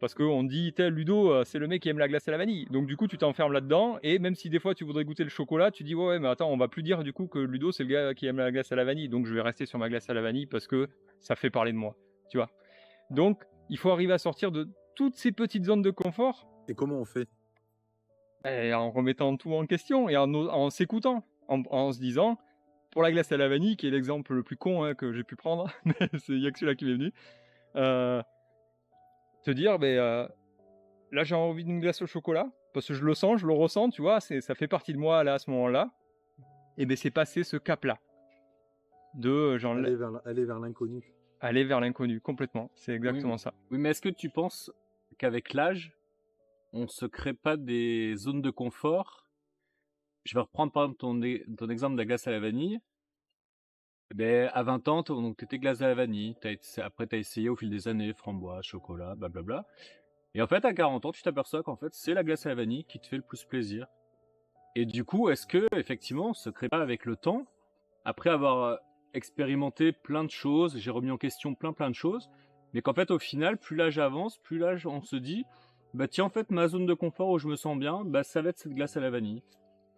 parce qu'on dit: «Tel Ludo, c'est le mec qui aime la glace à la vanille». Donc du coup tu t'enfermes là-dedans, et même si des fois tu voudrais goûter le chocolat, tu dis: «Ouais, ouais, mais attends, on va plus dire du coup que Ludo c'est le gars qui aime la glace à la vanille, donc je vais rester sur ma glace à la vanille parce que ça fait parler de moi», tu vois? Donc il faut arriver à sortir de toutes ces petites zones de confort. Et comment on fait? Et en remettant tout en question et en s'écoutant, en se disant, pour la glace à la vanille, qui est l'exemple le plus con, hein, que j'ai pu prendre, mais il y a que celui-là qui m'est venu, heu, te dire: là, j'ai envie d'une glace au chocolat, parce que je le sens, je le ressens, tu vois? Ça fait partie de moi, là, à ce moment-là, et c'est passer ce cap-là de, Aller vers l'inconnu. aller vers l'inconnu, complètement. C'est Oui, exactement ça. oui, mais est-ce que tu penses qu'avec l'âge, on se crée pas des zones de confort? Je vais reprendre par exemple ton exemple de la glace à la vanille. Ben, à 20 ans, donc t'étais glace à la vanille. Après, t'as essayé au fil des années, framboise, chocolat, blablabla. Et en fait, à 40 ans, tu t'aperçois qu'en fait, c'est la glace à la vanille qui te fait le plus plaisir. Et du coup, est-ce que, effectivement, on se crée pas avec le temps, après avoir expérimenté plein de choses, j'ai remis en question plein de choses, mais qu'en fait, au final, plus l'âge avance, plus l'âge, on se dit, bah tiens, en fait, ma zone de confort où je me sens bien, bah ça va être cette glace à la vanille.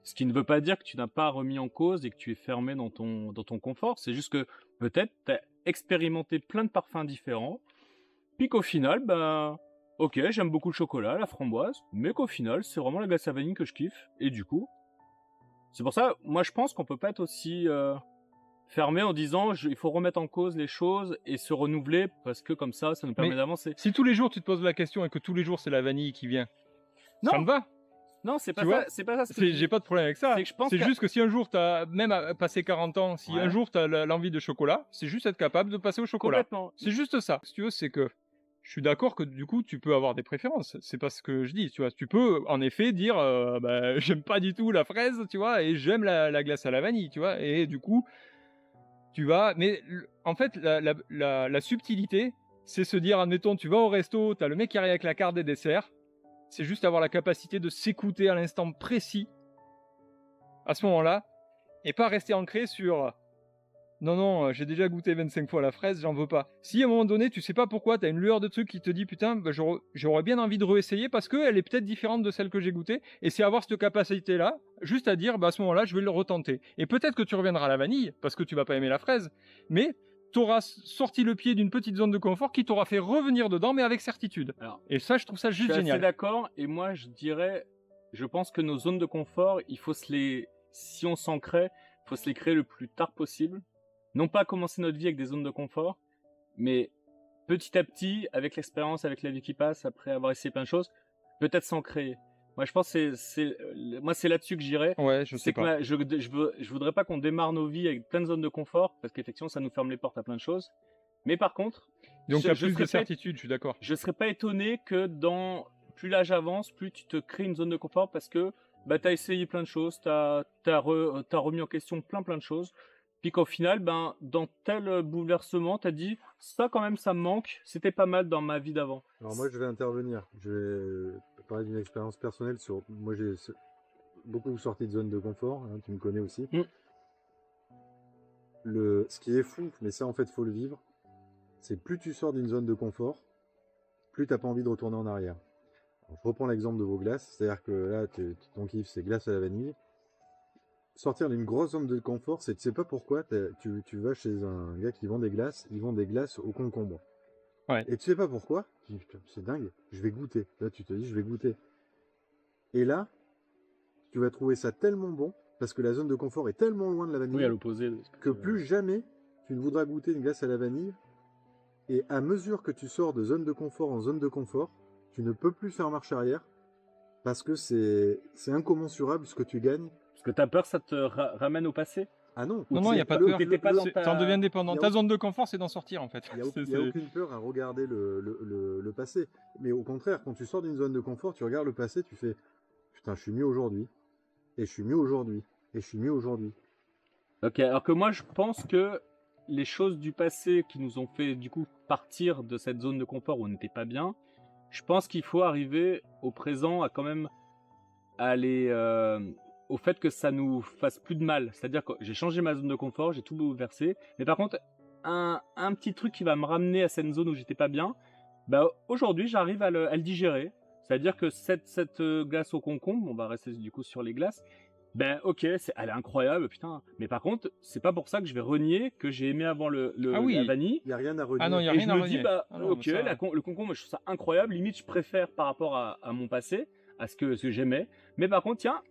Ce qui ne veut pas dire que tu n'as pas remis en cause et que tu es fermé dans ton confort. C'est juste que peut-être tu as expérimenté plein de parfums différents, puis qu'au final, bah, ok, j'aime beaucoup le chocolat, la framboise, mais qu'au final, c'est vraiment la glace à vanille que je kiffe. Et du coup, c'est pour ça, moi je pense qu'on peut pas être aussi fermé en disant il faut remettre en cause les choses et se renouveler parce que comme ça nous permet Mais d'avancer. si tous les jours tu te poses la question et que tous les jours c'est la vanille qui vient, ça me Non, va. non, c'est pas Tu vois? ça, c'est pas ça ce que je J'ai dis. pas de problème avec ça. C'est que je pense C'est que juste que si un jour tu as même passé 40 ans, si un ouais, jour tu as l'envie de chocolat, c'est juste être capable de passer au chocolat. complètement. C'est juste ça. Si tu veux, c'est que je suis d'accord que du coup, tu peux avoir des préférences. C'est pas ce que je dis, tu vois? Tu peux en effet dire, bah, j'aime pas du tout la fraise, tu vois? Et j'aime la glace à la vanille, tu vois? Et du coup, tu vas, mais en fait, la subtilité, c'est se dire, admettons, tu vas au resto, tu as le mec qui arrive avec la carte des desserts, c'est juste avoir la capacité de s'écouter à l'instant précis, à ce moment-là, et pas rester ancré sur non, non, j'ai déjà goûté 25 fois la fraise, j'en veux pas. Si à un moment donné, tu sais pas pourquoi, tu as une lueur de truc qui te dit putain, bah, j'aurais bien envie de réessayer parce qu'elle est peut-être différente de celle que j'ai goûtée, et c'est avoir cette capacité-là, juste à dire bah, à ce moment-là, je vais le retenter. Et peut-être que tu reviendras à la vanille parce que tu vas pas aimer la fraise, mais tu auras sorti le pied d'une petite zone de confort qui t'aura fait revenir dedans, mais avec certitude. Alors, Et ça, je trouve ça je suis juste assez génial. d'accord et moi je dirais, je pense que nos zones de confort, il faut si on s'en crée, il faut se les créer le plus tard possible. Non pas commencer notre vie avec des zones de confort, mais petit à petit, avec l'expérience, avec la vie qui passe, après avoir essayé plein de choses, peut-être s'en créer. Moi, je pense que moi, c'est là-dessus que j'irais. Ouais, je sais C'est que pas. je voudrais pas qu'on démarre nos vies avec plein de zones de confort, parce qu'effectivement, ça nous ferme les portes à plein de choses. Mais par contre, Donc, tu as je plus de serais pas, certitude, je suis d'accord. je serais pas étonné que plus l'âge avance, plus tu te crées une zone de confort parce que bah, tu as essayé plein de choses, t'as remis en question plein de choses. Puis qu'au final, ben, dans tel bouleversement, tu as dit ça quand même, ça me manque, c'était pas mal dans ma vie d'avant. Alors moi, je vais intervenir. Je vais parler d'une expérience personnelle sur... Moi, j'ai beaucoup sorti de zone de confort, hein, tu me connais aussi. Mm. Ce qui est fou, mais ça, en fait, faut le vivre, c'est plus tu sors d'une zone de confort, plus t'as pas envie de retourner en arrière. Alors, je reprends l'exemple de vos glaces, c'est-à-dire que là, ton kiff, c'est glace à la vanille. Sortir d'une grosse zone de confort, c'est, tu sais pas pourquoi, tu vas chez un gars qui vend des glaces, ils vendent des glaces au concombre. Ouais. Et tu sais pas pourquoi, tu dis, putain, c'est dingue, je vais goûter. Là, tu te dis, je vais goûter. Et là, tu vas trouver ça tellement bon, parce que la zone de confort est tellement loin de la Oui, à vanille l'opposé. que plus jamais tu ne voudras goûter une glace à la vanille. Et à mesure que tu sors de zone de confort en zone de confort, tu ne peux plus faire marche arrière parce que c'est incommensurable ce que tu gagnes. Parce que t'as peur, ça te ramène au passé. Ah non, Non, il n'y a pas de Ou peur. t'étais pas dans ta... T'en deviens dépendant. il y a Ta aucun- zone de confort, c'est d'en sortir en fait. il n'y C'est- a aucune peur à regarder le passé. Mais au contraire, quand tu sors d'une zone de confort, tu regardes le passé, tu fais putain, je suis mieux aujourd'hui. Et je suis mieux aujourd'hui. Et je suis mieux aujourd'hui. Ok, alors que moi, je pense que les choses du passé qui nous ont fait du coup partir de cette zone de confort où on n'était pas bien, je pense qu'il faut arriver au présent à quand même aller au fait que ça nous fasse plus de mal. C'est-à-dire que j'ai changé ma zone de confort, j'ai tout bouleversé, mais par contre, un petit truc qui va me ramener à cette zone où j'étais pas bien, bah aujourd'hui j'arrive à le digérer. C'est-à-dire que cette glace au concombre, on va rester du coup sur les glaces, ben ok, elle est incroyable, putain. Mais par contre, c'est pas pour ça que je vais renier que j'ai aimé avant Ah oui. la vanille. Il n'y a rien à renier. Ah non, il n'y a Et rien je à me renier. dis, bah Ah non, ok, mais ça- le concombre, je trouve ça incroyable. Limite, je préfère par rapport à mon passé, à ce que j'aimais. Mais par contre, tiens,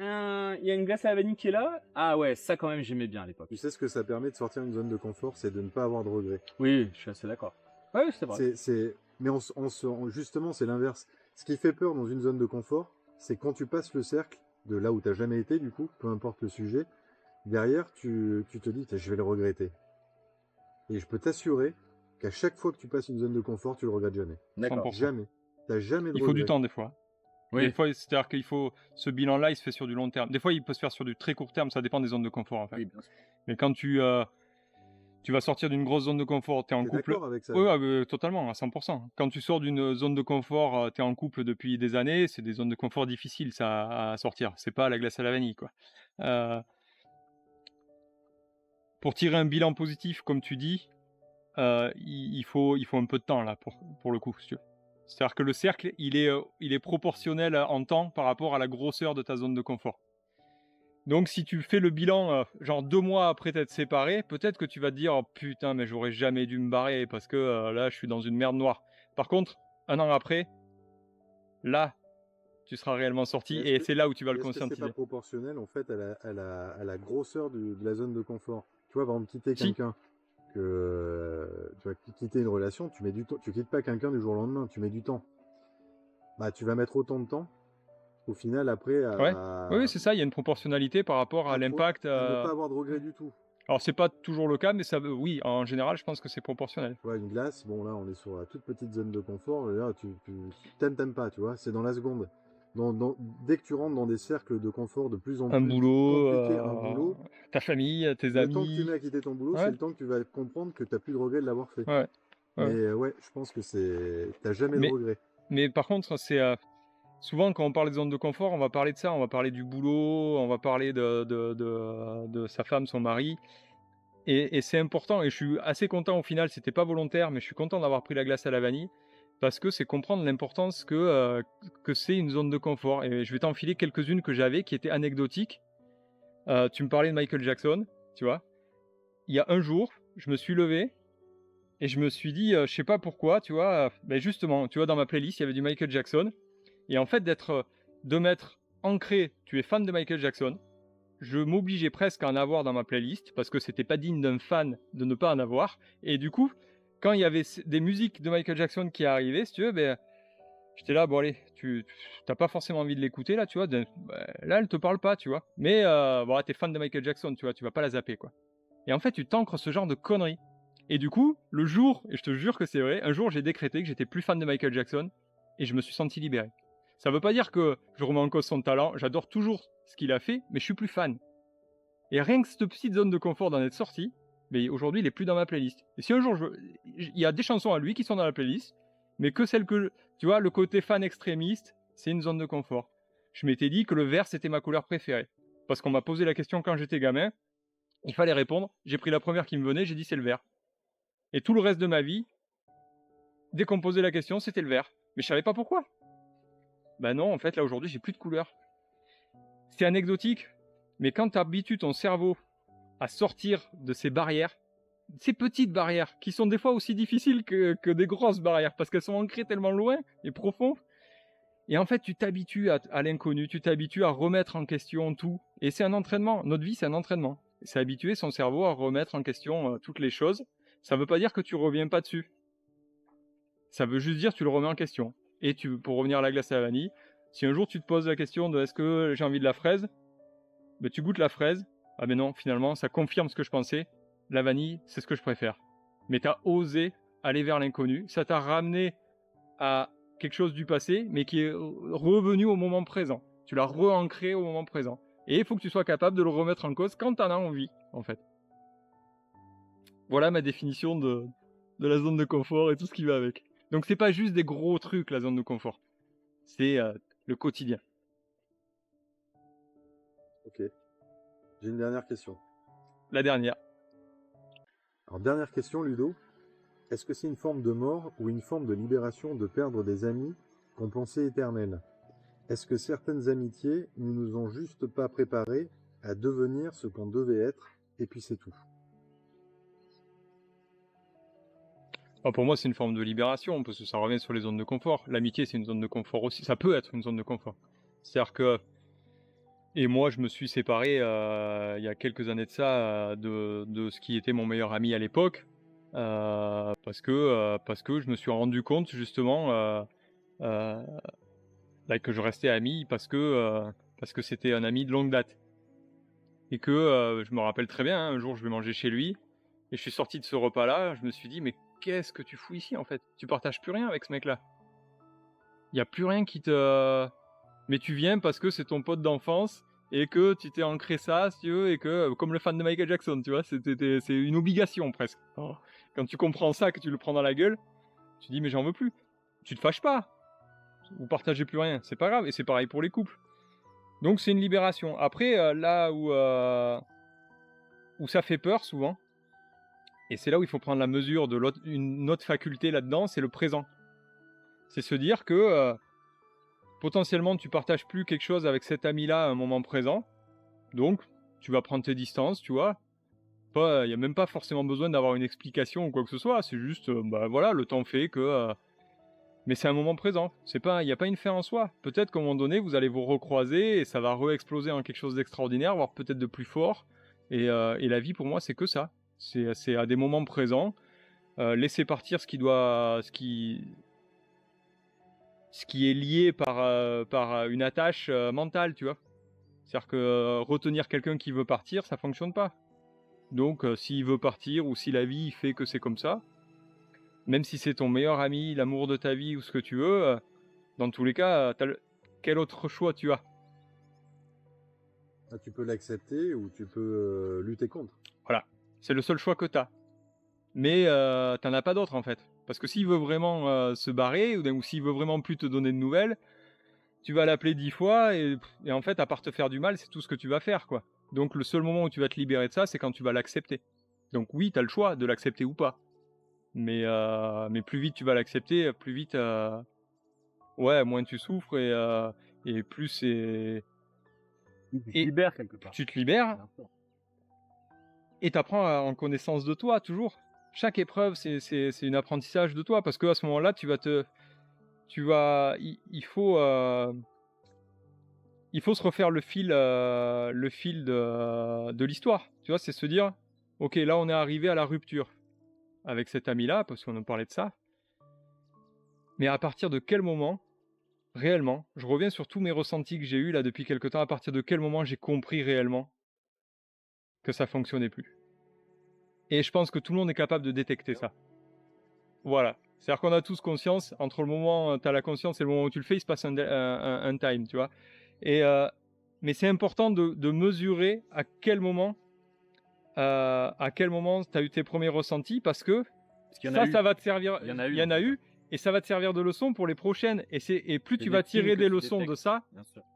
il y a une glace à la vanille qui est là. Ah ouais, ça quand même, j'aimais bien à l'époque. Tu sais ce que ça permet de sortir d'une zone de confort, c'est de ne pas avoir de regrets. Oui, je suis assez d'accord. Oui, c'est vrai. Mais justement, c'est l'inverse. Ce qui fait peur dans une zone de confort, c'est quand tu passes le cercle de là où tu n'as jamais été, du coup, peu importe le sujet, derrière, tu te dis, je vais le regretter. Et je peux t'assurer qu'à chaque fois que tu passes une zone de confort, tu le regrettes jamais. D'accord. 100%. Jamais. Tu n'as jamais de Il faut du regret. temps des fois. Oui. Des fois, c'est-à-dire qu'il faut. Ce bilan-là, il se fait sur du long terme. Des fois, il peut se faire sur du très court terme, ça dépend des zones de confort en fait. Oui, bien sûr. Mais quand tu vas sortir d'une grosse zone de confort, tu es en T'es couple. d'accord avec ça? Oui, totalement, à 100%. Quand tu sors d'une zone de confort, tu es en couple depuis des années, c'est des zones de confort difficiles ça, à sortir. C'est pas la glace à la vanille, quoi. Pour tirer un bilan positif, comme tu dis, il faut un peu de temps là pour le coup, si tu veux. C'est-à-dire que le cercle, il est proportionnel en temps par rapport à la grosseur de ta zone de confort. Donc si tu fais le bilan genre 2 mois après t'être séparé, peut-être que tu vas te dire oh, putain mais j'aurais jamais dû me barrer parce que là je suis dans une merde noire. Par contre, 1 an après, là tu seras réellement sorti Est-ce et que- c'est là où tu vas le Est-ce que c'est conscientiser. pas proportionnel en fait à la grosseur de la zone de confort? Tu vois, par exemple, quitter Si. quelqu'un, tu vas quitter une relation, tu mets du temps. Tu quittes pas quelqu'un du jour au lendemain, tu mets du temps. Bah, tu vas mettre autant de temps au final après Ouais. Oui, c'est ça, il y a une proportionnalité par rapport à à l'impact. ne pas avoir de regrets du tout. Alors c'est pas toujours le cas, mais ça, oui, en général, je pense que c'est proportionnel. Tu vois, une glace, bon là on est sur la toute petite zone de confort, là, tu t'aimes pas, tu vois, c'est dans la seconde. Dès que tu rentres dans des cercles de confort de plus en Un plus boulot, compliqués, un boulot, ta famille, tes le temps que tu amis. mets à quitter ton boulot, Ouais. c'est le temps que tu vas comprendre que tu n'as plus de regret de l'avoir fait. Ouais. Ouais. Mais ouais, je pense que t'as jamais Mais- de regret. Mais par contre, c'est souvent quand on parle des zones de confort, on va parler de ça, on va parler du boulot, on va parler de sa femme, son mari. Et c'est important, et je suis assez content au final, c'était pas volontaire, mais je suis content d'avoir pris la glace à la vanille, parce que c'est comprendre l'importance que c'est une zone de confort. Et je vais t'enfiler quelques-unes que j'avais qui étaient anecdotiques. Tu me parlais de Michael Jackson, tu vois. Il y a un jour, je me suis levé, et je me suis dit, je sais pas pourquoi, tu vois, ben justement, tu vois, dans ma playlist, il y avait du Michael Jackson. Et en fait, de m'être ancré, tu es fan de Michael Jackson, je m'obligeais presque à en avoir dans ma playlist, parce que c'était pas digne d'un fan de ne pas en avoir. Et du coup, quand il y avait des musiques de Michael Jackson qui arrivaient, si tu veux, ben, j'étais là, bon allez, tu t'as pas forcément envie de l'écouter, là, tu vois, ben, là, elle te parle pas, tu vois. Mais bon, t'es fan de Michael Jackson, tu vois, tu vas pas la zapper, quoi. Et en fait, tu t'ancres ce genre de conneries. Et du coup, le jour, et je te jure que c'est vrai, un jour j'ai décrété que j'étais plus fan de Michael Jackson et je me suis senti libéré. Ça veut pas dire que je remets en cause son talent, j'adore toujours ce qu'il a fait, mais je suis plus fan. Et rien que cette petite zone de confort d'en être sorti, mais aujourd'hui il est plus dans ma playlist. Et si un jour il y a des chansons à lui qui sont dans la playlist, mais que celles que, tu vois, le côté fan extrémiste, c'est une zone de confort. Je m'étais dit que le vert c'était ma couleur préférée. Parce qu'on m'a posé la question quand j'étais gamin, il fallait répondre, j'ai pris la première qui me venait, j'ai dit c'est le vert. Et tout le reste de ma vie, dès qu'on me posait la question, c'était le vert. Mais je savais pas pourquoi. Ben non, en fait, là aujourd'hui, j'ai plus de couleur. C'est anecdotique, mais quand tu habitues ton cerveau à sortir de ces barrières, ces petites barrières, qui sont des fois aussi difficiles que des grosses barrières, parce qu'elles sont ancrées tellement loin et profond, et en fait, tu t'habitues à l'inconnu, tu t'habitues à remettre en question tout, Et c'est un entraînement. Notre vie, c'est un entraînement. C'est habituer son cerveau à remettre en question toutes les choses. Ça ne veut pas dire que tu reviens pas dessus. Ça veut juste dire que tu le remets en question. Et pour revenir à la glace à la vanille, si un jour tu te poses la question de est-ce que j'ai envie de la fraise, ben tu goûtes la fraise. Ah ben non, finalement, ça confirme ce que je pensais. La vanille, c'est ce que je préfère. Mais tu as osé aller vers l'inconnu. Ça t'a ramené à quelque chose du passé, mais qui est revenu au moment présent. Tu l'as re-ancré au moment présent. Et il faut que tu sois capable de le remettre en cause quand tu en as envie, en fait. Voilà ma définition de la zone de confort et tout ce qui va avec. Donc c'est pas juste des gros trucs, la zone de confort. C'est le quotidien. Ok. J'ai une dernière question. La dernière. Alors, dernière question, Ludo. Est-ce que c'est une forme de mort ou une forme de libération de perdre des amis qu'on pensait éternels? Est-ce que certaines amitiés ne nous ont juste pas préparés à devenir ce qu'on devait être, et puis c'est tout? Pour moi, c'est une forme de libération, parce que ça revient sur les zones de confort. L'amitié, c'est une zone de confort aussi. Ça peut être une zone de confort. C'est-à-dire que... Et moi, je me suis séparé il y a quelques années de ça de ce qui était mon meilleur ami à l'époque, parce que je me suis rendu compte justement que je restais ami parce que c'était un ami de longue date. Et que je me rappelle très bien, un jour je vais manger chez lui, et je suis sorti de ce repas-là, je me suis dit, mais qu'est-ce que tu fous ici en fait? Tu partages plus rien avec ce mec-là. Il n'y a plus rien qui te... Mais tu viens parce que c'est ton pote d'enfance et que tu t'es ancré ça, si tu veux, et que, comme le fan de Michael Jackson, tu vois, c'est une obligation presque. Quand tu comprends ça, que tu le prends dans la gueule, tu te dis, mais j'en veux plus. Tu te fâches pas. Vous partagez plus rien, c'est pas grave, et c'est pareil pour les couples. Donc c'est une libération. Après, là où ça fait peur souvent, et c'est là où il faut prendre la mesure de une autre faculté là-dedans, c'est le présent. C'est se dire que potentiellement tu partages plus quelque chose avec cet ami-là à un moment présent, donc tu vas prendre tes distances, tu vois. Il n'y a même pas forcément besoin d'avoir une explication ou quoi que ce soit, c'est juste, voilà, le temps fait que... Mais c'est un moment présent, il n'y a pas une fin en soi. Peut-être qu'à un moment donné, vous allez vous recroiser et ça va re-exploser en quelque chose d'extraordinaire, voire peut-être de plus fort. Et la vie, pour moi, c'est que ça. C'est à des moments présents, laisser partir ce qui est lié par une attache mentale, tu vois. C'est-à-dire que retenir quelqu'un qui veut partir, ça fonctionne pas. Donc, s'il veut partir ou si la vie fait que c'est comme ça, même si c'est ton meilleur ami, l'amour de ta vie ou ce que tu veux, dans tous les cas, quel autre choix tu as? Tu peux l'accepter ou tu peux lutter contre. Voilà, c'est le seul choix que tu as. Mais t'en as pas d'autre en fait. Parce que s'il veut vraiment se barrer, ou s'il veut vraiment plus te donner de nouvelles, tu vas l'appeler 10 fois et en fait, à part te faire du mal, c'est tout ce que tu vas faire, quoi. Donc le seul moment où tu vas te libérer de ça, c'est quand tu vas l'accepter. Donc oui, tu as le choix de l'accepter ou pas. Mais plus vite tu vas l'accepter, plus vite moins tu souffres et plus c'est... Tu te libères quelque part. Tu te libères et tu apprends en connaissance de toi, toujours. Chaque épreuve, c'est un apprentissage de toi, parce qu'à ce moment-là, il faut se refaire le fil de l'histoire. Tu vois, c'est se dire, ok, là on est arrivé à la rupture avec cet ami-là, parce qu'on en parlait de ça. Mais à partir de quel moment, réellement, je reviens sur tous mes ressentis que j'ai eus là depuis quelque temps, à partir de quel moment j'ai compris réellement que ça fonctionnait plus. Et je pense que tout le monde est capable de détecter ça. Voilà. C'est-à-dire qu'on a tous conscience, entre le moment où tu as la conscience et le moment où tu le fais, il se passe un time, tu vois. Mais c'est important de mesurer à quel moment tu as eu tes premiers ressentis, parce que ça va te servir. Il y en a eu, et ça va te servir de leçon pour les prochaines. Et plus tu vas tirer des leçons de ça,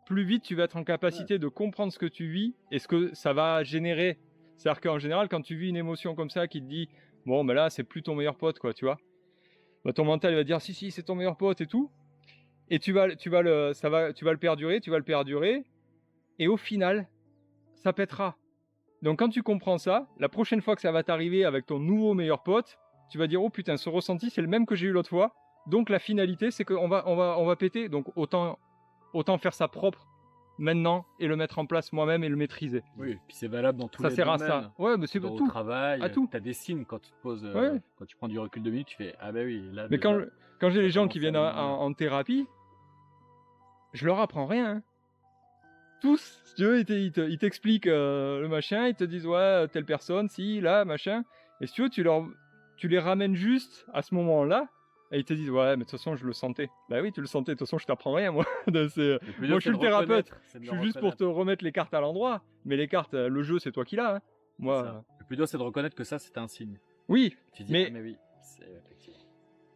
plus vite tu vas être en capacité de comprendre ce que tu vis et ce que ça va générer. C'est-à-dire qu'en général, quand tu vis une émotion comme ça qui te dit, bon, ben là, c'est plus ton meilleur pote, quoi, tu vois. Bah, ton mental il va dire, si, c'est ton meilleur pote et tout. Et tu vas le perdurer, et au final, ça pètera. Donc quand tu comprends ça, la prochaine fois que ça va t'arriver avec ton nouveau meilleur pote, tu vas dire, oh putain, ce ressenti, c'est le même que j'ai eu l'autre fois. Donc la finalité, c'est qu'on va péter. Donc autant faire ça propre maintenant et le mettre en place moi-même et le maîtriser. Oui, puis c'est valable dans tous Ça les sert à domaines. ça. Ouais, mais c'est Au tout. travail, À tout. tu as des signes quand tu te poses, Ouais. quand tu prends du recul 2 minutes, tu fais ah bah oui, là Mais déjà, quand j'ai ça les gens commence qui à viennent aller moins bien. en thérapie, je leur apprends rien, hein. Tous, si tu veux, ils t'expliquent le machin, ils te disent ouais, telle personne, si, là, machin. Et si tu veux, tu les ramènes juste à ce moment-là, et ils te disent ouais, mais de toute façon, je le sentais. Bah oui, tu le sentais, de toute façon, je t'apprends rien, moi. Le plus Moi, dur, je suis c'est le de thérapeute, reconnaître, c'est de je le suis juste pour reconnaître. te remettre les cartes à l'endroit. Mais les cartes, le jeu, c'est toi qui l'as, hein. C'est Moi, ça. Le plus dur, c'est de reconnaître que ça, c'était un signe. oui, Tu dis mais ah mais oui, c'est effectivement.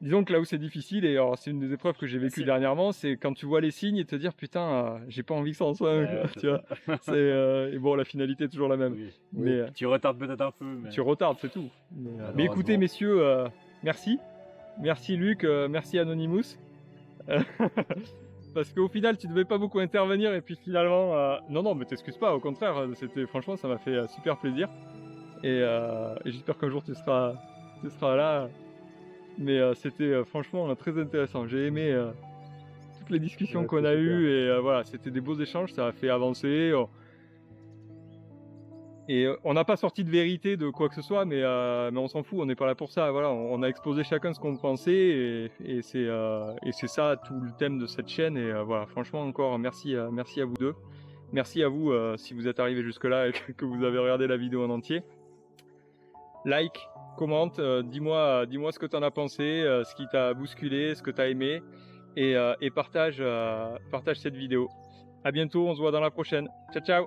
disons que là où c'est difficile, et alors c'est une des épreuves que j'ai vécues Facile. dernièrement, c'est quand tu vois les signes et te dire putain, j'ai pas envie que ça en soit un, Ouais, quoi, c'est tu vois. ça. Et bon, la finalité est toujours la même. Oui, Mais oui. Tu retardes peut-être un peu, mais tu retardes, c'est tout. Mais écoutez, malheureusement. messieurs, merci. Merci Luc, merci Anonymous. Parce qu'au final, tu devais pas beaucoup intervenir, et puis finalement, non, mais t'excuses pas, au contraire, franchement, ça m'a fait super plaisir. Et j'espère qu'un jour tu seras là. Mais c'était franchement très intéressant. J'ai aimé toutes les discussions Ouais, qu'on c'est a super. eues, et voilà, c'était des beaux échanges, ça a fait avancer. Et on n'a pas sorti de vérité de quoi que ce soit, mais on s'en fout, on n'est pas là pour ça. Voilà, on a exposé chacun ce qu'on pensait, et c'est ça tout le thème de cette chaîne. Et voilà, franchement, encore merci à vous deux. Merci à vous si vous êtes arrivés jusque-là et que vous avez regardé la vidéo en entier. Like, commente, dis-moi ce que tu en as pensé, ce qui t'a bousculé, ce que tu as aimé, et partage cette vidéo. À bientôt, on se voit dans la prochaine. Ciao, ciao!